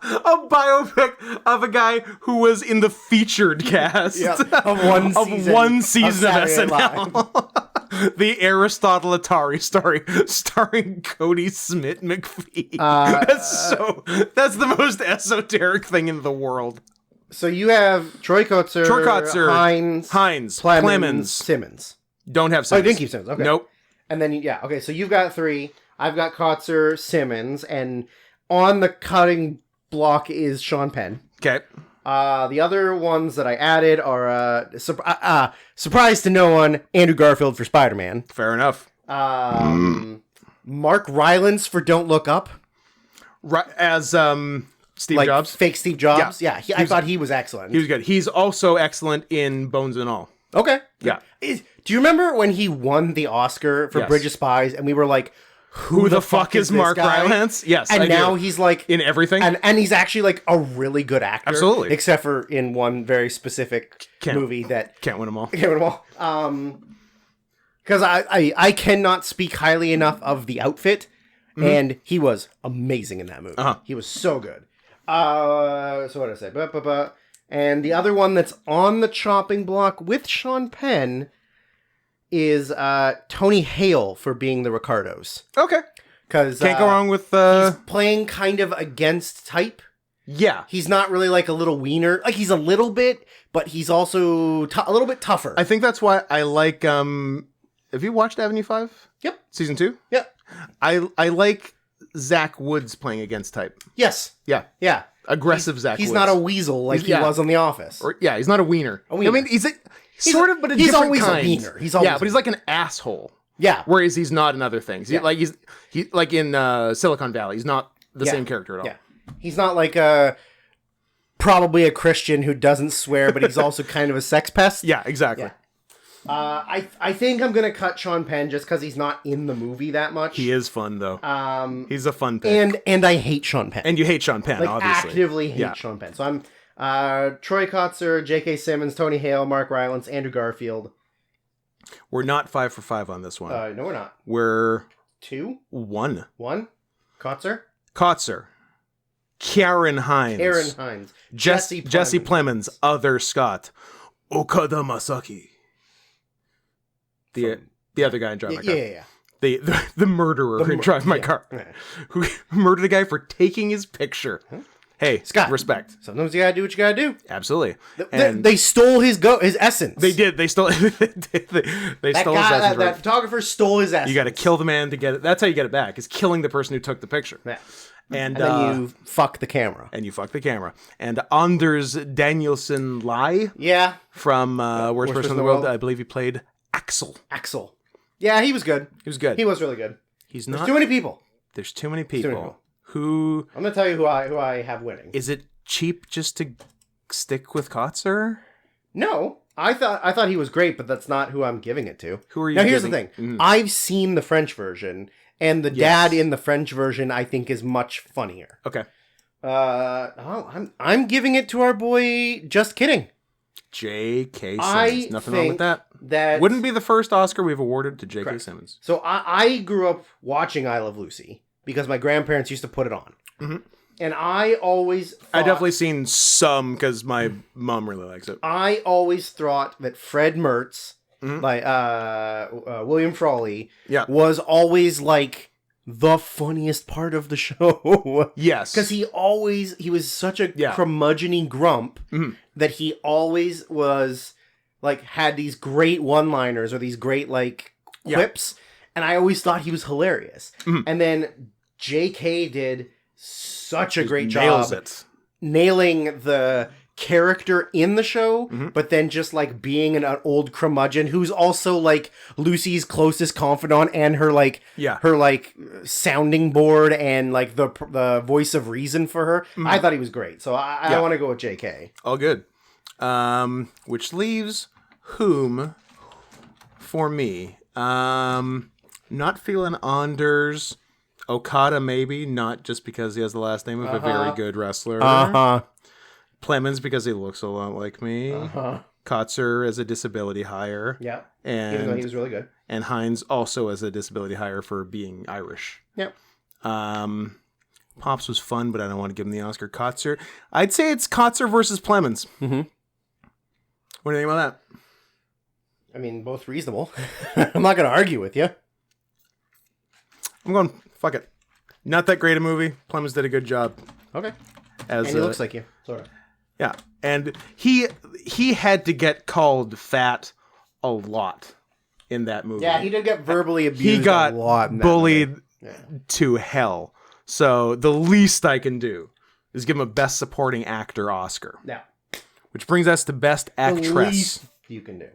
A biopic of a guy who was in the featured cast Of one season of SNL. Saturday Night The Aristotle Atari story, starring Cody Smith McPhee. That's the most esoteric thing in the world. So you have Troy Kotzer, Hines, Plemons, Simmons. Don't have Simmons. Oh, you didn't keep Simmons. Okay. Nope. And then, okay, so you've got 3. I've got Kotzer, Simmons, and on the cutting block is Sean Penn. Okay. The other ones that I added are, surprise to no one, Andrew Garfield for Spider-Man. Fair enough. Mark Rylance for Don't Look Up. As Steve Like Jobs. fake Steve Jobs. Yeah, I thought he was excellent. He was good. He's also excellent in Bones and All. Okay. Yeah. Do you remember when he won the Oscar for Yes. Bridge of Spies and we were like, Who the fuck is this Mark guy? Rylance? Yes, And I now do. he's like In everything? and he's actually like a really good actor. Absolutely. Except for in one very specific Can't- movie that Can't win them all. can't win them all. Because I cannot speak highly enough of the outfit, and he was amazing in that movie. Uh-huh. He was so good. So what did I say? And the other one that's on the chopping block with Sean Penn is Tony Hale for being the Ricardos. Okay. Because Can't go wrong with... he's playing kind of against type. Yeah. He's not really like a little wiener. Like, he's a little bit, but he's also a little bit tougher. I think that's why I like... have you watched Avenue 5? Yep. Season 2? Yep. I like Zach Woods playing against type. Yes. Yeah. Yeah. Aggressive Zach He's Woods. not a weasel like he was on The Office. Or, yeah, he's not a wiener. wiener. I mean, he's sort of, but he's different always kind. a wiener. He's always but he's like an asshole. Yeah. Whereas he's not in other things. Yeah. He's like in Silicon Valley. He's not the same character at all. Yeah. He's not like probably a Christian who doesn't swear, but he's also kind of a sex pest. Yeah, exactly. Yeah. I think I'm gonna cut Sean Penn just because he's not in the movie that much. He is fun though. He's a fun pick. And I hate Sean Penn. And you hate Sean Penn, like obviously. actively hate Sean Penn. So I'm Troy Kotzer, J.K. Simmons, Tony Hale, Mark Rylance, Andrew Garfield. We're not 5 for 5 on this one. No, we're not. We're 2? 1. 1? Kotzer? Kotzer. Karen Hines. Jesse Plemons. Other Scott. Okada Masaki. The other guy in Drive My Car. Yeah. The murderer in Drive My Car. Yeah. Who murdered a guy for taking his picture. Huh? Hey, Scott, respect. Sometimes you gotta do what you gotta do. Absolutely. They stole his essence. They did. They stole. they stole his essence. That photographer stole his essence. You got to kill the man to get it. That's how you get it back. Is killing the person who took the picture. Yeah. And then you fuck the camera. And Anders Danielsen Lai. Yeah. From Worst Person in the World. I believe he played Axel. Yeah, he was good. He was good. He was really good. He's not. There's too many people. There's too many people. Who? I'm gonna tell you who I have winning. Is it cheap just to stick with Kotzer? No, I thought he was great, but that's not who I'm giving it to. Who are you? Now here's the thing. Mm-hmm. I've seen the French version, and the dad in the French version I think is much funnier. Okay. I'm giving it to our boy. Just kidding. J.K. Simmons. Nothing wrong with that. That wouldn't be the first Oscar we've awarded to J.K. Simmons. So I grew up watching I Love Lucy because my grandparents used to put it on. Mm-hmm. And I always thought, I definitely seen some because my mom really likes it. I always thought that Fred Mertz, like William Frawley, was always like the funniest part of the show. Yes. Because he was such a curmudgeon-y grump that he always was like had these great one-liners or these great like quips. And I always thought he was hilarious. And then JK did such a great job nailing the character in the show, but then just like being an old curmudgeon who's also like Lucy's closest confidant and her like sounding board and like the voice of reason for her. I thought he was great. So I want to go with JK. All good. Which leaves whom for me? Not feeling Anders. Okada, maybe, not just because he has the last name of a very good wrestler. Plemons, because he looks a lot like me. Kotzer as a disability hire. Yeah. And even though he was really good. And Hines also as a disability hire for being Irish. Yep. Pops was fun, but I don't want to give him the Oscar. Kotzer. I'd say it's Kotzer versus Plemons. What do you think about that? I mean, both reasonable. I'm not going to argue with you. I'm going, fuck it. Not that great a movie. Plemons did a good job. Okay. And he looks like you. Sort of. Yeah. And he had to get called fat a lot in that movie. Yeah, he did get verbally abused he got a lot in that bullied movie. to hell. So the least I can do is give him a Best Supporting Actor Oscar. Yeah. Which brings us to Best Actress. The least you can do.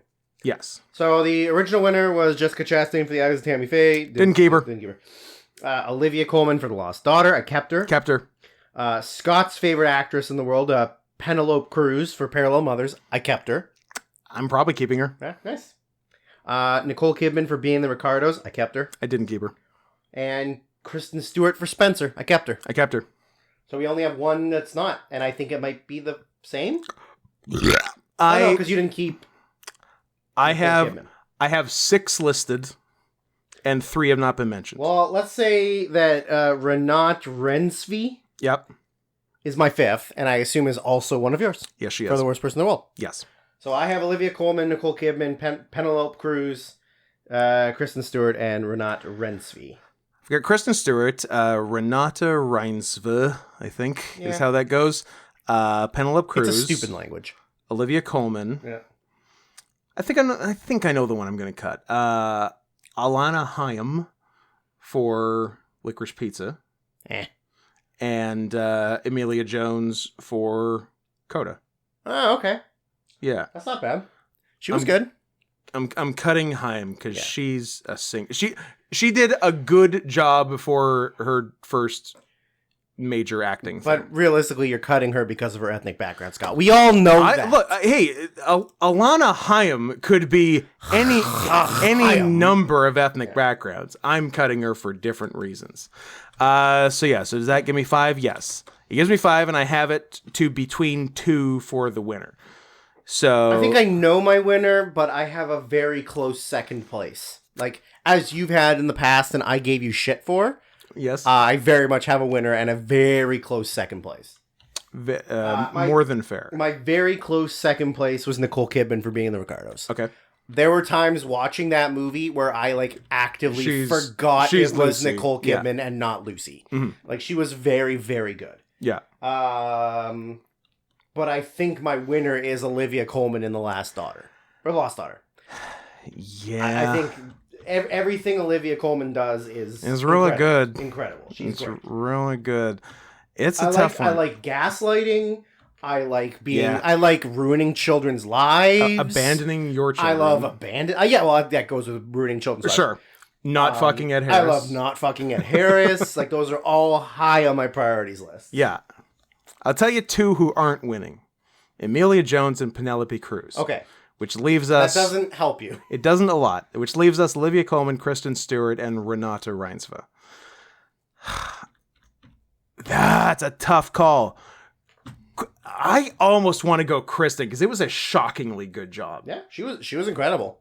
Yes. So the original winner was Jessica Chastain for The Eyes of Tammy Faye. Didn't keep her. Olivia Colman for The Lost Daughter. I kept her. Kept her. Scott's favorite actress in the world, Penelope Cruz for Parallel Mothers. I kept her. I'm probably keeping her. Yeah, nice. Nicole Kidman for Being the Ricardos. I kept her. I didn't keep her. And Kristen Stewart for Spencer. I kept her. I kept her. So we only have one that's not, and I think it might be the same. I because you didn't keep. I have 6 listed, and 3 have not been mentioned. Well, let's say that Renate Reinsve. Yep. Is my 5th, and I assume is also one of yours. Yes, she is. For the worst person in the world. Yes. So I have Olivia Colman, Nicole Kidman, Penelope Cruz, Kristen Stewart, and Renate Reinsve. I've got Kristen Stewart, Renate Reinsve, I think is how that goes. Penelope Cruz. It's a stupid language. Olivia Colman. Yeah. I think I know the one I'm going to cut. Alana Haim for Licorice Pizza. and Emilia Jones for Coda. Oh, okay. Yeah, That's not bad. She was good. I'm cutting Haim because she's a singer. She did a good job for her first major acting thing. But realistically, you're cutting her because of her ethnic background, Scott. We all know that. Look, hey, Alana Haim could be any number of ethnic backgrounds. I'm cutting her for different reasons. So does that give me 5? Yes. It gives me 5, and I have it to between 2 for the winner. So I think I know my winner, but I have a very close second place. Like, as you've had in the past and I gave you shit for, yes, I very much have a winner and a very close second place. More than fair. My very close second place was Nicole Kidman for being in the Ricardos. Okay. There were times watching that movie where I actively forgot it was Lucy. Nicole Kidman and not Lucy. Mm-hmm. Like, she was very, very good. Yeah. But I think my winner is Olivia Colman in The Lost Daughter. Yeah. I think everything Olivia Colman does is really good. Incredible. She's great. Really good. It's a tough one. I like gaslighting. I like being. Yeah. I like ruining children's lives. Abandoning your children. I love that goes with ruining children's lives. Sure. Not fucking Ed Harris. I love not fucking Ed Harris. Like, those are all high on my priorities list. Yeah. I'll tell you 2 who aren't winning. Emilia Jones and Penelope Cruz. Okay. Which leaves us... That doesn't help you. It doesn't a lot. Which leaves us Olivia Colman, Kristen Stewart, and Renata Reinsve. That's a tough call. I almost want to go Kristen because it was a shockingly good job. Yeah, she was incredible.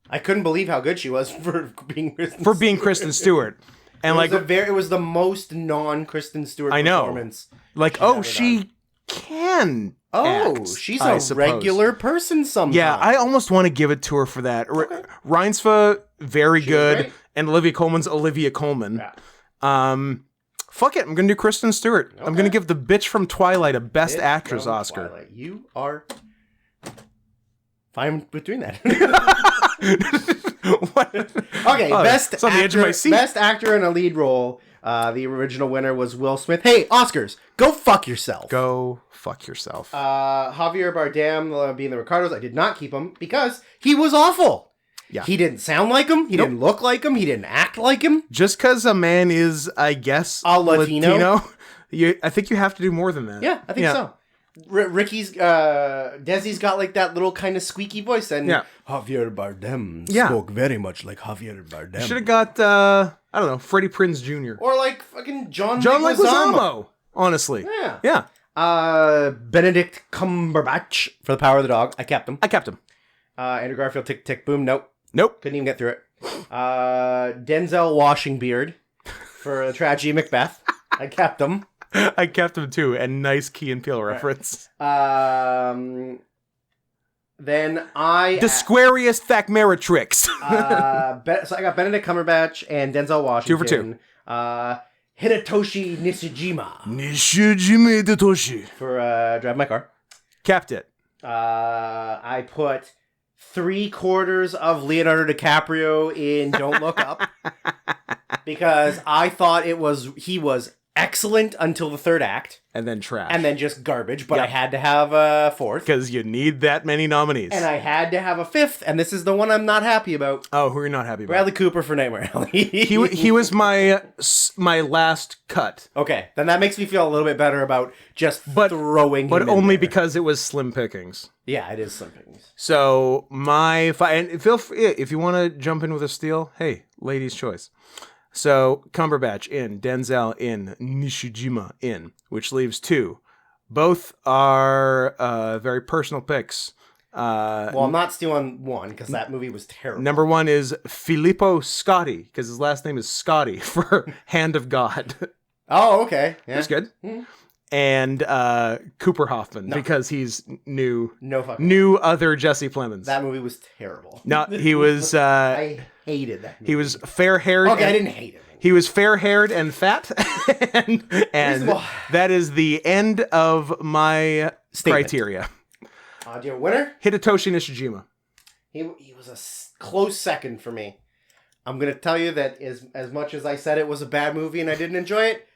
I couldn't believe how good she was for being Kristen Stewart. And it was the most non-Kristen Stewart performance. She can act, she's a regular person sometimes. Yeah, I almost want to give it to her for that. Okay. Reinsve, very good. Great. And Olivia Colman's Olivia Colman. Yeah. Fuck it, I'm going to do Kristen Stewart. Okay. I'm going to give the bitch from Twilight a Best Actress Oscar. Twilight. You are fine with doing that. Okay, it's on the edge of my seat. Best actor in a lead role. The original winner was Will Smith. Hey, Oscars, go fuck yourself. Go fuck yourself. Javier Bardem being the Ricardos. I did not keep him because he was awful. Yeah. He didn't sound like him. He didn't look like him. He didn't act like him. Just because a man is, I guess, a Latino I think you have to do more than that. Yeah, I think so. Ricky's Desi's got like that little kind of squeaky voice, and Javier Bardem spoke very much like Javier Bardem. Should have got I don't know, Freddie Prinze Jr. or like fucking John Leguizamo. Honestly, yeah. Benedict Cumberbatch for The Power of the Dog. I kept him. Andrew Garfield, Tick Tick Boom. Nope. Couldn't even get through it. Denzel Washingbeard for a Tragedy Macbeth. I kept him. I kept him too, and nice Key and Peele reference. Then I... Disquarius Thacmeritrix. So I got Benedict Cumberbatch and Denzel Washington. 2 for 2. Hidetoshi Nishijima. Nishijima Hidetoshi. For Drive My Car. Kept it. I put 3/4 of Leonardo DiCaprio in Don't Look Up. Because I thought he was excellent until the third act. And then trash. And then just garbage, but I had to have a 4th. Because you need that many nominees. And I had to have a 5th, and this is the one I'm not happy about. Oh, who are you not happy about? Bradley Cooper for Nightmare Alley. he was my last cut. Okay, then that makes me feel a little bit better about just throwing him But only there. because it was slim pickings. Yeah, it is slim pickings. So and feel free, if you want to jump in with a steal, hey, ladies' choice. So, Cumberbatch in, Denzel in, Nishijima in, which leaves 2. Both are very personal picks. Well, I'm not stealing one, because that movie was terrible. Number 1 is Filippo Scotti, because his last name is Scotti, for Hand of God. Oh, okay. Yeah. That's good. Mm-hmm. And Cooper Hoffman, because he's new other Jesse Plemons. That movie was terrible. No, he was... I hated that movie. He was fair-haired. Okay, I didn't hate it. He was fair-haired and fat. and that is the end of my criteria. Do you have a winner? Hidetoshi Nishijima. He was a close second for me. I'm going to tell you that as much as I said it was a bad movie and I didn't enjoy it,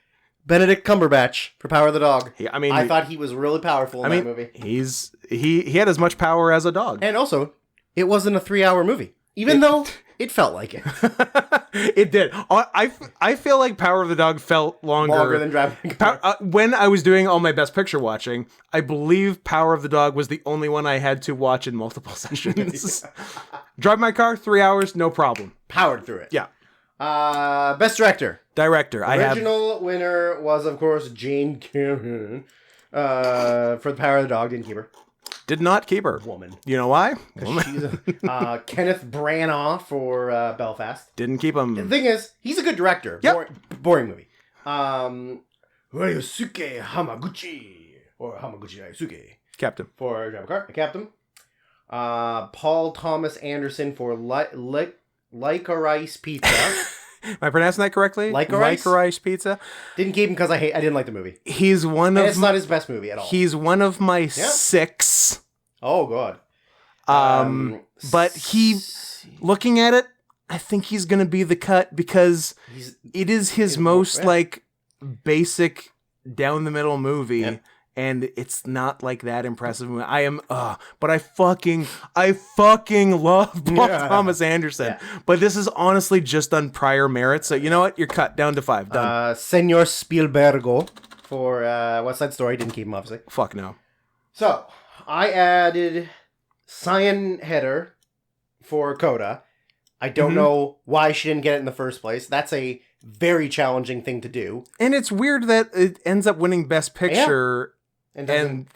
Benedict Cumberbatch for Power of the Dog. I thought he was really powerful in that movie. He had as much power as a dog. And also, it wasn't a 3-hour movie, even though it felt like it. It did. I feel like Power of the Dog felt longer Than Driving a Car. When I was doing all my Best Picture watching, I believe Power of the Dog was the only one I had to watch in multiple sessions. Drive My Car, 3 hours, no problem. Powered through it. Yeah. Best Director. Director. Original winner was, of course, Jane Campion for The Power of the Dog. Didn't keep her. Did not keep her. Woman. You know why? She's Kenneth Branagh for Belfast. Didn't keep him. The thing is, he's a good director. Yep. Boring movie. Ryosuke Hamaguchi. Or Hamaguchi Ryosuke. Kept him. For Drive a Car. I kept him. Paul Thomas Anderson for Licorice Pizza. Am I pronouncing that correctly? Licorice Pizza. Didn't keep him because I didn't like the movie. He's one and of. It's not his best movie at all. He's one of my 6. Oh god. But looking at it, I think he's gonna be the cut because it is his most like basic down the middle movie. Yep. And it's not like that impressive. But I fucking love Paul Thomas Anderson. Yeah. But this is honestly just on prior merit. So you know what? You're cut down to 5. Done. Senor Spielbergo for West Side Story. Didn't keep him, obviously. Fuck no. So I added Cyan Header for Coda. I don't know why she didn't get it in the first place. That's a very challenging thing to do. And it's weird that it ends up winning Best Picture. And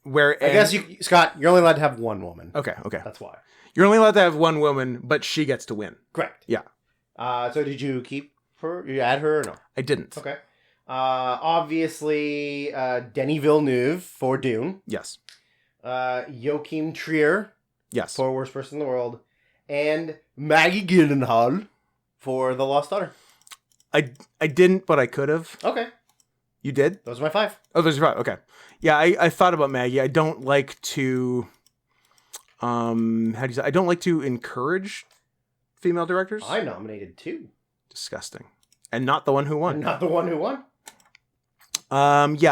I guess Scott, you're only allowed to have one woman. Okay. That's why. You're only allowed to have one woman, but she gets to win. Correct. Yeah. So did you keep her? You add her or no? I didn't. Okay. Obviously, Denis Villeneuve for Dune. Yes. Joachim Trier. Yes. For Worst Person in the World. And Maggie Gyllenhaal for The Lost Daughter. I didn't, but I could have. Okay. You did? Those are my 5. Oh, those are 5. Okay. Yeah, I thought about Maggie. I don't like to how do you say? I don't like to encourage female directors. I nominated 2. Disgusting. And not the one who won. Yeah,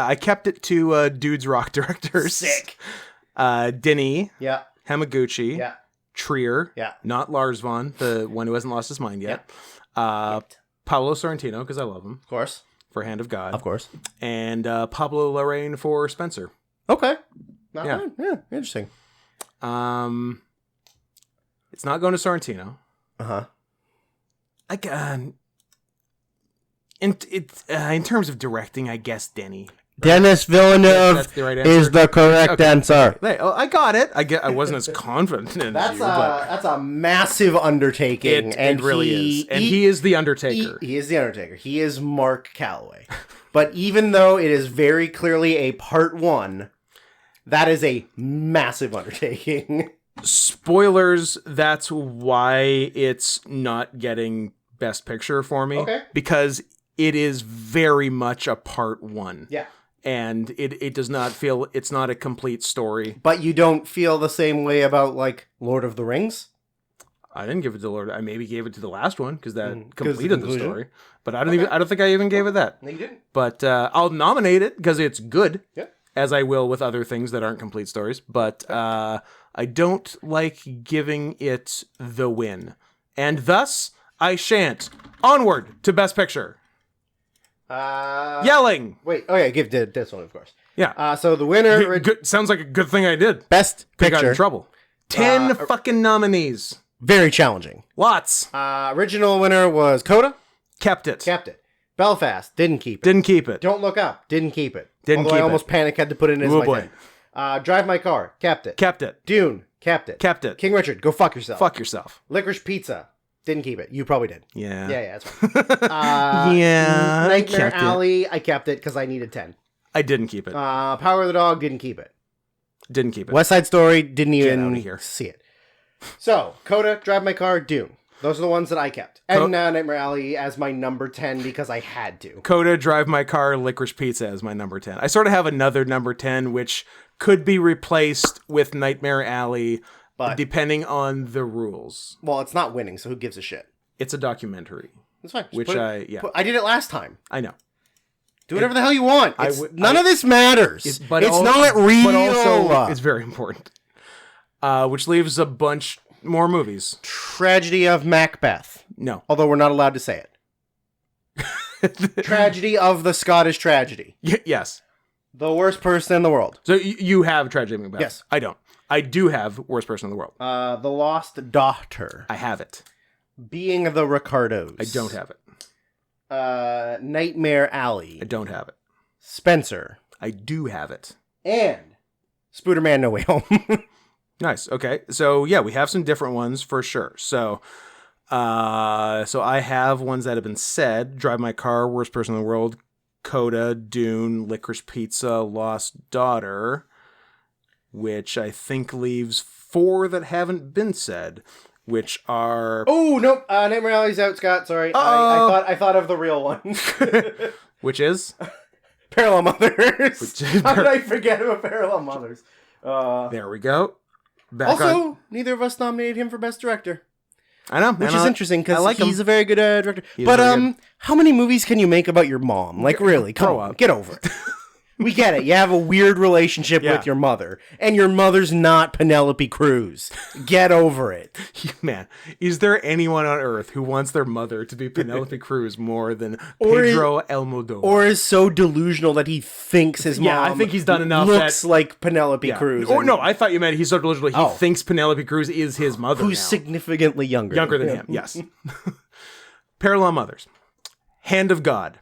I kept it to dudes rock directors. Sick. Denis. Yeah. Hamaguchi. Yeah. Trier. Yeah. Not Lars von, the one who hasn't lost his mind yet. Pablo Sorrentino, because I love him. Of course. For Hand of God. Of course. And Pablo Larraín for Spencer. Okay. Not bad. Yeah, interesting. It's not going to Sorrentino. Uh-huh. In terms of directing, I guess Denis. Denis Villeneuve that's the right answer. is the correct answer. Hey, I got it. I wasn't as confident in that's you, but that's a massive undertaking. It really is. And he is the Undertaker. He is the Undertaker. He is Mark Calloway. But even though it is very clearly a part 1, that is a massive undertaking. Spoilers, that's why it's not getting Best Picture for me. Okay. Because it is very much a part 1. Yeah. And it does not feel, it's not a complete story. But you don't feel the same way about, like, Lord of the Rings? I didn't give it to Lord. I maybe gave it to the last one because that completed the conclusion? story. But I don't think I even gave it that. No, you didn't. But I'll nominate it because it's good. Yeah. As I will with other things that aren't complete stories. But I don't like giving it the win. And thus, I shan't. Onward to Best Picture. Yelling. Wait. Oh, yeah. Give this one, of course. Yeah. So the winner... Good, sounds like a good thing I did. Best I got in Picture. trouble. 10 fucking nominees. Very challenging. Lots. Original winner was Coda. Kept it. Kept it. Belfast. Didn't keep it. Didn't keep it. Don't Look Up. Didn't keep it. Didn't Although keep I almost it. panicked, had to put it in as Oh, my boy. 10. Drive My Car. Kept it. Kept it. Dune. Kept it. Kept it. King Richard. Go fuck yourself. Fuck yourself. Licorice Pizza. Didn't keep it. You probably did. Yeah. Yeah, that's fine. Yeah. I Nightmare kept it. Alley. I kept it because I needed 10. I didn't keep it. Power of the Dog. Didn't keep it. Didn't keep it. West Side Story. Didn't Get even outta here. see it. So, Coda, Drive My Car, Dune. Those are the ones that I kept. And Nightmare Alley as my number 10 because I had to. Coda, Drive My Car, Licorice Pizza as my number 10. I sort of have another number 10, which could be replaced with Nightmare Alley, But depending on the rules. well, it's not winning, so who gives a shit? It's a documentary. That's fine. Just Which put it- yeah. I did it last time. I know. Do whatever the hell you want. None of this matters. It's not real. But also, it's very important. Which leaves a bunch more movies. Tragedy of Macbeth. No. Although we're not allowed to say it. Tragedy of the Scottish Tragedy. Yes. The worst person in the world. So you have Tragedy of Macbeth? Yes. I don't. I do have Worst Person in the World. The Lost Daughter. I have it. Being the Ricardos. I don't have it. Nightmare Alley. I don't have it. Spencer. I do have it. And Spooderman No Way Home. Nice. Okay. So yeah, we have some different ones for sure. So I have ones that have been said. Drive My Car, Worst Person in the World, Coda, Dune, Licorice Pizza, Lost Daughter, which I think leaves 4 that haven't been said, which are... Oh, nope. Nightmare Alley's out, Scott. Sorry. I thought of the real one. Which is? Parallel Mothers. How did I forget about Parallel Mothers? There we go. Neither of us nominated him for Best Director. I know. Which is interesting because like he's a very good director. But how many movies can you make about your mom? Like, really? Come on. Get over it. We get it. You have a weird relationship with your mother, and your mother's not Penelope Cruz. Get over it. Man, is there anyone on earth who wants their mother to be Penelope Cruz more than Pedro Almodovar? Or is so delusional that he thinks his mom I think he's done enough looks like Penelope Cruz. Or no, I thought you meant he's so delusional he thinks Penelope Cruz is his mother who's significantly younger. Younger than him, yes. Parallel Mothers. Hand of God.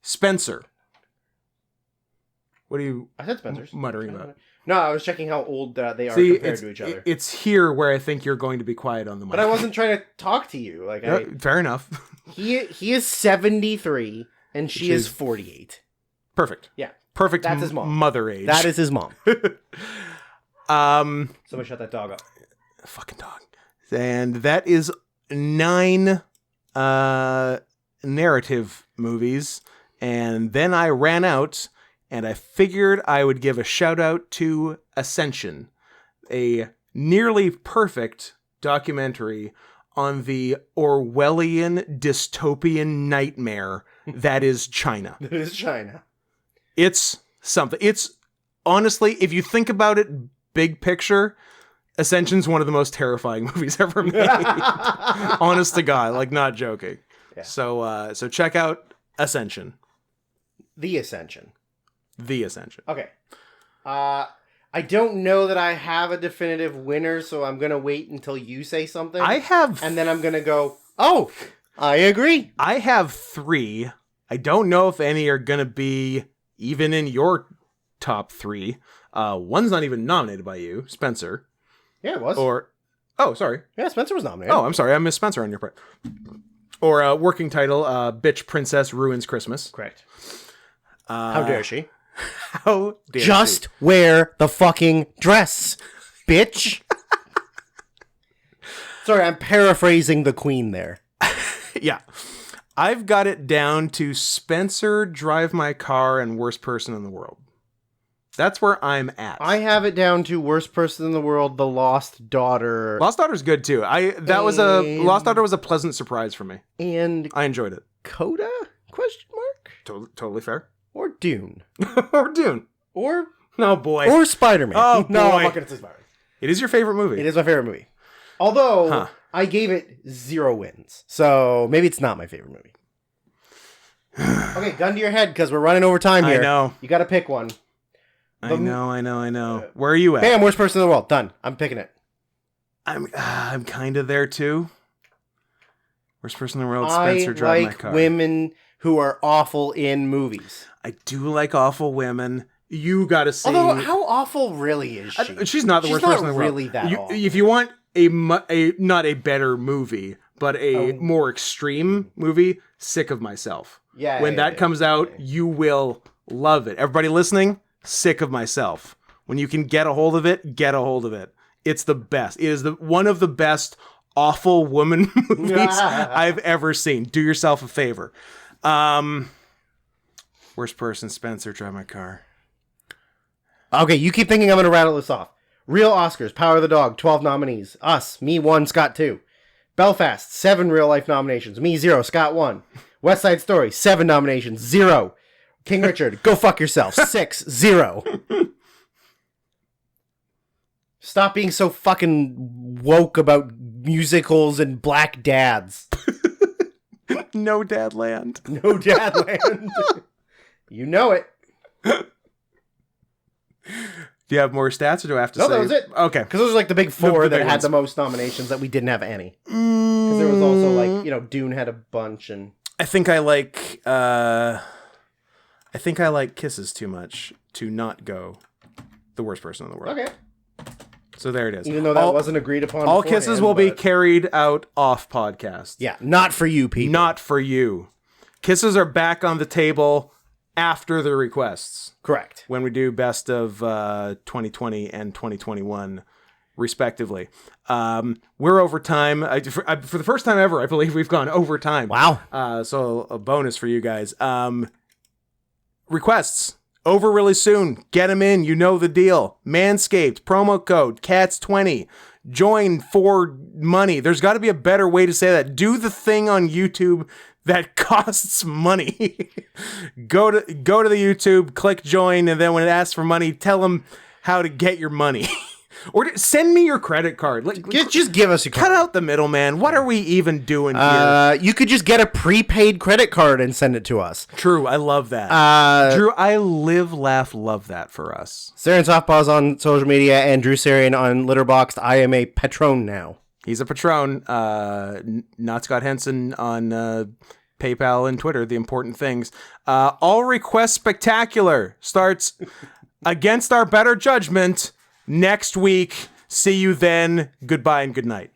Spencer. What are you I said Spencer's. muttering about? No, I was checking how old they are compared to each other. It's here where I think you're going to be quiet on the mic. But I wasn't trying to talk to you. Fair enough. He is 73 and she is 48. Perfect. Yeah. Perfect. That's his mom. Mother age. That is his mom. Somebody shut that dog up. Fucking dog. And that is 9 narrative movies. And then I ran out, and I figured I would give a shout out to Ascension, a nearly perfect documentary on the Orwellian dystopian nightmare that is China. That is China. It's something. It's honestly, if you think about it big picture, Ascension's one of the most terrifying movies ever made. Honest to God, like not joking. Yeah. So check out Ascension. The Ascension. The Ascension. Okay. I don't know that I have a definitive winner, so I'm going to wait until you say something. I have... And then I'm going to go, oh, I agree. I have 3. I don't know if any are going to be even in your top 3. One's not even nominated by you, Spencer. Yeah, it was. Oh, sorry. Yeah, Spencer was nominated. Oh, I'm sorry. I missed Spencer on your part. Or working title, Bitch Princess Ruins Christmas. Correct. How dare she? How dare Just wear the fucking dress, bitch. Sorry, I'm paraphrasing the queen there. Yeah. I've got it down to Spencer, Drive My Car, and Worst Person in the World. That's where I'm at. I have it down to Worst Person in the World, The Lost Daughter. Lost Daughter's good too. Lost Daughter was a pleasant surprise for me. And I enjoyed it. Coda? Question mark? Totally fair. Or Dune. Or Dune. Or no boy. Or Spider-Man. Oh no, boy. I'm not gonna say Spider-Man. It is your favorite movie. It is my favorite movie. Although I gave it 0 wins. So maybe it's not my favorite movie. Okay, gun to your head because we're running over time here. I know. You gotta pick one. I know. Where are you at? Bam, Worst Person in the World. Done. I'm picking it. I'm kind of there too. Worst Person in the World, Spencer, Drive My Car. I like women who are awful in movies. I do like awful women. You gotta see. Although, how awful really is she? She's not the worst person in the world. She's not really that awful. If you want a not a better movie, but a more extreme movie, Sick of Myself. Yeah. When that comes out, you will love it. Everybody listening, Sick of Myself. When you can get a hold of it, get a hold of it. It's the best. It is one of the best awful woman movies I've ever seen. Do yourself a favor. Worst Person, Spencer, Drive My Car. Okay, you keep thinking I'm going to rattle this off. Real Oscars, Power of the Dog, 12 nominees. Us, me 1, Scott 2. Belfast, 7 real life nominations. Me 0, Scott 1. West Side Story, 7 nominations, 0. King Richard, go fuck yourself. 6-0. Stop being so fucking woke about musicals and black dads. No dad land. No dad land. You know it. Do you have more stats, or do I have to say? No, that was it. Okay. Because those are like the big four The that big had ones. the most nominations that we didn't have any. Because there was also like, you know, Dune had a bunch and... I think I like Kisses too much to not go the worst person in the world. Okay. So there it is. Even though that wasn't agreed upon all beforehand, Kisses will be but- carried out off podcast. Yeah, not for you people. Not for you. Kisses are back on the table after the requests Correct. when we do best of 2020 and 2021 respectively. We're over time. For the first time ever, I believe we've gone over time. Wow. So a bonus for you guys. Requests over really soon. Get them in. You know the deal. Manscaped, promo code CATS20. Join for money. There's got to be a better way to say that. Do the thing on YouTube that costs money. Go to the YouTube, click join, and then when it asks for money, tell them how to get your money. Or send me your credit card. Just give us a Cut out the middleman. What are we even doing here? You could just get a prepaid credit card and send it to us. True, I love that. Drew, I live, laugh, love that for us. Sarian Softpaws on social media and Drew Sarian on Litterboxd. I am a patron now. He's a patron. Not Scott Henson on PayPal and Twitter, the important things. All Request Spectacular starts against our better judgment next week. See you then. Goodbye and good night.